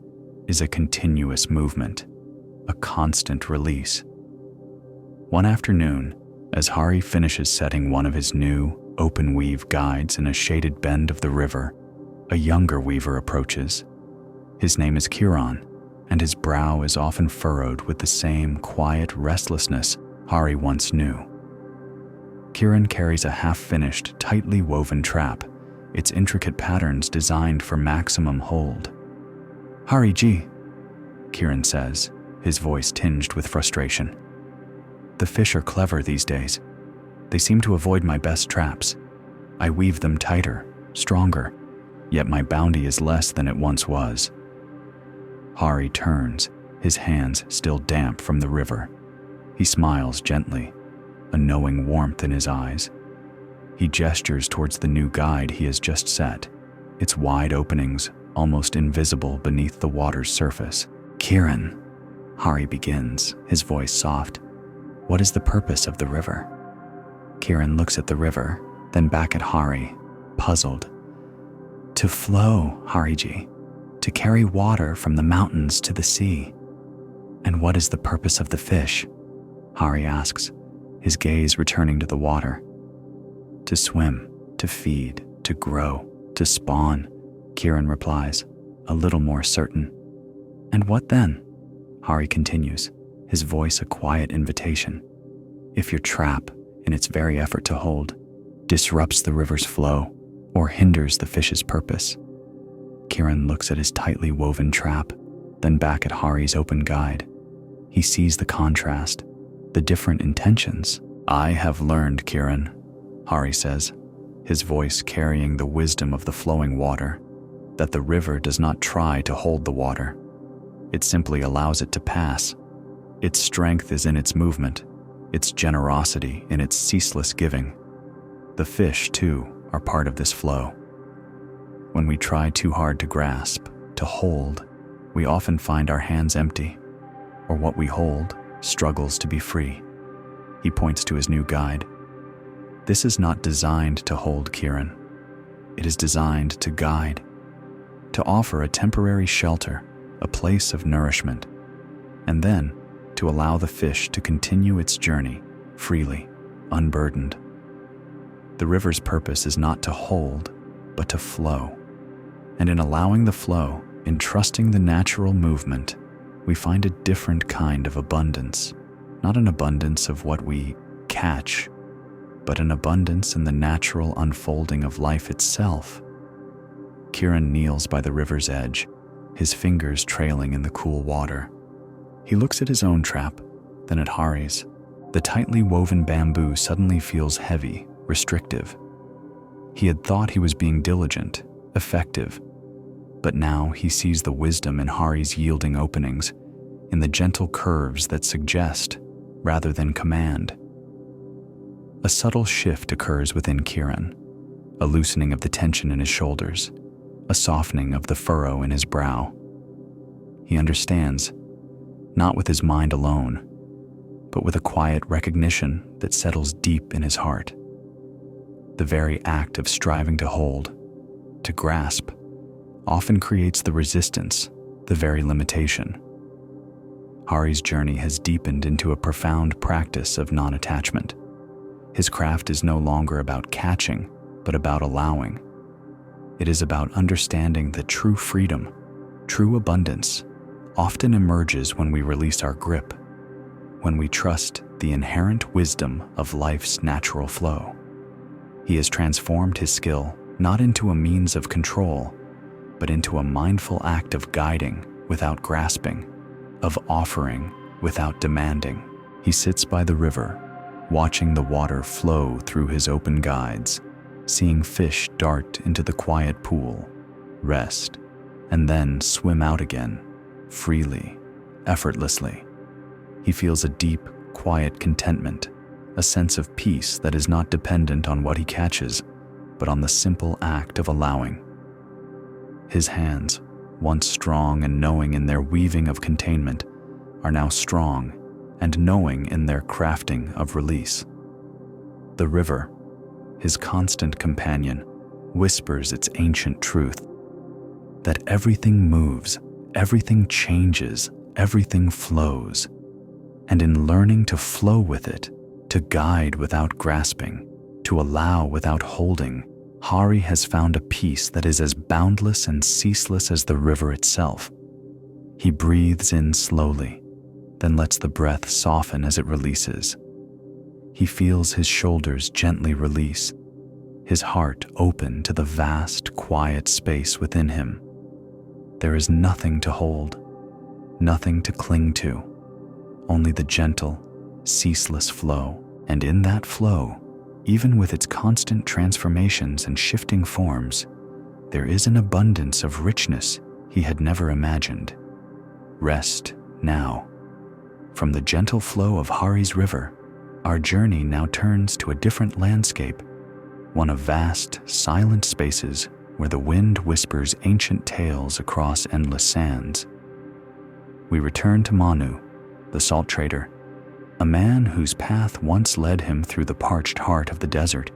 is a continuous movement, a constant release. One afternoon, as Hari finishes setting one of his new, open-weave guides in a shaded bend of the river, a younger weaver approaches. His name is Kiran, and his brow is often furrowed with the same quiet restlessness Hari once knew. Kiran carries a half-finished, tightly woven trap, its intricate patterns designed for maximum hold. "Hari ji," Kiran says, his voice tinged with frustration. "The fish are clever these days. They seem to avoid my best traps. I weave them tighter, stronger, yet my bounty is less than it once was." Hari turns, his hands still damp from the river. He smiles gently, a knowing warmth in his eyes. He gestures towards the new guide he has just set, its wide openings almost invisible beneath the water's surface. "Kiran," Hari begins, his voice soft, "what is the purpose of the river?" Kiran looks at the river, then back at Hari, puzzled. "To flow, Hariji, to carry water from the mountains to the sea." "And what is the purpose of the fish?" Hari asks, his gaze returning to the water. "To swim, to feed, to grow, to spawn," Kiran replies, a little more certain. "And what then?" Hari continues, his voice a quiet invitation. "If your trap, in its very effort to hold, disrupts the river's flow or hinders the fish's purpose." Kiran looks at his tightly woven trap, then back at Hari's open guide. He sees the contrast, the different intentions. "I have learned, Kiran," Hari says, his voice carrying the wisdom of the flowing water, "that the river does not try to hold the water. It simply allows it to pass. Its strength is in its movement, its generosity in its ceaseless giving. The fish, too, are part of this flow. When we try too hard to grasp, to hold, we often find our hands empty, or what we hold struggles to be free." He points to his new guide. "This is not designed to hold, Kiran. It is designed to guide, to offer a temporary shelter, a place of nourishment, and then to allow the fish to continue its journey freely, unburdened. The river's purpose is not to hold, but to flow. And in allowing the flow, in trusting the natural movement, we find a different kind of abundance, not an abundance of what we catch, but an abundance in the natural unfolding of life itself." Kiran kneels by the river's edge, his fingers trailing in the cool water. He looks at his own trap, then at Hari's. The tightly woven bamboo suddenly feels heavy, restrictive. He had thought he was being diligent, effective, but now he sees the wisdom in Hari's yielding openings, in the gentle curves that suggest rather than command. A subtle shift occurs within Kiran, a loosening of the tension in his shoulders, a softening of the furrow in his brow. He understands, not with his mind alone, but with a quiet recognition that settles deep in his heart. The very act of striving to hold, to grasp, often creates the resistance, the very limitation. Hari's journey has deepened into a profound practice of non-attachment. His craft is no longer about catching, but about allowing. It is about understanding that true freedom, true abundance, often emerges when we release our grip, when we trust the inherent wisdom of life's natural flow. He has transformed his skill not into a means of control, but into a mindful act of guiding without grasping, of offering without demanding. He sits by the river, watching the water flow through his open guides, seeing fish dart into the quiet pool, rest, and then swim out again, freely, effortlessly. He feels a deep, quiet contentment, a sense of peace that is not dependent on what he catches, but on the simple act of allowing. His hands, once strong and knowing in their weaving of containment, are now strong and knowing in their crafting of release. The river, his constant companion, whispers its ancient truth, that everything moves, everything changes, everything flows. And in learning to flow with it, to guide without grasping, to allow without holding, Hari has found a peace that is as boundless and ceaseless as the river itself. He breathes in slowly, then lets the breath soften as it releases. He feels his shoulders gently release, his heart open to the vast, quiet space within him. There is nothing to hold, nothing to cling to, only the gentle, ceaseless flow. And in that flow, even with its constant transformations and shifting forms, there is an abundance of richness he had never imagined. Rest now. From the gentle flow of Hari's river, our journey now turns to a different landscape, one of vast, silent spaces where the wind whispers ancient tales across endless sands. We return to Manu, the salt trader, a man whose path once led him through the parched heart of the desert,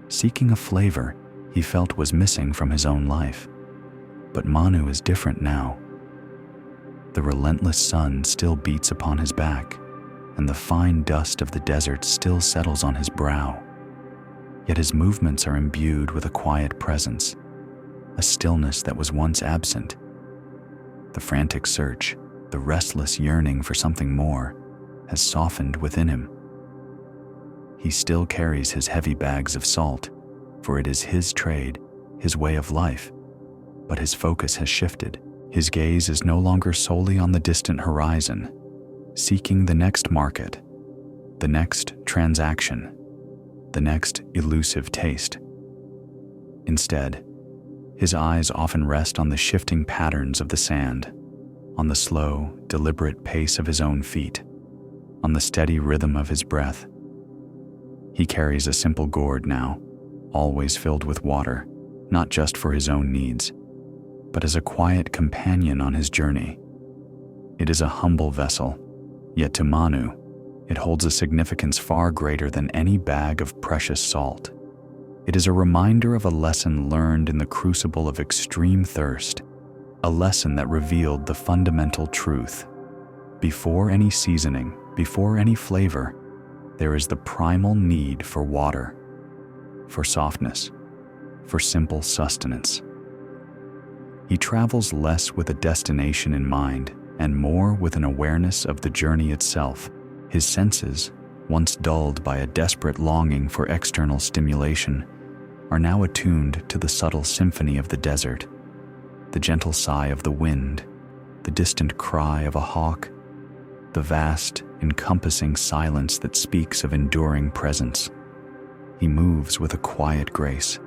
seeking a flavor he felt was missing from his own life. But Manu is different now. The relentless sun still beats upon his back, and the fine dust of the desert still settles on his brow. Yet his movements are imbued with a quiet presence, a stillness that was once absent. The frantic search, the restless yearning for something more, has softened within him. He still carries his heavy bags of salt, for it is his trade, his way of life, but his focus has shifted. His gaze is no longer solely on the distant horizon, seeking the next market, the next transaction, the next elusive taste. Instead, his eyes often rest on the shifting patterns of the sand, on the slow, deliberate pace of his own feet, on the steady rhythm of his breath. He carries a simple gourd now, always filled with water, not just for his own needs, but as a quiet companion on his journey. It is a humble vessel, yet to Manu, it holds a significance far greater than any bag of precious salt. It is a reminder of a lesson learned in the crucible of extreme thirst, a lesson that revealed the fundamental truth. Before any seasoning, before any flavor, there is the primal need for water, for softness, for simple sustenance. He travels less with a destination in mind and more with an awareness of the journey itself. His senses, once dulled by a desperate longing for external stimulation, are now attuned to the subtle symphony of the desert, the gentle sigh of the wind, the distant cry of a hawk, the vast, encompassing silence that speaks of enduring presence. He moves with a quiet grace,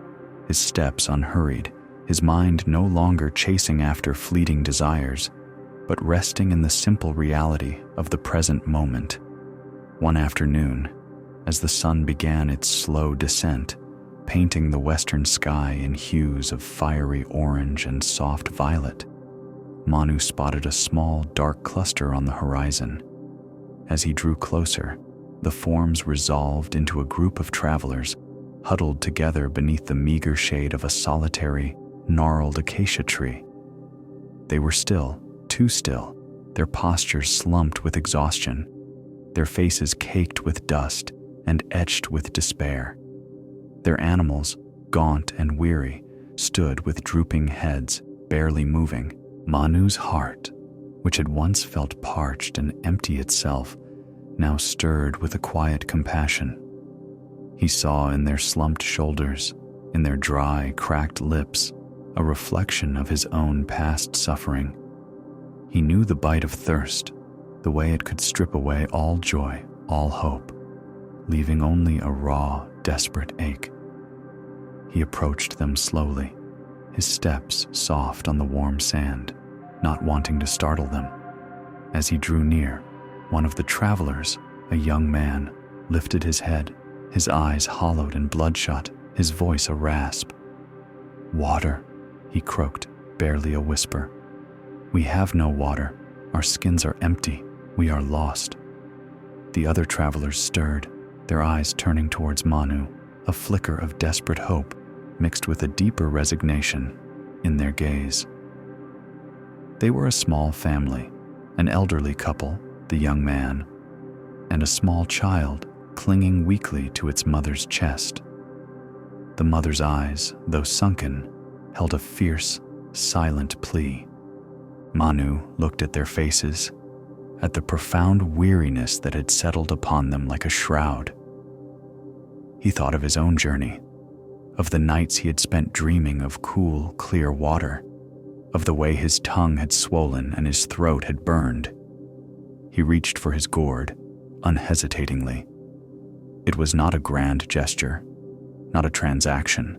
his steps unhurried, his mind no longer chasing after fleeting desires, but resting in the simple reality of the present moment. One afternoon, as the sun began its slow descent, painting the western sky in hues of fiery orange and soft violet, Manu spotted a small, dark cluster on the horizon. As he drew closer, the forms resolved into a group of travelers, huddled together beneath the meager shade of a solitary, gnarled acacia tree. They were still, too still, their postures slumped with exhaustion, their faces caked with dust and etched with despair. Their animals, gaunt and weary, stood with drooping heads, barely moving. Manu's heart, which had once felt parched and empty itself, now stirred with a quiet compassion. He saw in their slumped shoulders, in their dry, cracked lips, a reflection of his own past suffering. He knew the bite of thirst, the way it could strip away all joy, all hope, leaving only a raw, desperate ache. He approached them slowly, his steps soft on the warm sand, not wanting to startle them. As he drew near, one of the travelers, a young man, lifted his head, his eyes hollowed and bloodshot, his voice a rasp. "Water," he croaked, barely a whisper. "We have no water. Our skins are empty. We are lost." The other travelers stirred, their eyes turning towards Manu, a flicker of desperate hope mixed with a deeper resignation in their gaze. They were a small family, an elderly couple, the young man, and a small child clinging weakly to its mother's chest. The mother's eyes, though sunken, held a fierce, silent plea. Manu looked at their faces, at the profound weariness that had settled upon them like a shroud. He thought of his own journey, of the nights he had spent dreaming of cool, clear water, of the way his tongue had swollen and his throat had burned. He reached for his gourd, unhesitatingly. It was not a grand gesture, not a transaction,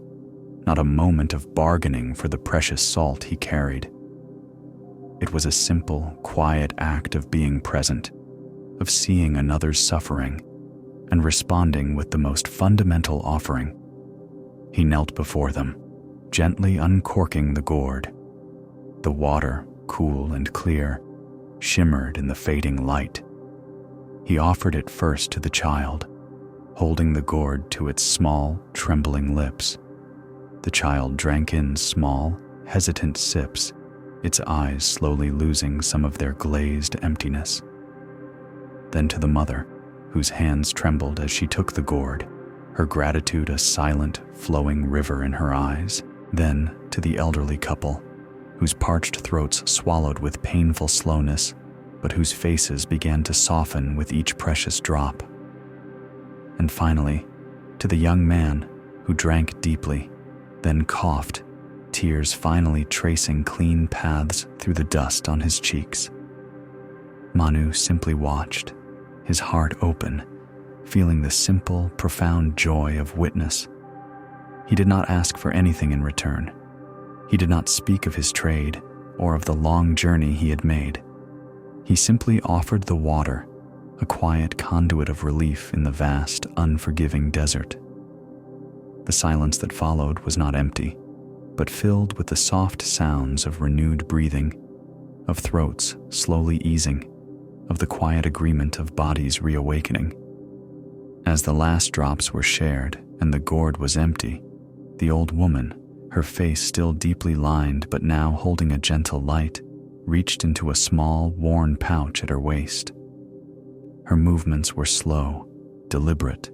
not a moment of bargaining for the precious salt he carried. It was a simple, quiet act of being present, of seeing another's suffering and responding with the most fundamental offering. He knelt before them, gently uncorking the gourd. The water, cool and clear, shimmered in the fading light. He offered it first to the child, holding the gourd to its small, trembling lips. The child drank in small, hesitant sips, its eyes slowly losing some of their glazed emptiness. Then to the mother, whose hands trembled as she took the gourd, her gratitude a silent, flowing river in her eyes. Then to the elderly couple, whose parched throats swallowed with painful slowness, but whose faces began to soften with each precious drop. And finally, to the young man who drank deeply, then coughed, tears finally tracing clean paths through the dust on his cheeks. Manu simply watched, his heart open, feeling the simple, profound joy of witness. He did not ask for anything in return. He did not speak of his trade or of the long journey he had made. He simply offered the water, a quiet conduit of relief in the vast, unforgiving desert. The silence that followed was not empty, but filled with the soft sounds of renewed breathing, of throats slowly easing, of the quiet agreement of bodies reawakening. As the last drops were shared and the gourd was empty, the old woman, her face still deeply lined but now holding a gentle light, reached into a small, worn pouch at her waist. Her movements were slow, deliberate,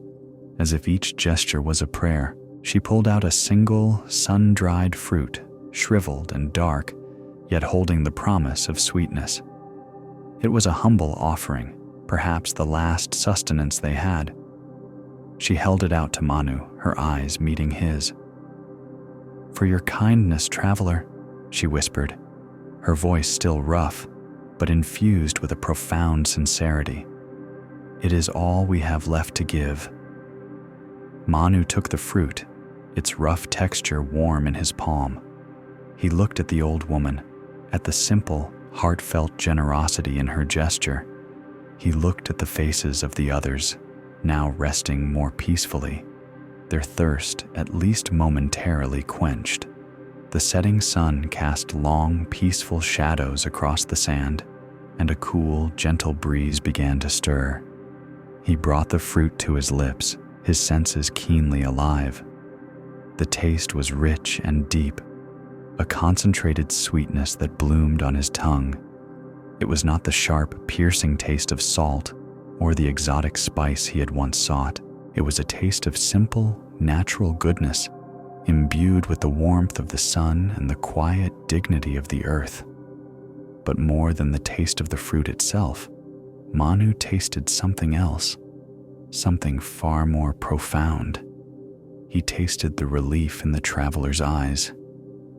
as if each gesture was a prayer. She pulled out a single, sun-dried fruit, shriveled and dark, yet holding the promise of sweetness. It was a humble offering, perhaps the last sustenance they had. She held it out to Manu, her eyes meeting his. "For your kindness, traveler," she whispered, her voice still rough, but infused with a profound sincerity. "It is all we have left to give." Manu took the fruit, its rough texture warm in his palm. He looked at the old woman, at the simple, heartfelt generosity in her gesture. He looked at the faces of the others, now resting more peacefully, their thirst at least momentarily quenched. The setting sun cast long, peaceful shadows across the sand, and a cool, gentle breeze began to stir. He brought the fruit to his lips, his senses keenly alive. The taste was rich and deep, a concentrated sweetness that bloomed on his tongue. It was not the sharp, piercing taste of salt or the exotic spice he had once sought. It was a taste of simple, natural goodness, imbued with the warmth of the sun and the quiet dignity of the earth. But more than the taste of the fruit itself, Manu tasted something else, something far more profound. He tasted the relief in the traveler's eyes.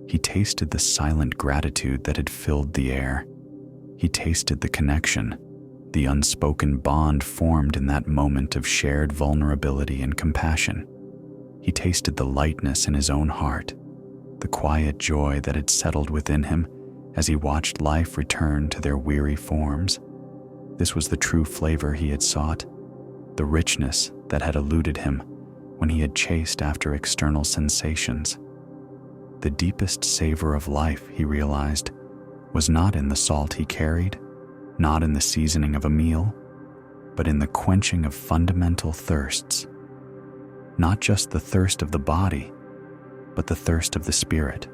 He tasted the silent gratitude that had filled the air. He tasted the connection, the unspoken bond formed in that moment of shared vulnerability and compassion. He tasted the lightness in his own heart, the quiet joy that had settled within him as he watched life return to their weary forms. This was the true flavor he had sought, the richness that had eluded him when he had chased after external sensations. The deepest savor of life, he realized, was not in the salt he carried, not in the seasoning of a meal, but in the quenching of fundamental thirsts. Not just the thirst of the body, but the thirst of the spirit.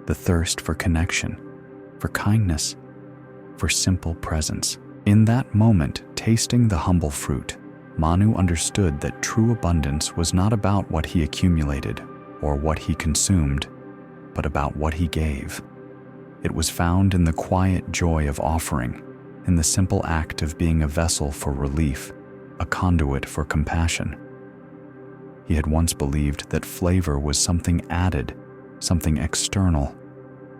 The thirst for connection, for kindness, for simple presence. In that moment, tasting the humble fruit, Manu understood that true abundance was not about what he accumulated or what he consumed, but about what he gave. It was found in the quiet joy of offering, in the simple act of being a vessel for relief, a conduit for compassion. He had once believed that flavor was something added, something external,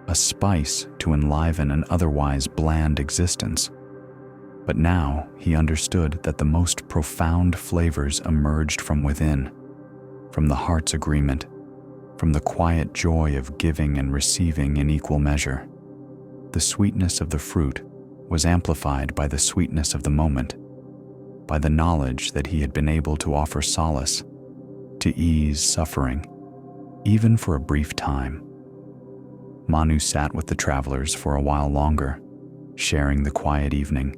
a spice to enliven an otherwise bland existence. But now he understood that the most profound flavors emerged from within, from the heart's agreement, from the quiet joy of giving and receiving in equal measure. The sweetness of the fruit was amplified by the sweetness of the moment, by the knowledge that he had been able to offer solace, to ease suffering, even for a brief time. Manu sat with the travelers for a while longer, sharing the quiet evening,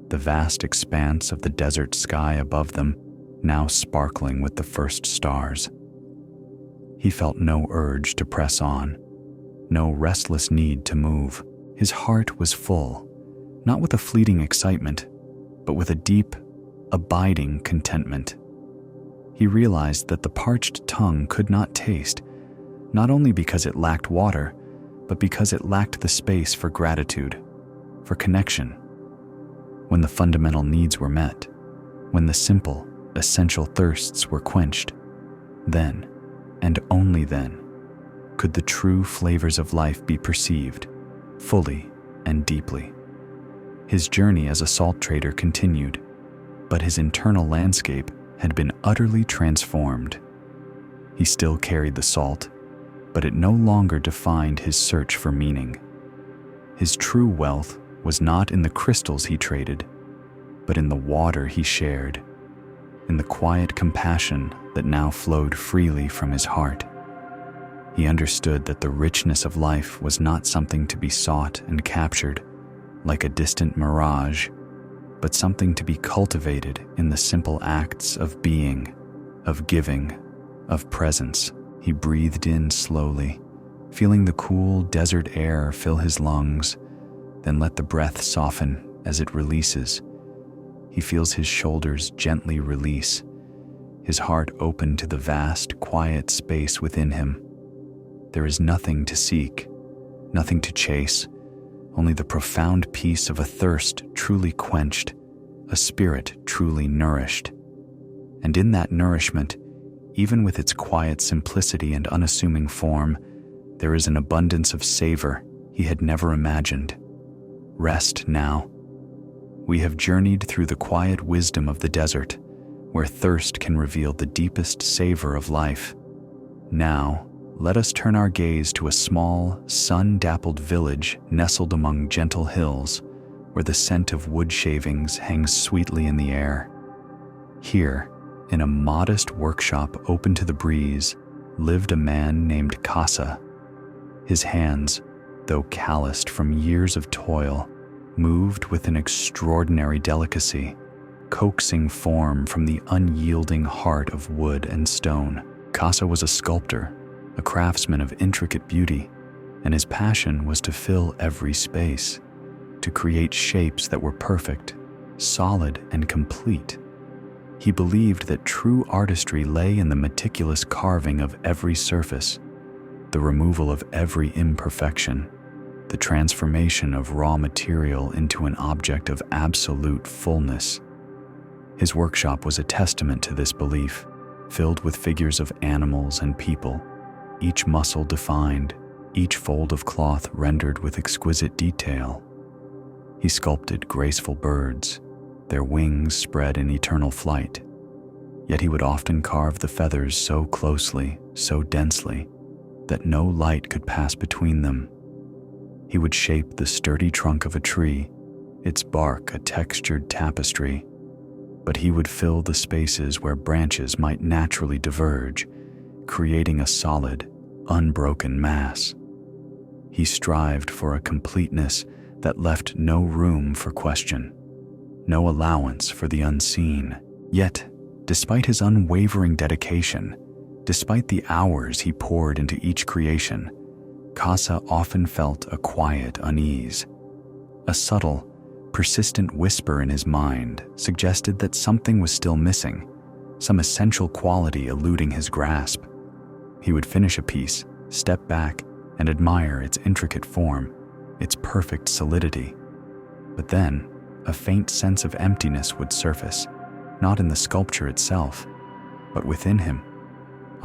the vast expanse of the desert sky above them now sparkling with the first stars. He felt no urge to press on, no restless need to move. His heart was full, not with a fleeting excitement, but with a deep, abiding contentment. He realized that the parched tongue could not taste, not only because it lacked water, but because it lacked the space for gratitude, for connection. When the fundamental needs were met, when the simple, essential thirsts were quenched, then, and only then, could the true flavors of life be perceived, fully and deeply. His journey as a salt trader continued, but his internal landscape had been utterly transformed. He still carried the salt, but it no longer defined his search for meaning. His true wealth was not in the crystals he traded, but in the water he shared, in the quiet compassion that now flowed freely from his heart. He understood that the richness of life was not something to be sought and captured like a distant mirage, but something to be cultivated in the simple acts of being, of giving, of presence. He breathed in slowly, feeling the cool desert air fill his lungs, then let the breath soften as it releases. He feels his shoulders gently release, his heart open to the vast, quiet space within him. There is nothing to seek, nothing to chase, only the profound peace of a thirst truly quenched, a spirit truly nourished. And in that nourishment, even with its quiet simplicity and unassuming form, there is an abundance of savor he had never imagined. Rest now. We have journeyed through the quiet wisdom of the desert, where thirst can reveal the deepest savor of life. Now, let us turn our gaze to a small, sun-dappled village nestled among gentle hills, where the scent of wood shavings hangs sweetly in the air. Here, in a modest workshop open to the breeze, lived a man named Kasa. His hands, though calloused from years of toil, moved with an extraordinary delicacy, coaxing form from the unyielding heart of wood and stone. Kasa was a sculptor, a craftsman of intricate beauty, and his passion was to fill every space, to create shapes that were perfect, solid, and complete. He believed that true artistry lay in the meticulous carving of every surface, the removal of every imperfection, the transformation of raw material into an object of absolute fullness. His workshop was a testament to this belief, filled with figures of animals and people, each muscle defined, each fold of cloth rendered with exquisite detail. He sculpted graceful birds, their wings spread in eternal flight, yet he would often carve the feathers so closely, so densely, that no light could pass between them. He would shape the sturdy trunk of a tree, its bark a textured tapestry, but he would fill the spaces where branches might naturally diverge, creating a solid, unbroken mass. He strived for a completeness that left no room for question, no allowance for the unseen. Yet, despite his unwavering dedication, despite the hours he poured into each creation, Kasa often felt a quiet unease. A subtle, persistent whisper in his mind suggested that something was still missing, some essential quality eluding his grasp. He would finish a piece, step back, and admire its intricate form, its perfect solidity. But then, a faint sense of emptiness would surface, not in the sculpture itself, but within him,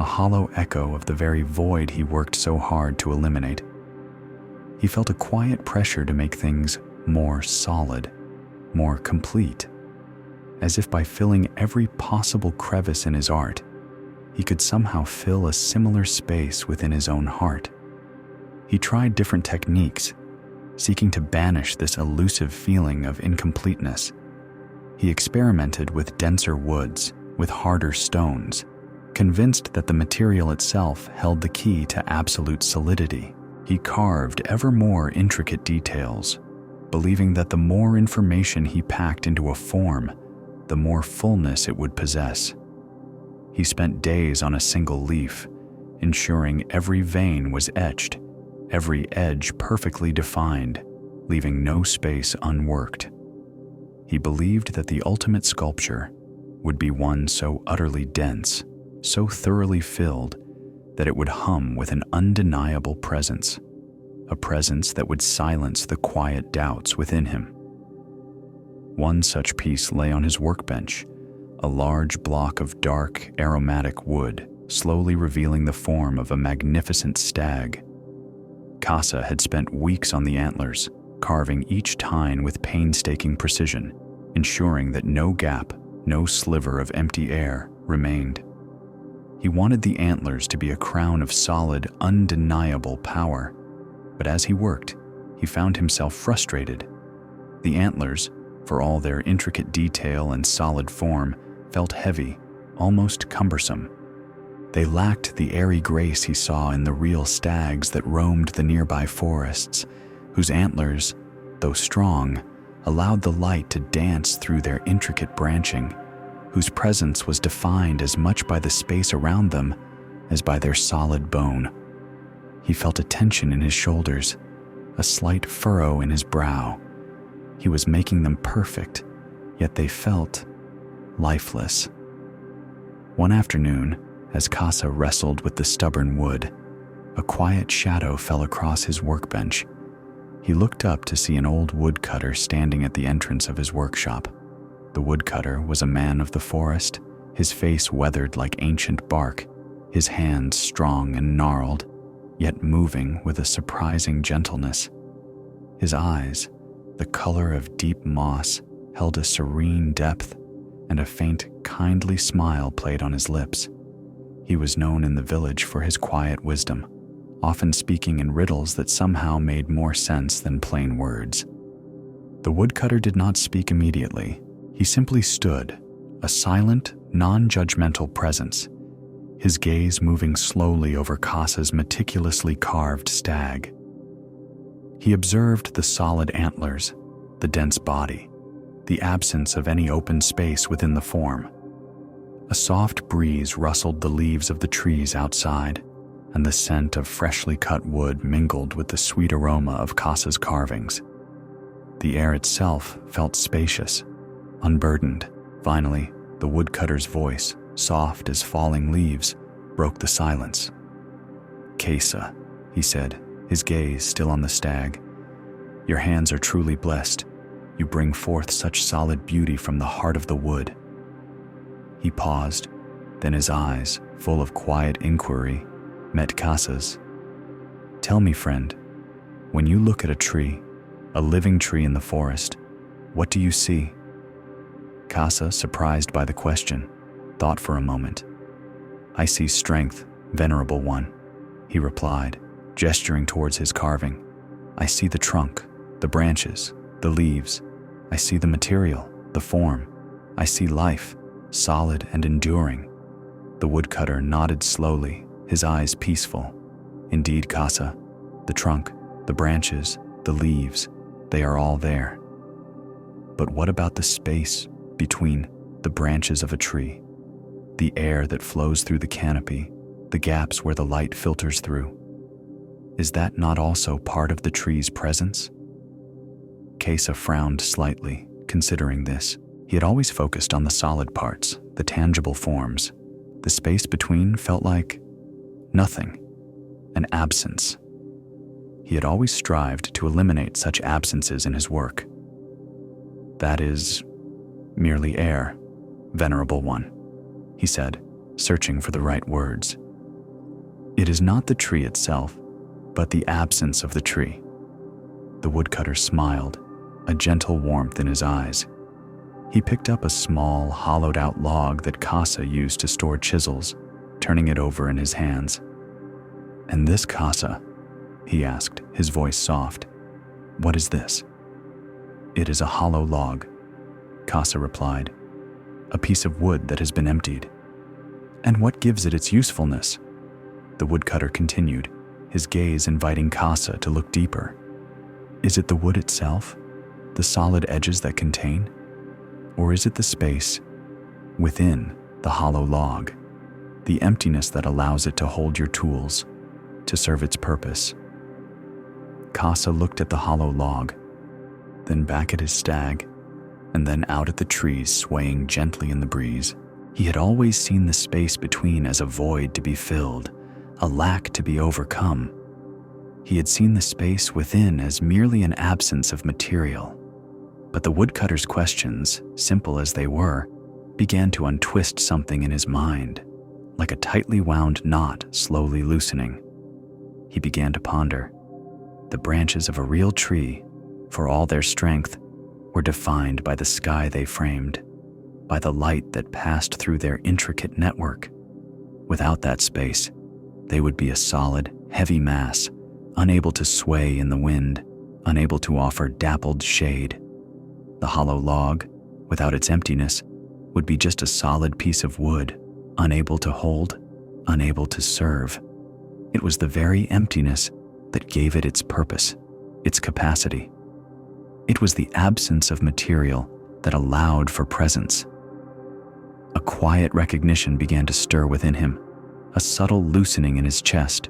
a hollow echo of the very void he worked so hard to eliminate. He felt a quiet pressure to make things more solid, more complete, as if by filling every possible crevice in his art, he could somehow fill a similar space within his own heart. He tried different techniques, seeking to banish this elusive feeling of incompleteness. He experimented with denser woods, with harder stones, convinced that the material itself held the key to absolute solidity. He carved ever more intricate details, believing that the more information he packed into a form, the more fullness it would possess. He spent days on a single leaf, ensuring every vein was etched, every edge perfectly defined, leaving no space unworked. He believed that the ultimate sculpture would be one so utterly dense, so thoroughly filled, that it would hum with an undeniable presence, a presence that would silence the quiet doubts within him. One such piece lay on his workbench, a large block of dark, aromatic wood, slowly revealing the form of a magnificent stag. Casa had spent weeks on the antlers, carving each tine with painstaking precision, ensuring that no gap, no sliver of empty air remained. He wanted the antlers to be a crown of solid, undeniable power, but as he worked, he found himself frustrated. The antlers, for all their intricate detail and solid form, felt heavy, almost cumbersome. They lacked the airy grace he saw in the real stags that roamed the nearby forests, whose antlers, though strong, allowed the light to dance through their intricate branching, whose presence was defined as much by the space around them as by their solid bone. He felt a tension in his shoulders, a slight furrow in his brow. He was making them perfect, yet they felt lifeless. One afternoon, as Casa wrestled with the stubborn wood, a quiet shadow fell across his workbench. He looked up to see an old woodcutter standing at the entrance of his workshop. The woodcutter was a man of the forest, his face weathered like ancient bark, his hands strong and gnarled, yet moving with a surprising gentleness. His eyes, the color of deep moss, held a serene depth, and a faint, kindly smile played on his lips. He was known in the village for his quiet wisdom, often speaking in riddles that somehow made more sense than plain words. The woodcutter did not speak immediately. He simply stood, a silent, non-judgmental presence, his gaze moving slowly over Casa's meticulously carved stag. He observed the solid antlers, the dense body, the absence of any open space within the form. A soft breeze rustled the leaves of the trees outside, and the scent of freshly cut wood mingled with the sweet aroma of Casa's carvings. The air itself felt spacious, unburdened. Finally, the woodcutter's voice, soft as falling leaves, broke the silence. "Casa," he said, his gaze still on the stag. "Your hands are truly blessed. You bring forth such solid beauty from the heart of the wood." He paused, then his eyes, full of quiet inquiry, met Casa's. "Tell me, friend, when you look at a tree, a living tree in the forest, what do you see?" Casa, surprised by the question, thought for a moment. "I see strength, venerable one," he replied, gesturing towards his carving. "I see the trunk, the branches, the leaves. I see the material, the form. I see life, solid and enduring." The woodcutter nodded slowly, his eyes peaceful. "Indeed, Casa, the trunk, the branches, the leaves, they are all there. But what about the space between the branches of a tree? The air that flows through the canopy, the gaps where the light filters through. Is that not also part of the tree's presence?" Casa frowned slightly, considering this. He had always focused on the solid parts, the tangible forms. The space between felt like nothing, an absence. He had always strived to eliminate such absences in his work. "That is merely air, venerable one," he said, searching for the right words. It is not the tree itself, but the absence of the tree. The woodcutter smiled, a gentle warmth in his eyes. He picked up a small, hollowed-out log that Casa used to store chisels, turning it over in his hands. "And this, Casa?" he asked, his voice soft. "What is this?" "It is a hollow log," Casa replied. "A piece of wood that has been emptied." "And what gives it its usefulness?" The woodcutter continued, his gaze inviting Casa to look deeper. "Is it the wood itself, the solid edges that contain? Or is it the space within the hollow log, the emptiness that allows it to hold your tools, to serve its purpose?" Casa looked at the hollow log, then back at his stag, and then out at the trees swaying gently in the breeze. He had always seen the space between as a void to be filled, a lack to be overcome. He had seen the space within as merely an absence of material. But the woodcutter's questions, simple as they were, began to untwist something in his mind, like a tightly wound knot slowly loosening. He began to ponder. The branches of a real tree, for all their strength, were defined by the sky they framed, by the light that passed through their intricate network. Without that space, they would be a solid, heavy mass, unable to sway in the wind, unable to offer dappled shade. The hollow log, without its emptiness, would be just a solid piece of wood, unable to hold, unable to serve. It was the very emptiness that gave it its purpose, its capacity. It was the absence of material that allowed for presence. A quiet recognition began to stir within him, a subtle loosening in his chest,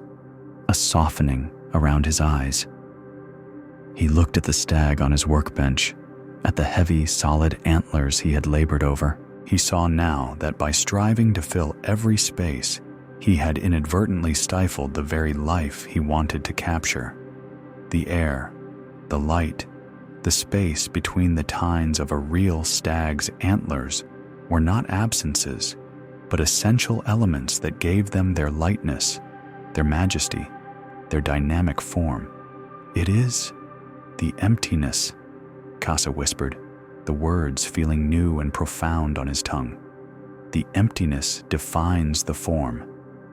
a softening around his eyes. He looked at the stag on his workbench, at the heavy, solid antlers he had labored over. He saw now that by striving to fill every space, he had inadvertently stifled the very life he wanted to capture. The air, the light, the space between the tines of a real stag's antlers were not absences, but essential elements that gave them their lightness, their majesty, their dynamic form. "It is the emptiness," Casa whispered, the words feeling new and profound on his tongue. "The emptiness defines the form.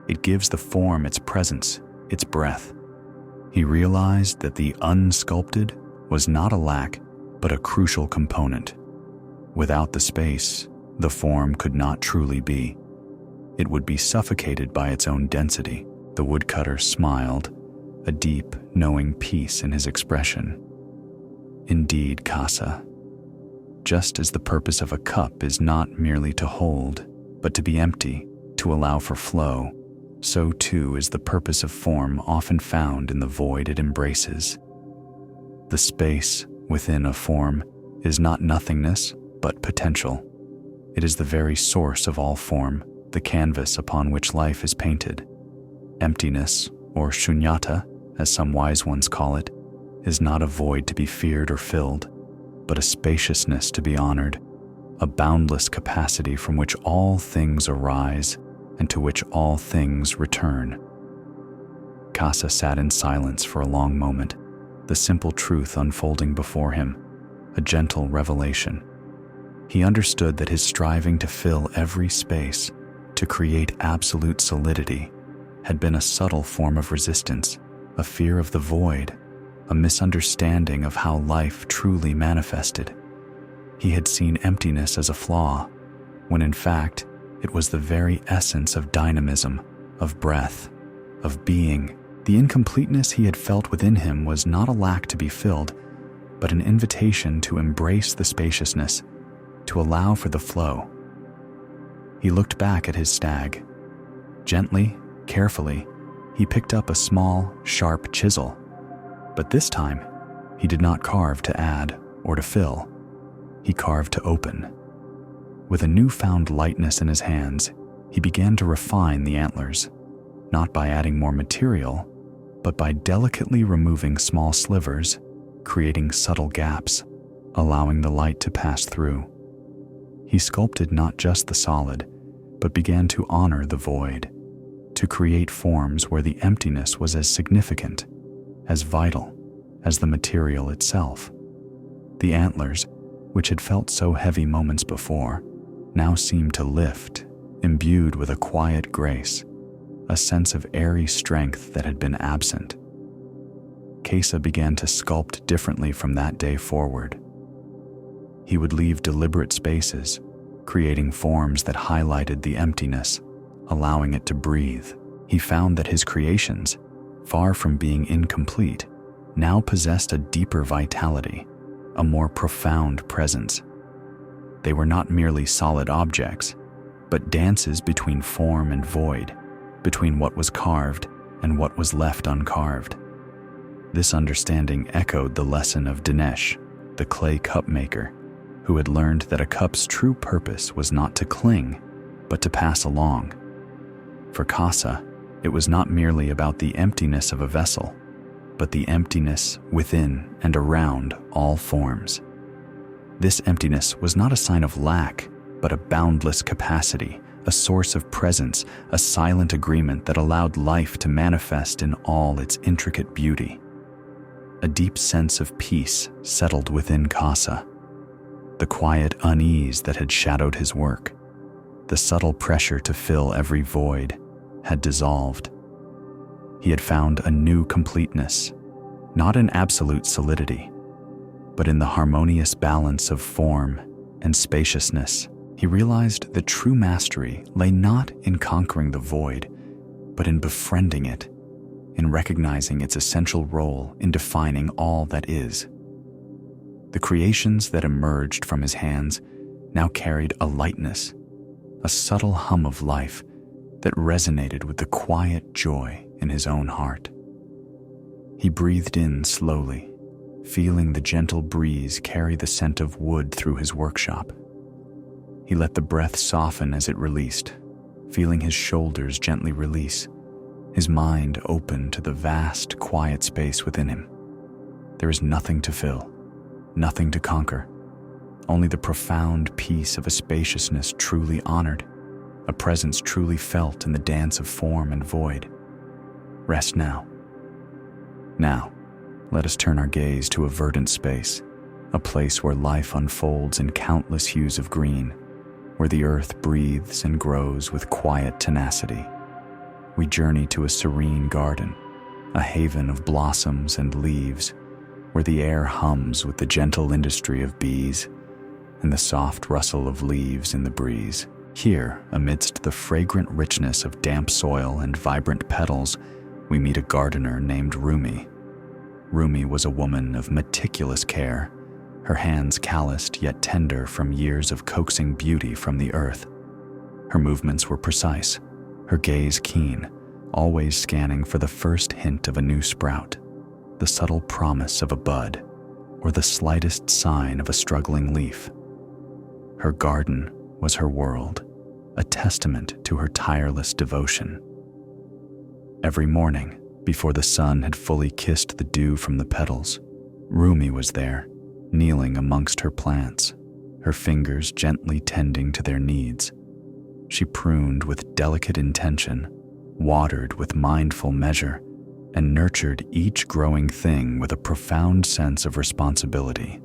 It gives the form its presence, its breath." He realized that the unsculpted was not a lack, but a crucial component. Without the space, the form could not truly be. It would be suffocated by its own density. The woodcutter smiled, a deep, knowing peace in his expression. "Indeed, Casa. Just as the purpose of a cup is not merely to hold, but to be empty, to allow for flow, so too is the purpose of form often found in the void it embraces. The space within a form is not nothingness, but potential. It is the very source of all form, the canvas upon which life is painted. Emptiness, or shunyata, as some wise ones call it, is not a void to be feared or filled, but a spaciousness to be honored, a boundless capacity from which all things arise and to which all things return." Casa sat in silence for a long moment, the simple truth unfolding before him, a gentle revelation. He understood that his striving to fill every space, to create absolute solidity, had been a subtle form of resistance, a fear of the void, a misunderstanding of how life truly manifested. He had seen emptiness as a flaw, when in fact it was the very essence of dynamism, of breath, of being. The incompleteness he had felt within him was not a lack to be filled, but an invitation to embrace the spaciousness, to allow for the flow. He looked back at his stag. Gently, carefully, he picked up a small, sharp chisel. But this time, he did not carve to add or to fill. He carved to open. With a newfound lightness in his hands, he began to refine the antlers, not by adding more material, but by delicately removing small slivers, creating subtle gaps, allowing the light to pass through. He sculpted not just the solid, but began to honor the void, to create forms where the emptiness was as significant, as vital, as the material itself. The antlers, which had felt so heavy moments before, now seemed to lift, imbued with a quiet grace, a sense of airy strength that had been absent. Kesa began to sculpt differently from that day forward. He would leave deliberate spaces, creating forms that highlighted the emptiness, allowing it to breathe. He found that his creations, far from being incomplete, now possessed a deeper vitality, a more profound presence. They were not merely solid objects, but dances between form and void, between what was carved and what was left uncarved. This understanding echoed the lesson of Dinesh, the clay cup maker, who had learned that a cup's true purpose was not to cling, but to pass along. For Kasa, it was not merely about the emptiness of a vessel, but the emptiness within and around all forms. This emptiness was not a sign of lack, but a boundless capacity, a source of presence, a silent agreement that allowed life to manifest in all its intricate beauty. A deep sense of peace settled within Kasa. The quiet unease that had shadowed his work, the subtle pressure to fill every void, had dissolved. He had found a new completeness, not in absolute solidity, but in the harmonious balance of form and spaciousness. He realized that true mastery lay not in conquering the void, but in befriending it, in recognizing its essential role in defining all that is. The creations that emerged from his hands now carried a lightness, a subtle hum of life that resonated with the quiet joy in his own heart. He breathed in slowly, feeling the gentle breeze carry the scent of wood through his workshop. He let the breath soften as it released, feeling his shoulders gently release, his mind open to the vast, quiet space within him. There is nothing to fill, nothing to conquer, only the profound peace of a spaciousness truly honored, a presence truly felt in the dance of form and void. Rest now. Now, let us turn our gaze to a verdant space, a place where life unfolds in countless hues of green, where the earth breathes and grows with quiet tenacity. We journey to a serene garden, a haven of blossoms and leaves, where the air hums with the gentle industry of bees and the soft rustle of leaves in the breeze. Here, amidst the fragrant richness of damp soil and vibrant petals, we meet a gardener named Rumi. Rumi was a woman of meticulous care, her hands calloused yet tender from years of coaxing beauty from the earth. Her movements were precise, her gaze keen, always scanning for the first hint of a new sprout, the subtle promise of a bud, or the slightest sign of a struggling leaf. Her garden was her world, a testament to her tireless devotion. Every morning, before the sun had fully kissed the dew from the petals, Rumi was there, kneeling amongst her plants, her fingers gently tending to their needs. She pruned with delicate intention, watered with mindful measure, and nurtured each growing thing with a profound sense of responsibility.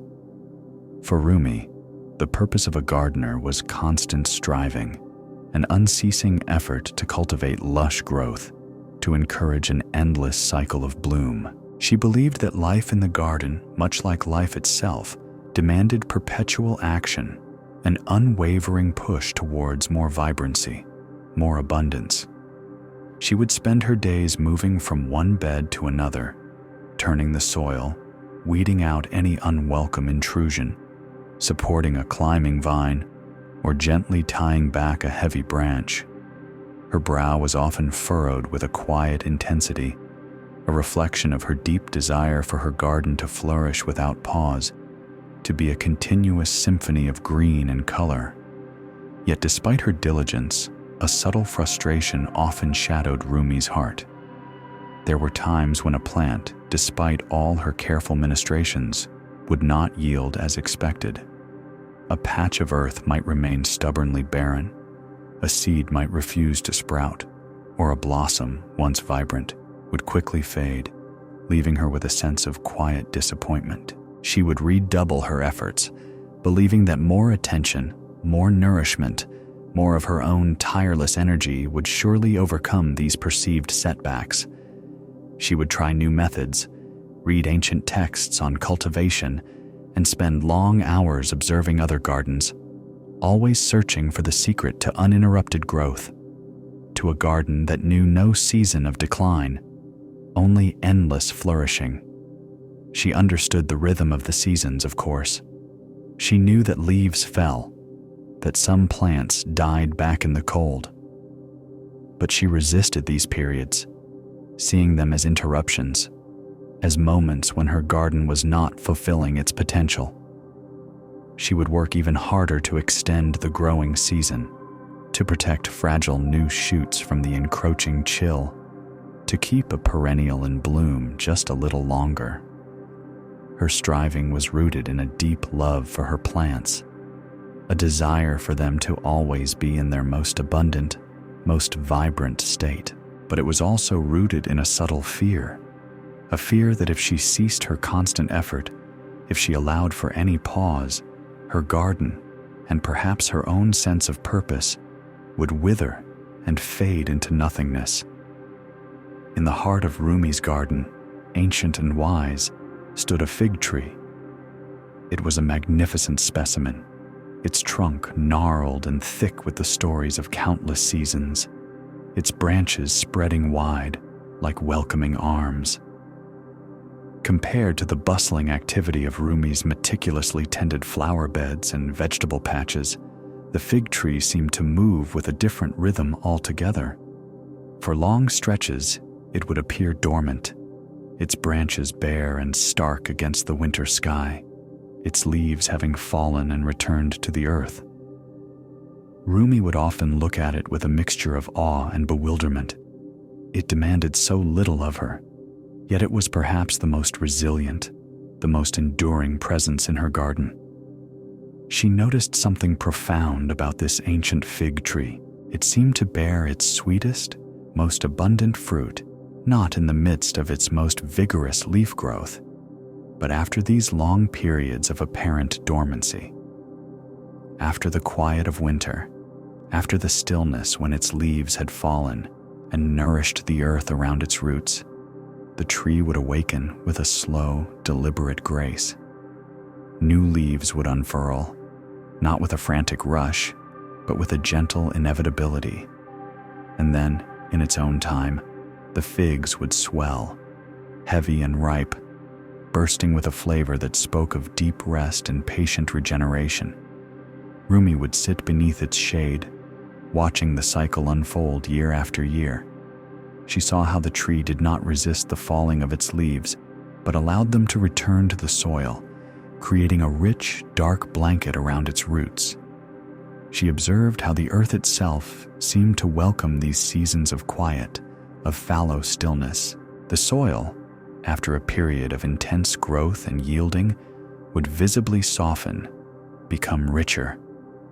For Rumi, the purpose of a gardener was constant striving, an unceasing effort to cultivate lush growth, to encourage an endless cycle of bloom. She believed that life in the garden, much like life itself, demanded perpetual action, an unwavering push towards more vibrancy, more abundance. She would spend her days moving from one bed to another, turning the soil, weeding out any unwelcome intrusion, supporting a climbing vine, or gently tying back a heavy branch. Her brow was often furrowed with a quiet intensity, a reflection of her deep desire for her garden to flourish without pause, to be a continuous symphony of green and color. Yet despite her diligence, a subtle frustration often shadowed Rumi's heart. There were times when a plant, despite all her careful ministrations, would not yield as expected. A patch of earth might remain stubbornly barren, a seed might refuse to sprout, or a blossom, once vibrant, would quickly fade, leaving her with a sense of quiet disappointment. She would redouble her efforts, believing that more attention, more nourishment, more of her own tireless energy would surely overcome these perceived setbacks. She would try new methods, read ancient texts on cultivation, and spend long hours observing other gardens, always searching for the secret to uninterrupted growth, to a garden that knew no season of decline, only endless flourishing. She understood the rhythm of the seasons, of course. She knew that leaves fell, that some plants died back in the cold. But she resisted these periods, seeing them as interruptions, as moments when her garden was not fulfilling its potential. She would work even harder to extend the growing season, to protect fragile new shoots from the encroaching chill, to keep a perennial in bloom just a little longer. Her striving was rooted in a deep love for her plants, a desire for them to always be in their most abundant, most vibrant state. But it was also rooted in a subtle fear, a fear that if she ceased her constant effort, if she allowed for any pause, her garden, and perhaps her own sense of purpose, would wither and fade into nothingness. In the heart of Rumi's garden, ancient and wise, stood a fig tree. It was a magnificent specimen, its trunk gnarled and thick with the stories of countless seasons, its branches spreading wide like welcoming arms. Compared to the bustling activity of Rumi's meticulously tended flower beds and vegetable patches, the fig tree seemed to move with a different rhythm altogether. For long stretches, it would appear dormant, its branches bare and stark against the winter sky, its leaves having fallen and returned to the earth. Rumi would often look at it with a mixture of awe and bewilderment. It demanded so little of her, yet it was perhaps the most resilient, the most enduring presence in her garden. She noticed something profound about this ancient fig tree. It seemed to bear its sweetest, most abundant fruit, not in the midst of its most vigorous leaf growth, but after these long periods of apparent dormancy. After the quiet of winter, after the stillness when its leaves had fallen and nourished the earth around its roots, the tree would awaken with a slow, deliberate grace. New leaves would unfurl, not with a frantic rush, but with a gentle inevitability. And then, in its own time, the figs would swell, heavy and ripe, bursting with a flavor that spoke of deep rest and patient regeneration. Rumi would sit beneath its shade, watching the cycle unfold year after year. She saw how the tree did not resist the falling of its leaves, but allowed them to return to the soil, creating a rich, dark blanket around its roots. She observed how the earth itself seemed to welcome these seasons of quiet, of fallow stillness. The soil, after a period of intense growth and yielding, would visibly soften, become richer,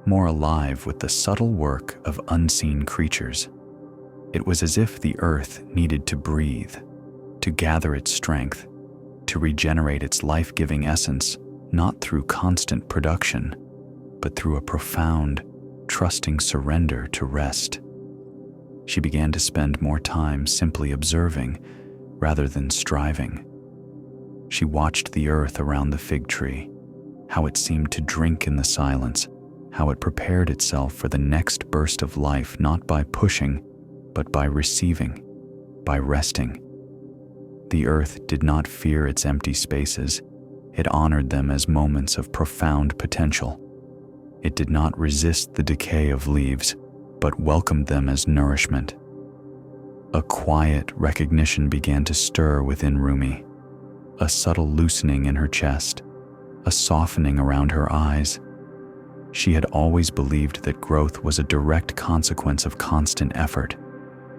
more alive with the subtle work of unseen creatures. It was as if the earth needed to breathe, to gather its strength, to regenerate its life-giving essence, not through constant production, but through a profound, trusting surrender to rest. She began to spend more time simply observing rather than striving. She watched the earth around the fig tree, how it seemed to drink in the silence, how it prepared itself for the next burst of life, not by pushing, but by receiving, by resting. The earth did not fear its empty spaces. It honored them as moments of profound potential. It did not resist the decay of leaves, but welcomed them as nourishment. A quiet recognition began to stir within Rumi, a subtle loosening in her chest, a softening around her eyes. She had always believed that growth was a direct consequence of constant effort,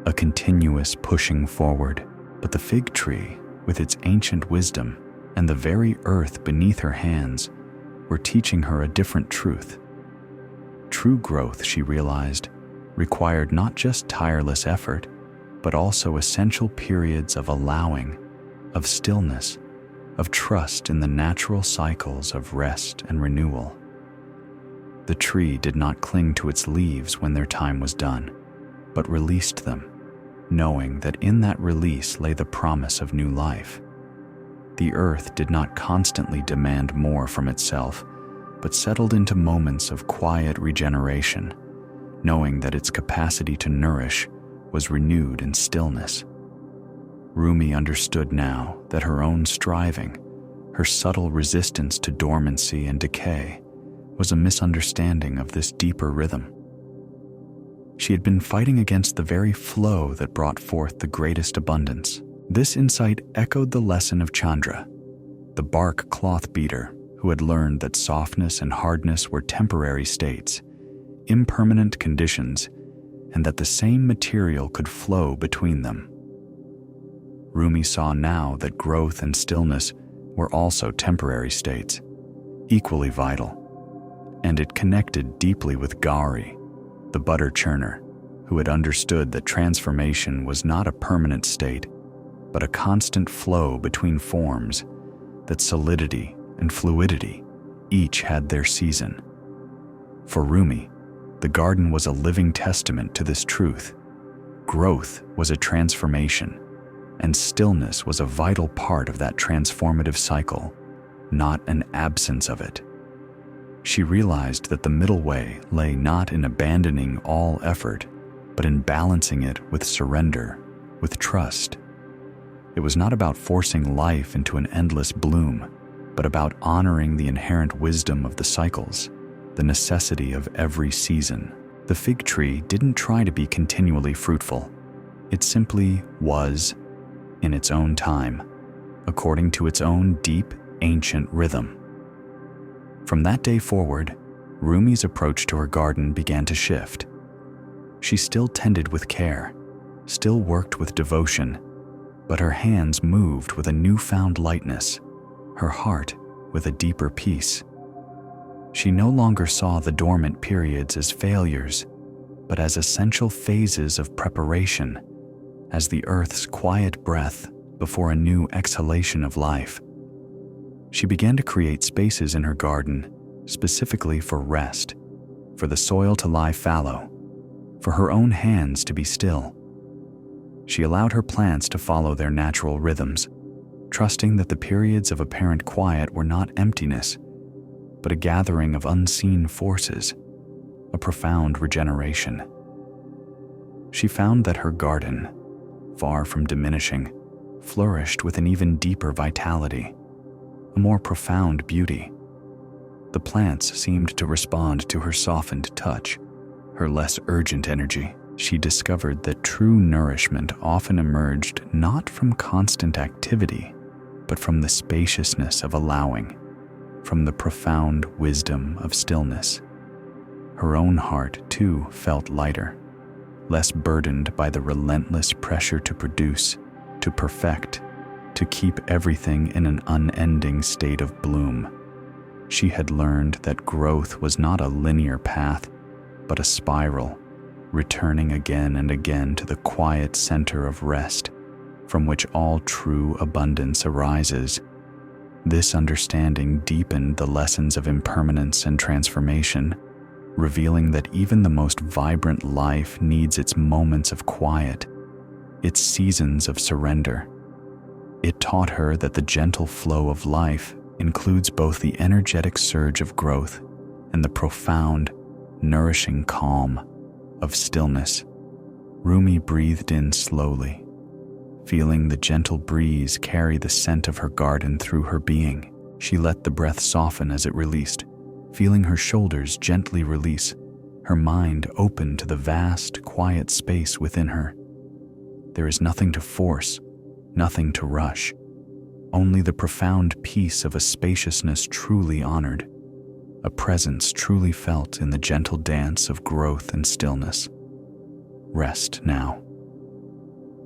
a continuous pushing forward. But the fig tree, with its ancient wisdom, and the very earth beneath her hands, were teaching her a different truth. True growth, she realized, required not just tireless effort, but also essential periods of allowing, of stillness, of trust in the natural cycles of rest and renewal. The tree did not cling to its leaves when their time was done, but released them, knowing that in that release lay the promise of new life. The earth did not constantly demand more from itself, but settled into moments of quiet regeneration, knowing that its capacity to nourish was renewed in stillness. Rumi understood now that her own striving, her subtle resistance to dormancy and decay, was a misunderstanding of this deeper rhythm. She had been fighting against the very flow that brought forth the greatest abundance. This insight echoed the lesson of Chandra, the bark cloth beater who had learned that softness and hardness were temporary states, impermanent conditions, and that the same material could flow between them. Rumi saw now that growth and stillness were also temporary states, equally vital, and it connected deeply with Gauri, the butter churner, who had understood that transformation was not a permanent state, but a constant flow between forms, that solidity and fluidity each had their season. For Rumi, the garden was a living testament to this truth. Growth was a transformation, and stillness was a vital part of that transformative cycle, not an absence of it. She realized that the middle way lay not in abandoning all effort, but in balancing it with surrender, with trust. It was not about forcing life into an endless bloom, but about honoring the inherent wisdom of the cycles, the necessity of every season. The fig tree didn't try to be continually fruitful. It simply was, in its own time, according to its own deep, ancient rhythm. From that day forward, Rumi's approach to her garden began to shift. She still tended with care, still worked with devotion, but her hands moved with a newfound lightness, her heart with a deeper peace. She no longer saw the dormant periods as failures, but as essential phases of preparation, as the earth's quiet breath before a new exhalation of life. She began to create spaces in her garden specifically for rest, for the soil to lie fallow, for her own hands to be still. She allowed her plants to follow their natural rhythms, trusting that the periods of apparent quiet were not emptiness, but a gathering of unseen forces, a profound regeneration. She found that her garden, far from diminishing, flourished with an even deeper vitality, a more profound beauty. The plants seemed to respond to her softened touch, her less urgent energy. She discovered that true nourishment often emerged not from constant activity, but from the spaciousness of allowing, from the profound wisdom of stillness. Her own heart, too, felt lighter, less burdened by the relentless pressure to produce, to perfect, to keep everything in an unending state of bloom. She had learned that growth was not a linear path, but a spiral, returning again and again to the quiet center of rest, from which all true abundance arises. This understanding deepened the lessons of impermanence and transformation, revealing that even the most vibrant life needs its moments of quiet, its seasons of surrender. It taught her that the gentle flow of life includes both the energetic surge of growth and the profound, nourishing calm of stillness. Rumi breathed in slowly, feeling the gentle breeze carry the scent of her garden through her being. She let the breath soften as it released, feeling her shoulders gently release, her mind open to the vast, quiet space within her. There is nothing to force, nothing to rush, only the profound peace of a spaciousness truly honored, a presence truly felt in the gentle dance of growth and stillness. Rest now.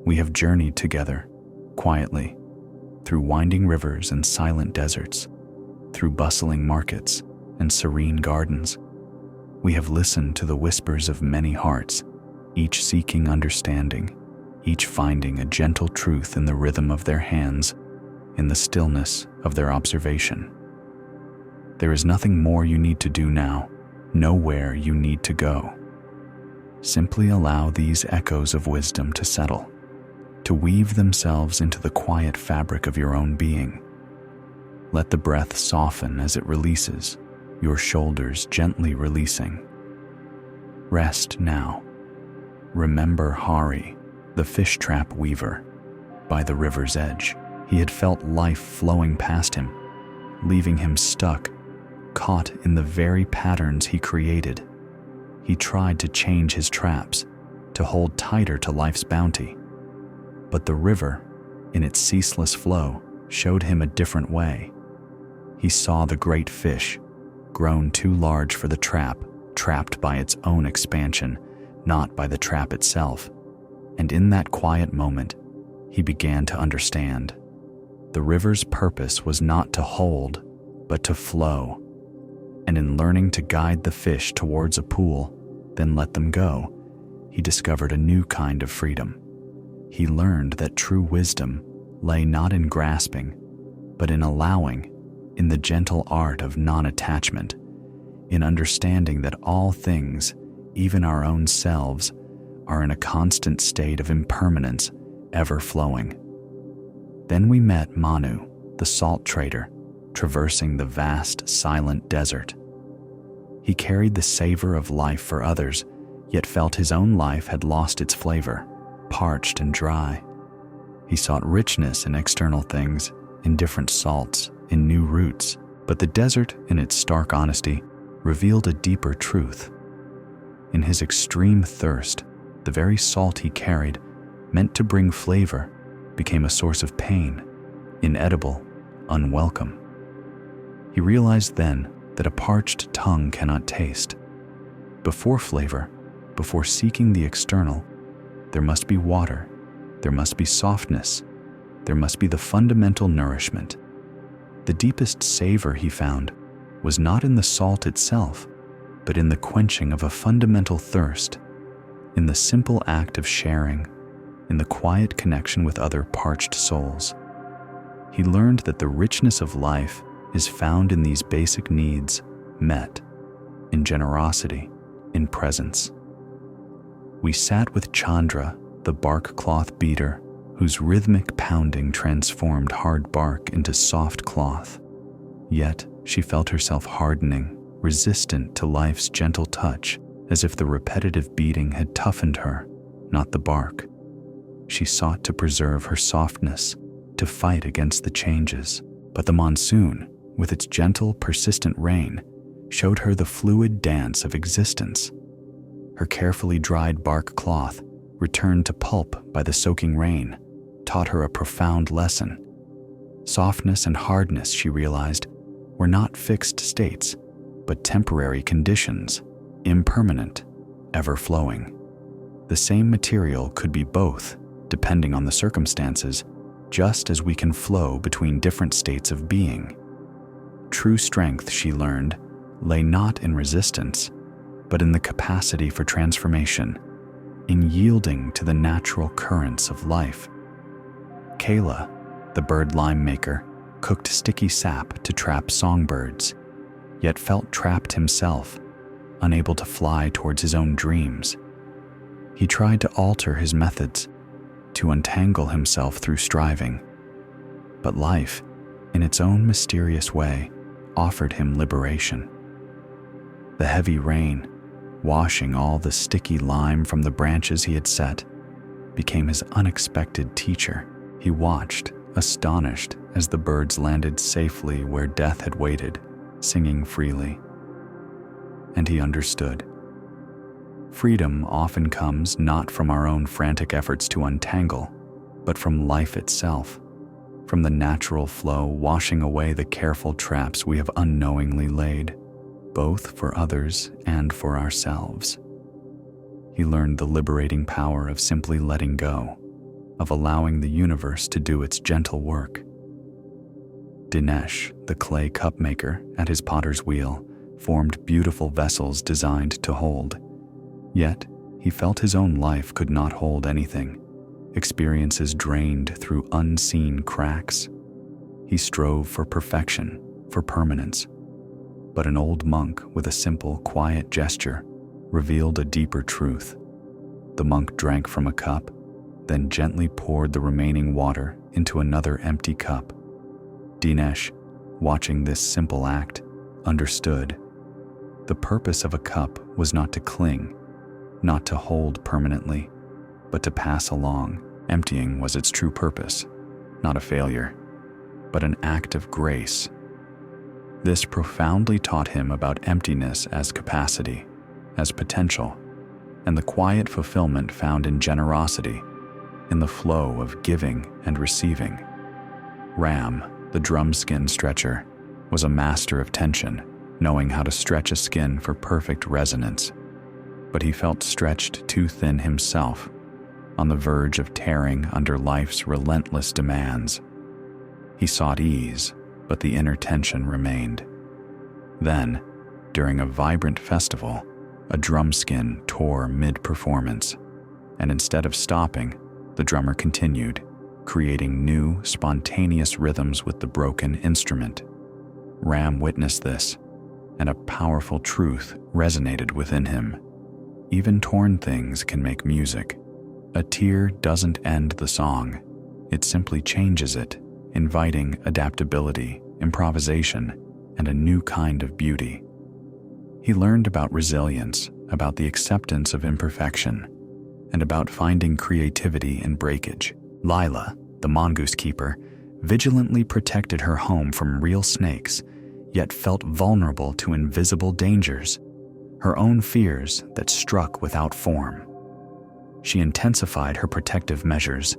We have journeyed together, quietly, through winding rivers and silent deserts, through bustling markets and serene gardens. We have listened to the whispers of many hearts, each seeking understanding, each finding a gentle truth in the rhythm of their hands, in the stillness of their observation. There is nothing more you need to do now, nowhere you need to go. Simply allow these echoes of wisdom to settle, to weave themselves into the quiet fabric of your own being. Let the breath soften as it releases, your shoulders gently releasing. Rest now. Remember Hari, the fish trap weaver, by the river's edge. He had felt life flowing past him, leaving him stuck, caught in the very patterns he created. He tried to change his traps, to hold tighter to life's bounty. But the river, in its ceaseless flow, showed him a different way. He saw the great fish, grown too large for the trap, trapped by its own expansion, not by the trap itself. And in that quiet moment, he began to understand. The river's purpose was not to hold, but to flow. And in learning to guide the fish towards a pool, then let them go, he discovered a new kind of freedom. He learned that true wisdom lay not in grasping, but in allowing, in the gentle art of non-attachment, in understanding that all things, even our own selves, are in a constant state of impermanence, ever flowing. Then we met Manu, the salt trader, traversing the vast, silent desert. He carried the savor of life for others, yet felt his own life had lost its flavor, parched and dry. He sought richness in external things, in different salts, in new roots, but the desert, in its stark honesty, revealed a deeper truth. In his extreme thirst, the very salt he carried, meant to bring flavor, became a source of pain, inedible, unwelcome. He realized then that a parched tongue cannot taste. Before flavor, before seeking the external, there must be water, there must be softness, there must be the fundamental nourishment. The deepest savor, he found, was not in the salt itself, but in the quenching of a fundamental thirst, in the simple act of sharing, in the quiet connection with other parched souls. He learned that the richness of life is found in these basic needs met, in generosity, in presence. We sat with Chandra, the bark cloth beater, whose rhythmic pounding transformed hard bark into soft cloth. Yet she felt herself hardening, resistant to life's gentle touch, as if the repetitive beating had toughened her, not the bark. She sought to preserve her softness, to fight against the changes, but the monsoon, with its gentle, persistent rain, showed her the fluid dance of existence. Her carefully dried bark cloth, returned to pulp by the soaking rain, taught her a profound lesson. Softness and hardness, she realized, were not fixed states, but temporary conditions, impermanent, ever-flowing. The same material could be both, depending on the circumstances, just as we can flow between different states of being. True strength, she learned, lay not in resistance, but in the capacity for transformation, in yielding to the natural currents of life. Kala, the bird lime maker, cooked sticky sap to trap songbirds, yet felt trapped himself, unable to fly towards his own dreams. He tried to alter his methods, to untangle himself through striving. But life, in its own mysterious way, offered him liberation. The heavy rain, washing all the sticky lime from the branches he had set, became his unexpected teacher. He watched, astonished, as the birds landed safely where death had waited, singing freely. And he understood. Freedom often comes not from our own frantic efforts to untangle, but from life itself, from the natural flow washing away the careful traps we have unknowingly laid, both for others and for ourselves. He learned the liberating power of simply letting go, of allowing the universe to do its gentle work. Dinesh, the clay cup maker, at his potter's wheel, formed beautiful vessels designed to hold. Yet, he felt his own life could not hold anything. experiences drained through unseen cracks. He strove for perfection, for permanence. But an old monk with a simple, quiet gesture revealed a deeper truth. The monk drank from a cup, then gently poured the remaining water into another empty cup. Dinesh, watching this simple act, understood. The purpose of a cup was not to cling, not to hold permanently, but to pass along. Emptying was its true purpose, not a failure, but an act of grace. This profoundly taught him about emptiness as capacity, as potential, and the quiet fulfillment found in generosity, in the flow of giving and receiving. Ram, the drum skin stretcher, was a master of tension, knowing how to stretch a skin for perfect resonance. But he felt stretched too thin himself, on the verge of tearing under life's relentless demands. He sought ease, but the inner tension remained. Then, during a vibrant festival, a drum skin tore mid-performance, and instead of stopping, the drummer continued, creating new, spontaneous rhythms with the broken instrument. Ram witnessed this, and a powerful truth resonated within him. Even torn things can make music. A tear doesn't end the song, it simply changes it, inviting adaptability, improvisation, and a new kind of beauty. He learned about resilience, about the acceptance of imperfection, and about finding creativity in breakage. Lila, the mongoose keeper, vigilantly protected her home from real snakes, yet felt vulnerable to invisible dangers, her own fears that struck without form. She intensified her protective measures,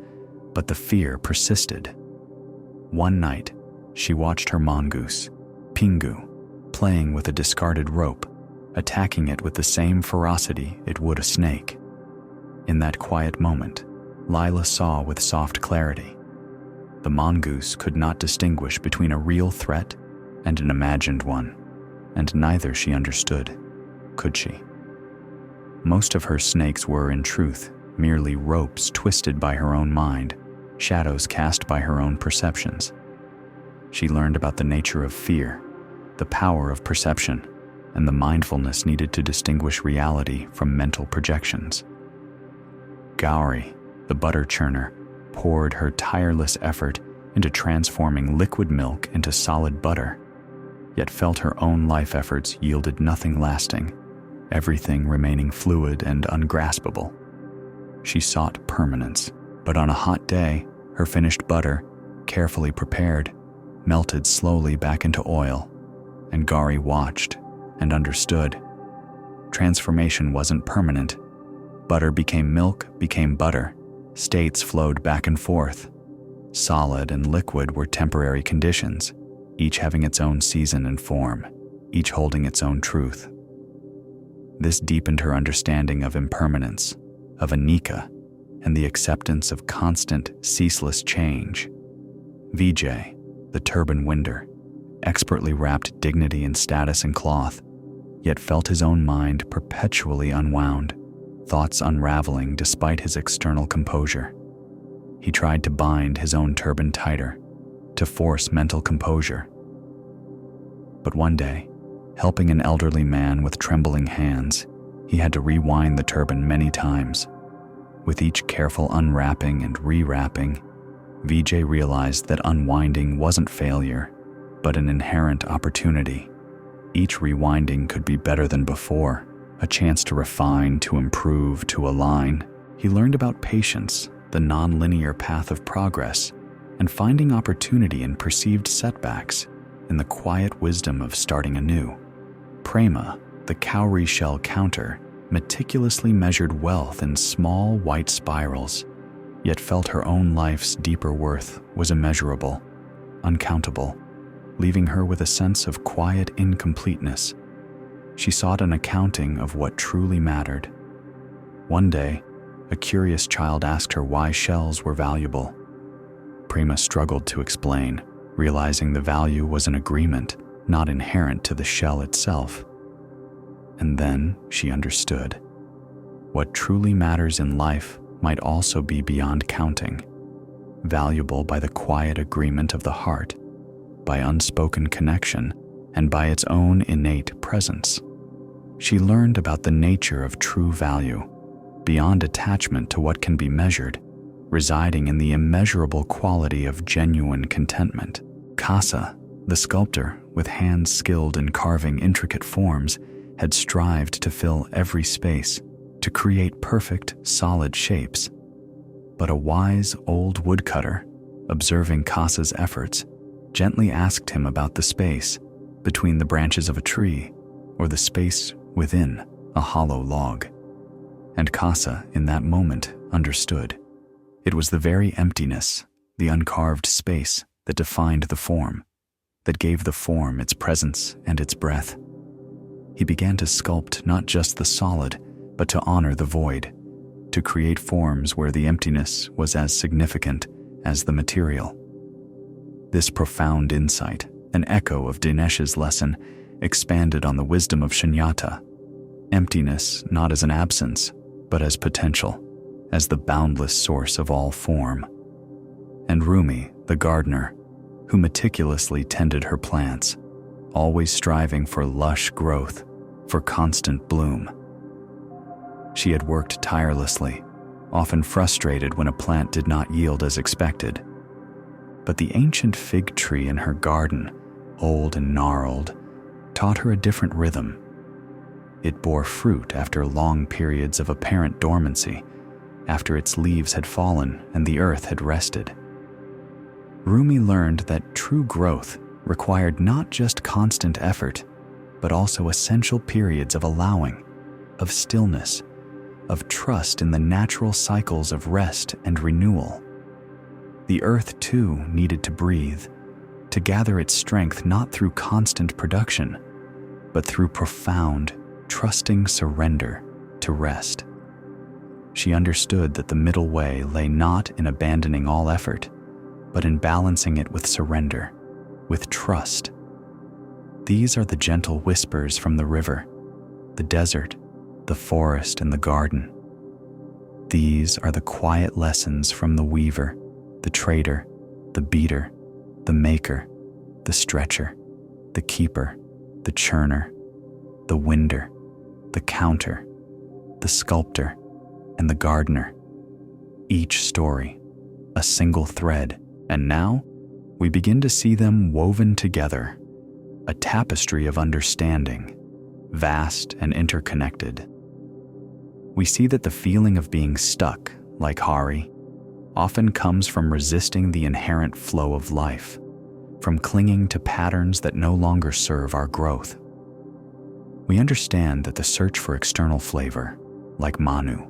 but the fear persisted. One night, she watched her mongoose, Pingu, playing with a discarded rope, attacking it with the same ferocity it would a snake. In that quiet moment, Lila saw with soft clarity. The mongoose could not distinguish between a real threat and an imagined one, and neither she understood, could she? Most of her snakes were, in truth, merely ropes twisted by her own mind, shadows cast by her own perceptions. She learned about the nature of fear, the power of perception, and the mindfulness needed to distinguish reality from mental projections. Gauri, the butter churner, poured her tireless effort into transforming liquid milk into solid butter, yet felt her own life efforts yielded nothing lasting, everything remaining fluid and ungraspable. She sought permanence, but on a hot day, her finished butter, carefully prepared, melted slowly back into oil, and Gauri watched and understood. Transformation wasn't permanent. Butter became milk, became butter. States flowed back and forth. Solid and liquid were temporary conditions, each having its own season and form, each holding its own truth. This deepened her understanding of impermanence, of anicca, and the acceptance of constant, ceaseless change. Vijay, the turban winder, expertly wrapped dignity and status in cloth, yet felt his own mind perpetually unwound, thoughts unraveling despite his external composure. He tried to bind his own turban tighter, to force mental composure. But one day, helping an elderly man with trembling hands, he had to rewind the turban many times. With each careful unwrapping and rewrapping, Vijay realized that unwinding wasn't failure, but an inherent opportunity. Each rewinding could be better than before, a chance to refine, to improve, to align. He learned about patience, the non-linear path of progress, and finding opportunity in perceived setbacks, in the quiet wisdom of starting anew. Prema, the cowrie shell counter, meticulously measured wealth in small white spirals, yet felt her own life's deeper worth was immeasurable, uncountable, leaving her with a sense of quiet incompleteness. She sought an accounting of what truly mattered. One day, a curious child asked her why shells were valuable. Prema struggled to explain, realizing the value was an agreement, not inherent to the shell itself. And then she understood. What truly matters in life might also be beyond counting, valuable by the quiet agreement of the heart, by unspoken connection, and by its own innate presence. She learned about the nature of true value, beyond attachment to what can be measured, residing in the immeasurable quality of genuine contentment. Casa, the sculptor, with hands skilled in carving intricate forms, had strived to fill every space, to create perfect, solid shapes. But a wise old woodcutter, observing Casa's efforts, gently asked him about the space between the branches of a tree or the space within a hollow log. And Casa, in that moment, understood. It was the very emptiness, the uncarved space, that defined the form, that gave the form its presence and its breath. He began to sculpt not just the solid, but to honor the void, to create forms where the emptiness was as significant as the material. This profound insight, an echo of Dinesh's lesson, expanded on the wisdom of Shunyata. Emptiness not as an absence, but as potential, as the boundless source of all form. And Rumi, the gardener, who meticulously tended her plants, always striving for lush growth, for constant bloom. She had worked tirelessly, often frustrated when a plant did not yield as expected. But the ancient fig tree in her garden, old and gnarled, taught her a different rhythm. It bore fruit after long periods of apparent dormancy, after its leaves had fallen and the earth had rested. Rumi learned that true growth required not just constant effort, but also essential periods of allowing, of stillness, of trust in the natural cycles of rest and renewal. The earth, too, needed to breathe, to gather its strength not through constant production, but through profound, trusting surrender to rest. She understood that the middle way lay not in abandoning all effort, but in balancing it with surrender, with trust. These are the gentle whispers from the river, the desert, the forest, and the garden. These are the quiet lessons from the weaver, the trader, the beater, the maker, the stretcher, the keeper, the churner, the winder, the counter, the sculptor, and the gardener. Each story, a single thread, and now we begin to see them woven together, a tapestry of understanding, vast and interconnected. We see that the feeling of being stuck, like Hari, often comes from resisting the inherent flow of life, from clinging to patterns that no longer serve our growth. We understand that the search for external flavor, like Manu,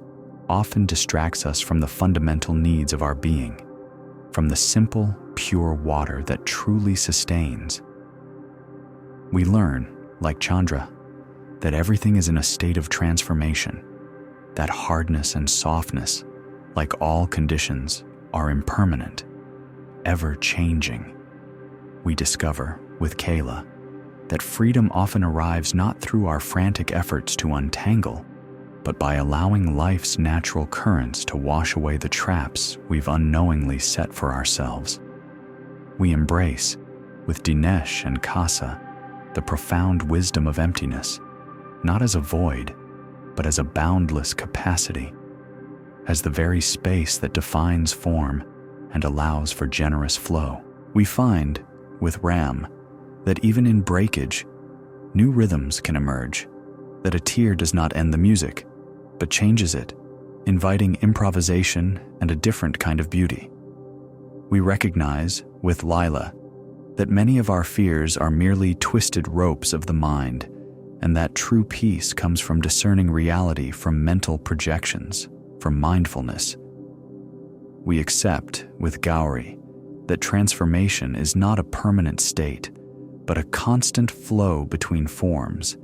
often distracts us from the fundamental needs of our being, from the simple, pure water that truly sustains. We learn, like Chandra, that everything is in a state of transformation, that hardness and softness, like all conditions, are impermanent, ever-changing. We discover, with Kayla, that freedom often arrives not through our frantic efforts to untangle, but by allowing life's natural currents to wash away the traps we've unknowingly set for ourselves. We embrace, with Dinesh and Casa, the profound wisdom of emptiness, not as a void, but as a boundless capacity, as the very space that defines form and allows for generous flow. We find, with Ram, that even in breakage, new rhythms can emerge, that a tear does not end the music, but changes it, inviting improvisation and a different kind of beauty. We recognize, with Lila, that many of our fears are merely twisted ropes of the mind, and that true peace comes from discerning reality from mental projections, from mindfulness. We accept, with Gauri, that transformation is not a permanent state, but a constant flow between forms,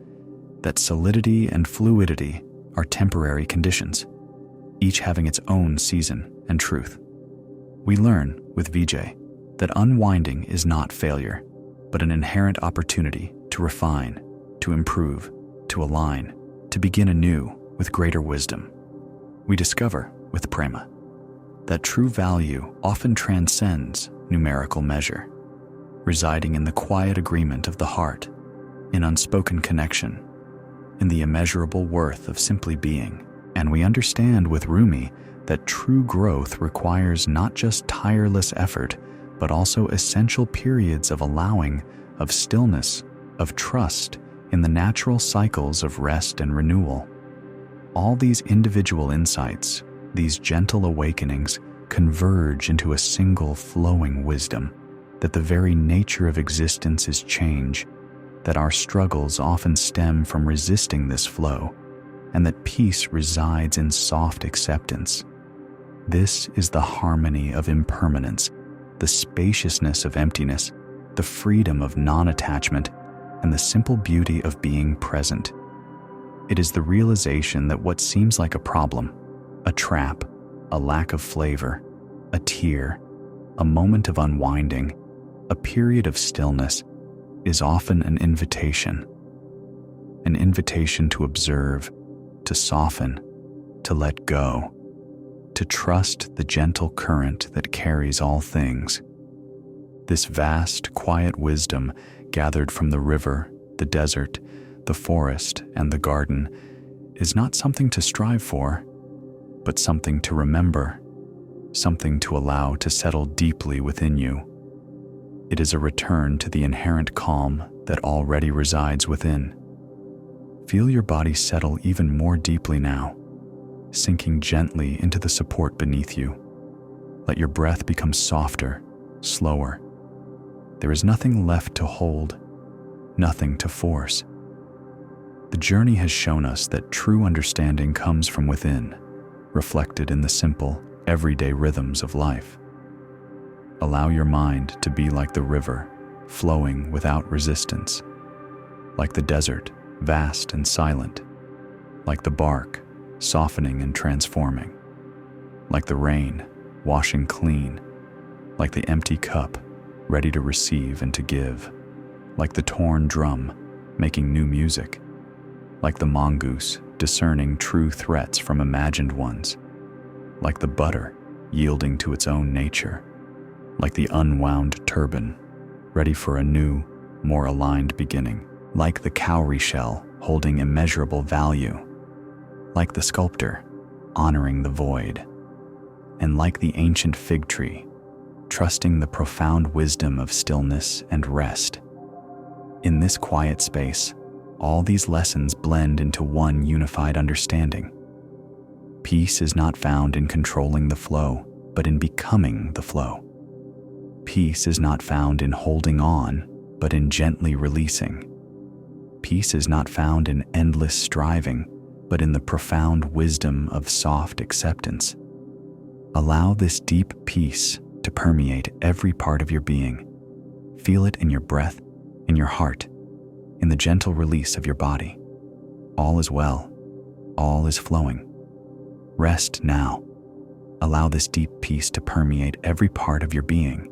that solidity and fluidity are temporary conditions, each having its own season and truth. We learn, with Vijay, that unwinding is not failure, but an inherent opportunity to refine, to improve, to align, to begin anew with greater wisdom. We discover, with prema. That true value often transcends numerical measure, residing in the quiet agreement of the heart, in unspoken connection, in the immeasurable worth of simply being. And we understand with Rumi that true growth requires not just tireless effort, but also essential periods of allowing, of stillness, of trust in the natural cycles of rest and renewal. All these individual insights, these gentle awakenings, converge into a single flowing wisdom, that the very nature of existence is change, that our struggles often stem from resisting this flow, and that peace resides in soft acceptance. This is the harmony of impermanence, the spaciousness of emptiness, the freedom of non-attachment, and the simple beauty of being present. It is the realization that what seems like a problem, a trap, a lack of flavor, a tear, a moment of unwinding, a period of stillness, is often an invitation to observe, to soften, to let go, to trust the gentle current that carries all things. This vast, quiet wisdom gathered from the river, the desert, the forest, and the garden is not something to strive for, but something to remember, something to allow to settle deeply within you. It is a return to the inherent calm that already resides within. Feel your body settle even more deeply now, sinking gently into the support beneath you. Let your breath become softer, slower. There is nothing left to hold, nothing to force. The journey has shown us that true understanding comes from within, reflected in the simple, everyday rhythms of life. Allow your mind to be like the river, flowing without resistance, like the desert, vast and silent, like the bark, softening and transforming, like the rain, washing clean, like the empty cup, ready to receive and to give, like the torn drum, making new music, like the mongoose, discerning true threats from imagined ones, like the butter, yielding to its own nature, like the unwound turban, ready for a new, more aligned beginning, like the cowrie shell, holding immeasurable value, like the sculptor, honoring the void, and like the ancient fig tree, trusting the profound wisdom of stillness and rest. In this quiet space, all these lessons blend into one unified understanding. Peace is not found in controlling the flow, but in becoming the flow. Peace is not found in holding on, but in gently releasing. Peace is not found in endless striving, but in the profound wisdom of soft acceptance. Allow this deep peace to permeate every part of your being. Feel it in your breath, in your heart, in the gentle release of your body. All is well. All is flowing. Rest now. Allow this deep peace to permeate every part of your being.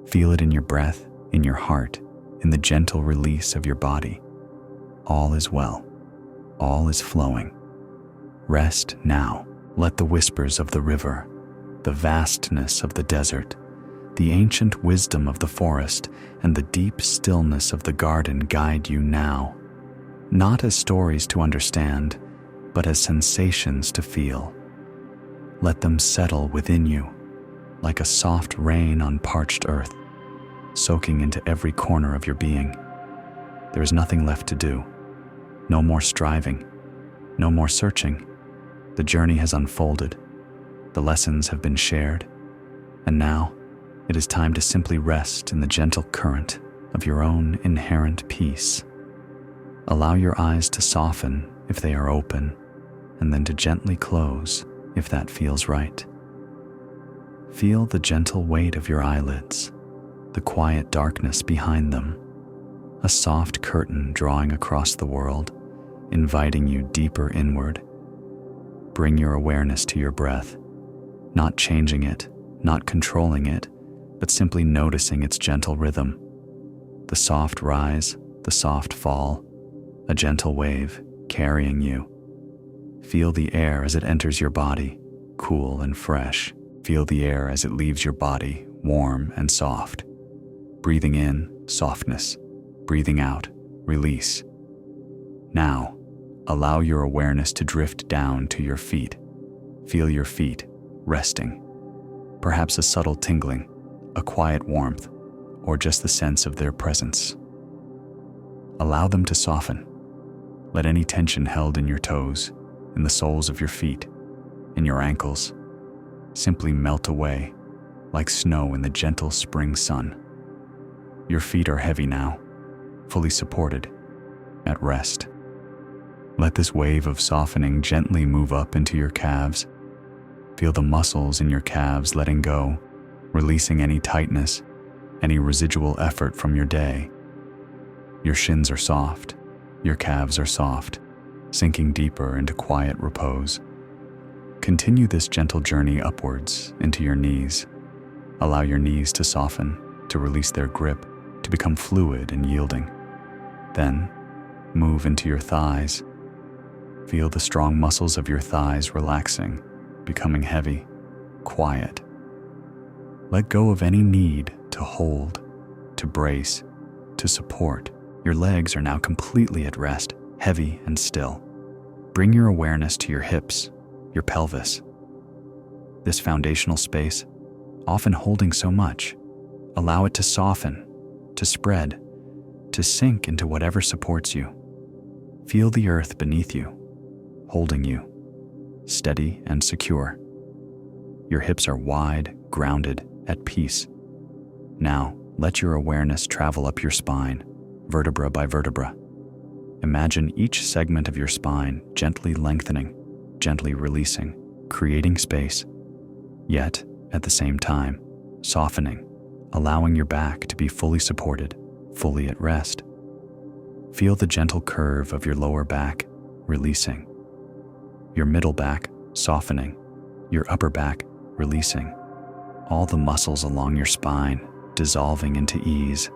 Feel it in your breath, in your heart, in the gentle release of your body. All is well. All is flowing. Rest now. Let the whispers of the river, the vastness of the desert, the ancient wisdom of the forest, and the deep stillness of the garden guide you now, not as stories to understand, but as sensations to feel. Let them settle within you, like a soft rain on parched earth, soaking into every corner of your being. There is nothing left to do. No more striving, no more searching. The journey has unfolded. The lessons have been shared. And now, it is time to simply rest in the gentle current of your own inherent peace. Allow your eyes to soften if they are open, and then to gently close if that feels right. Feel the gentle weight of your eyelids, the quiet darkness behind them, a soft curtain drawing across the world, inviting you deeper inward. Bring your awareness to your breath, not changing it, not controlling it, but simply noticing its gentle rhythm. The soft rise, the soft fall, a gentle wave carrying you. Feel the air as it enters your body, cool and fresh. Feel the air as it leaves your body, warm and soft. Breathing in, softness. Breathing out, release. Now, allow your awareness to drift down to your feet. Feel your feet resting. Perhaps a subtle tingling, a quiet warmth, or just the sense of their presence. Allow them to soften. Let any tension held in your toes, in the soles of your feet, in your ankles, simply melt away like snow in the gentle spring sun. Your feet are heavy now, fully supported, at rest. Let this wave of softening gently move up into your calves. Feel the muscles in your calves letting go, releasing any tightness, any residual effort from your day. Your shins are soft, your calves are soft, sinking deeper into quiet repose. Continue this gentle journey upwards into your knees. Allow your knees to soften, to release their grip, to become fluid and yielding. Then, move into your thighs. Feel the strong muscles of your thighs relaxing, becoming heavy, quiet. Let go of any need to hold, to brace, to support. Your legs are now completely at rest, heavy and still. Bring your awareness to your hips, your pelvis. This foundational space, often holding so much, allow it to soften, to spread, to sink into whatever supports you. Feel the earth beneath you, holding you, steady and secure. Your hips are wide, grounded, at peace. Now, let your awareness travel up your spine, vertebra by vertebra. Imagine each segment of your spine gently lengthening, gently releasing, creating space, yet, at the same time, softening, allowing your back to be fully supported, fully at rest. Feel the gentle curve of your lower back, releasing. Your middle back, softening. Your upper back, releasing. All the muscles along your spine, dissolving into ease.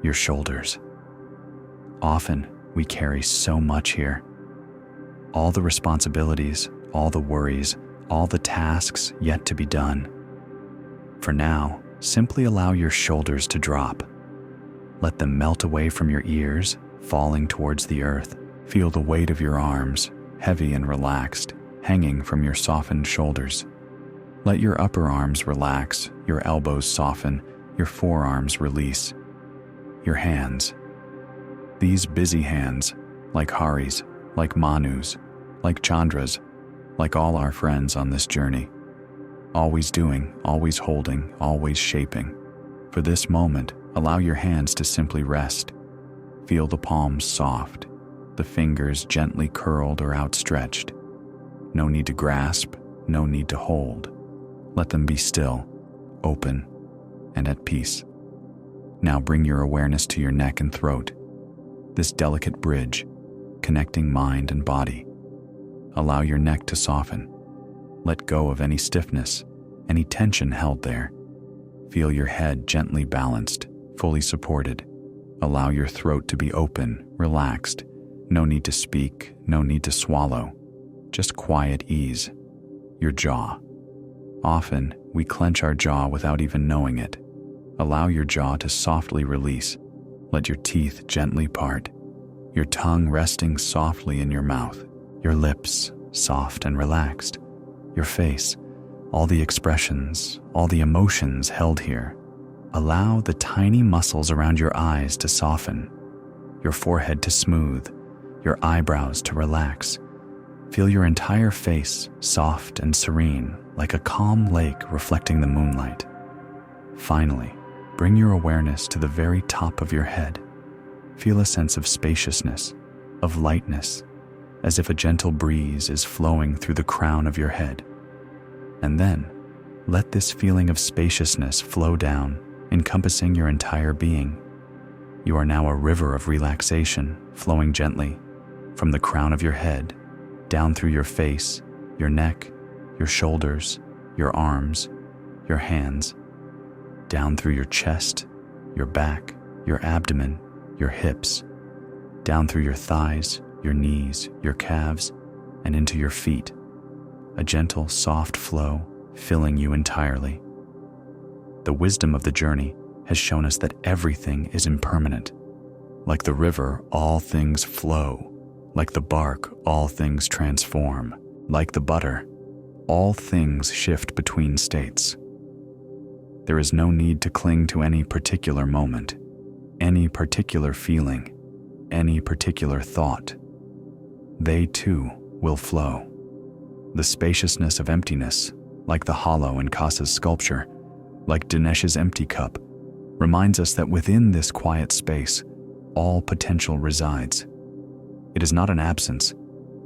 Your shoulders. Often, we carry so much here. All the responsibilities, all the worries, all the tasks yet to be done. For now, simply allow your shoulders to drop. Let them melt away from your ears, falling towards the earth. Feel the weight of your arms, heavy and relaxed, hanging from your softened shoulders. Let your upper arms relax, your elbows soften, your forearms release. Your hands. These busy hands, like Hari's, like Manu's, like Chandra's, like all our friends on this journey. Always doing, always holding, always shaping. For this moment, allow your hands to simply rest. Feel the palms soft, the fingers gently curled or outstretched. No need to grasp, no need to hold. Let them be still, open, and at peace. Now bring your awareness to your neck and throat, this delicate bridge, connecting mind and body. Allow your neck to soften. Let go of any stiffness, any tension held there. Feel your head gently balanced, fully supported. Allow your throat to be open, relaxed. No need to speak, no need to swallow. Just quiet ease. Your jaw. Often, we clench our jaw without even knowing it. Allow your jaw to softly release. Let your teeth gently part. Your tongue resting softly in your mouth. Your lips, soft and relaxed. Your face, all the expressions, all the emotions held here. Allow the tiny muscles around your eyes to soften. Your forehead to smooth. Your eyebrows to relax. Feel your entire face soft and serene, like a calm lake reflecting the moonlight. Finally, bring your awareness to the very top of your head. Feel a sense of spaciousness, of lightness, as if a gentle breeze is flowing through the crown of your head. And then, let this feeling of spaciousness flow down, encompassing your entire being. You are now a river of relaxation, flowing gently, from the crown of your head, down through your face, your neck, your shoulders, your arms, your hands, down through your chest, your back, your abdomen, your hips, down through your thighs, your knees, your calves, and into your feet. a gentle, soft flow filling you entirely. The wisdom of the journey has shown us that everything is impermanent. Like the river, all things flow. Like the bark, all things transform. Like the butter, all things shift between states. There is no need to cling to any particular moment, any particular feeling, any particular thought. They too will flow. The spaciousness of emptiness, like the hollow in Kasa's sculpture, like Dinesh's empty cup, reminds us that within this quiet space, all potential resides. It is not an absence,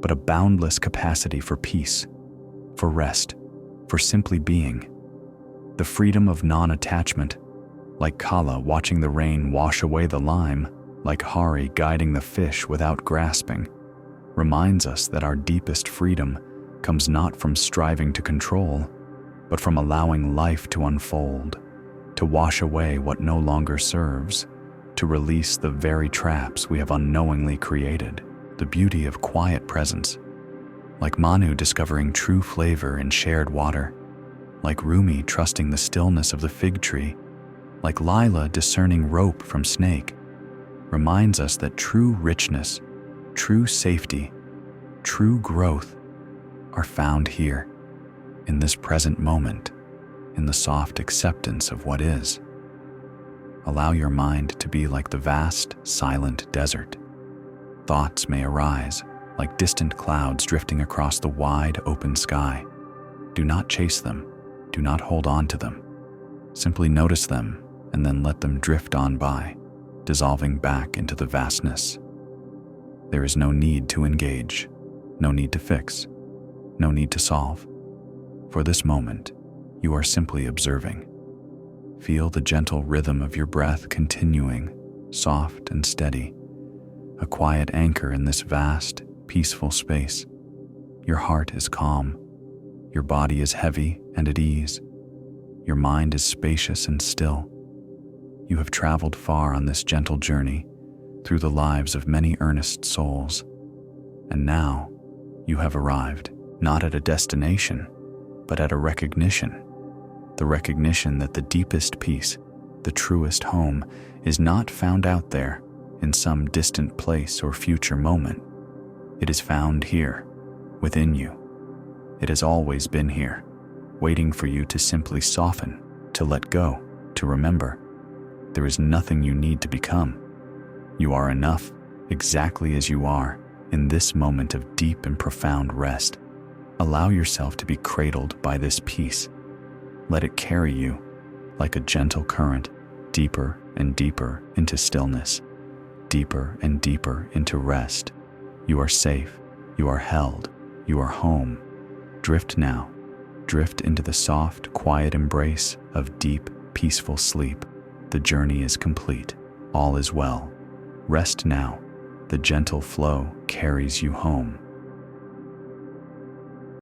but a boundless capacity for peace, for rest, for simply being. The freedom of non-attachment, like Kala watching the rain wash away the lime, like Hari guiding the fish without grasping, reminds us that our deepest freedom comes not from striving to control, but from allowing life to unfold, to wash away what no longer serves, to release the very traps we have unknowingly created. The beauty of quiet presence, like Manu discovering true flavor in shared water, like Rumi trusting the stillness of the fig tree, like Lila discerning rope from snake, reminds us that true richness, true safety, true growth are found here, in this present moment, in the soft acceptance of what is. Allow your mind to be like the vast, silent desert. Thoughts may arise, like distant clouds drifting across the wide, open sky. Do not chase them. Do not hold on to them. Simply notice them and then let them drift on by, dissolving back into the vastness. There is no need to engage, no need to fix, no need to solve. For this moment, you are simply observing. Feel the gentle rhythm of your breath continuing, soft and steady, a quiet anchor in this vast, peaceful space. Your heart is calm, your body is heavy and at ease, your mind is spacious and still. You have traveled far on this gentle journey through the lives of many earnest souls, and now you have arrived, not at a destination, but at a recognition. The recognition that the deepest peace, the truest home, is not found out there in some distant place or future moment. It is found here, within you. It has always been here, waiting for you to simply soften, to let go, to remember. There is nothing you need to become. You are enough, exactly as you are, in this moment of deep and profound rest. Allow yourself to be cradled by this peace. Let it carry you, like a gentle current, deeper and deeper into stillness, deeper and deeper into rest. You are safe, you are held, you are home. Drift now, drift into the soft, quiet embrace of deep, peaceful sleep. The journey is complete, all is well. Rest now, the gentle flow carries you home.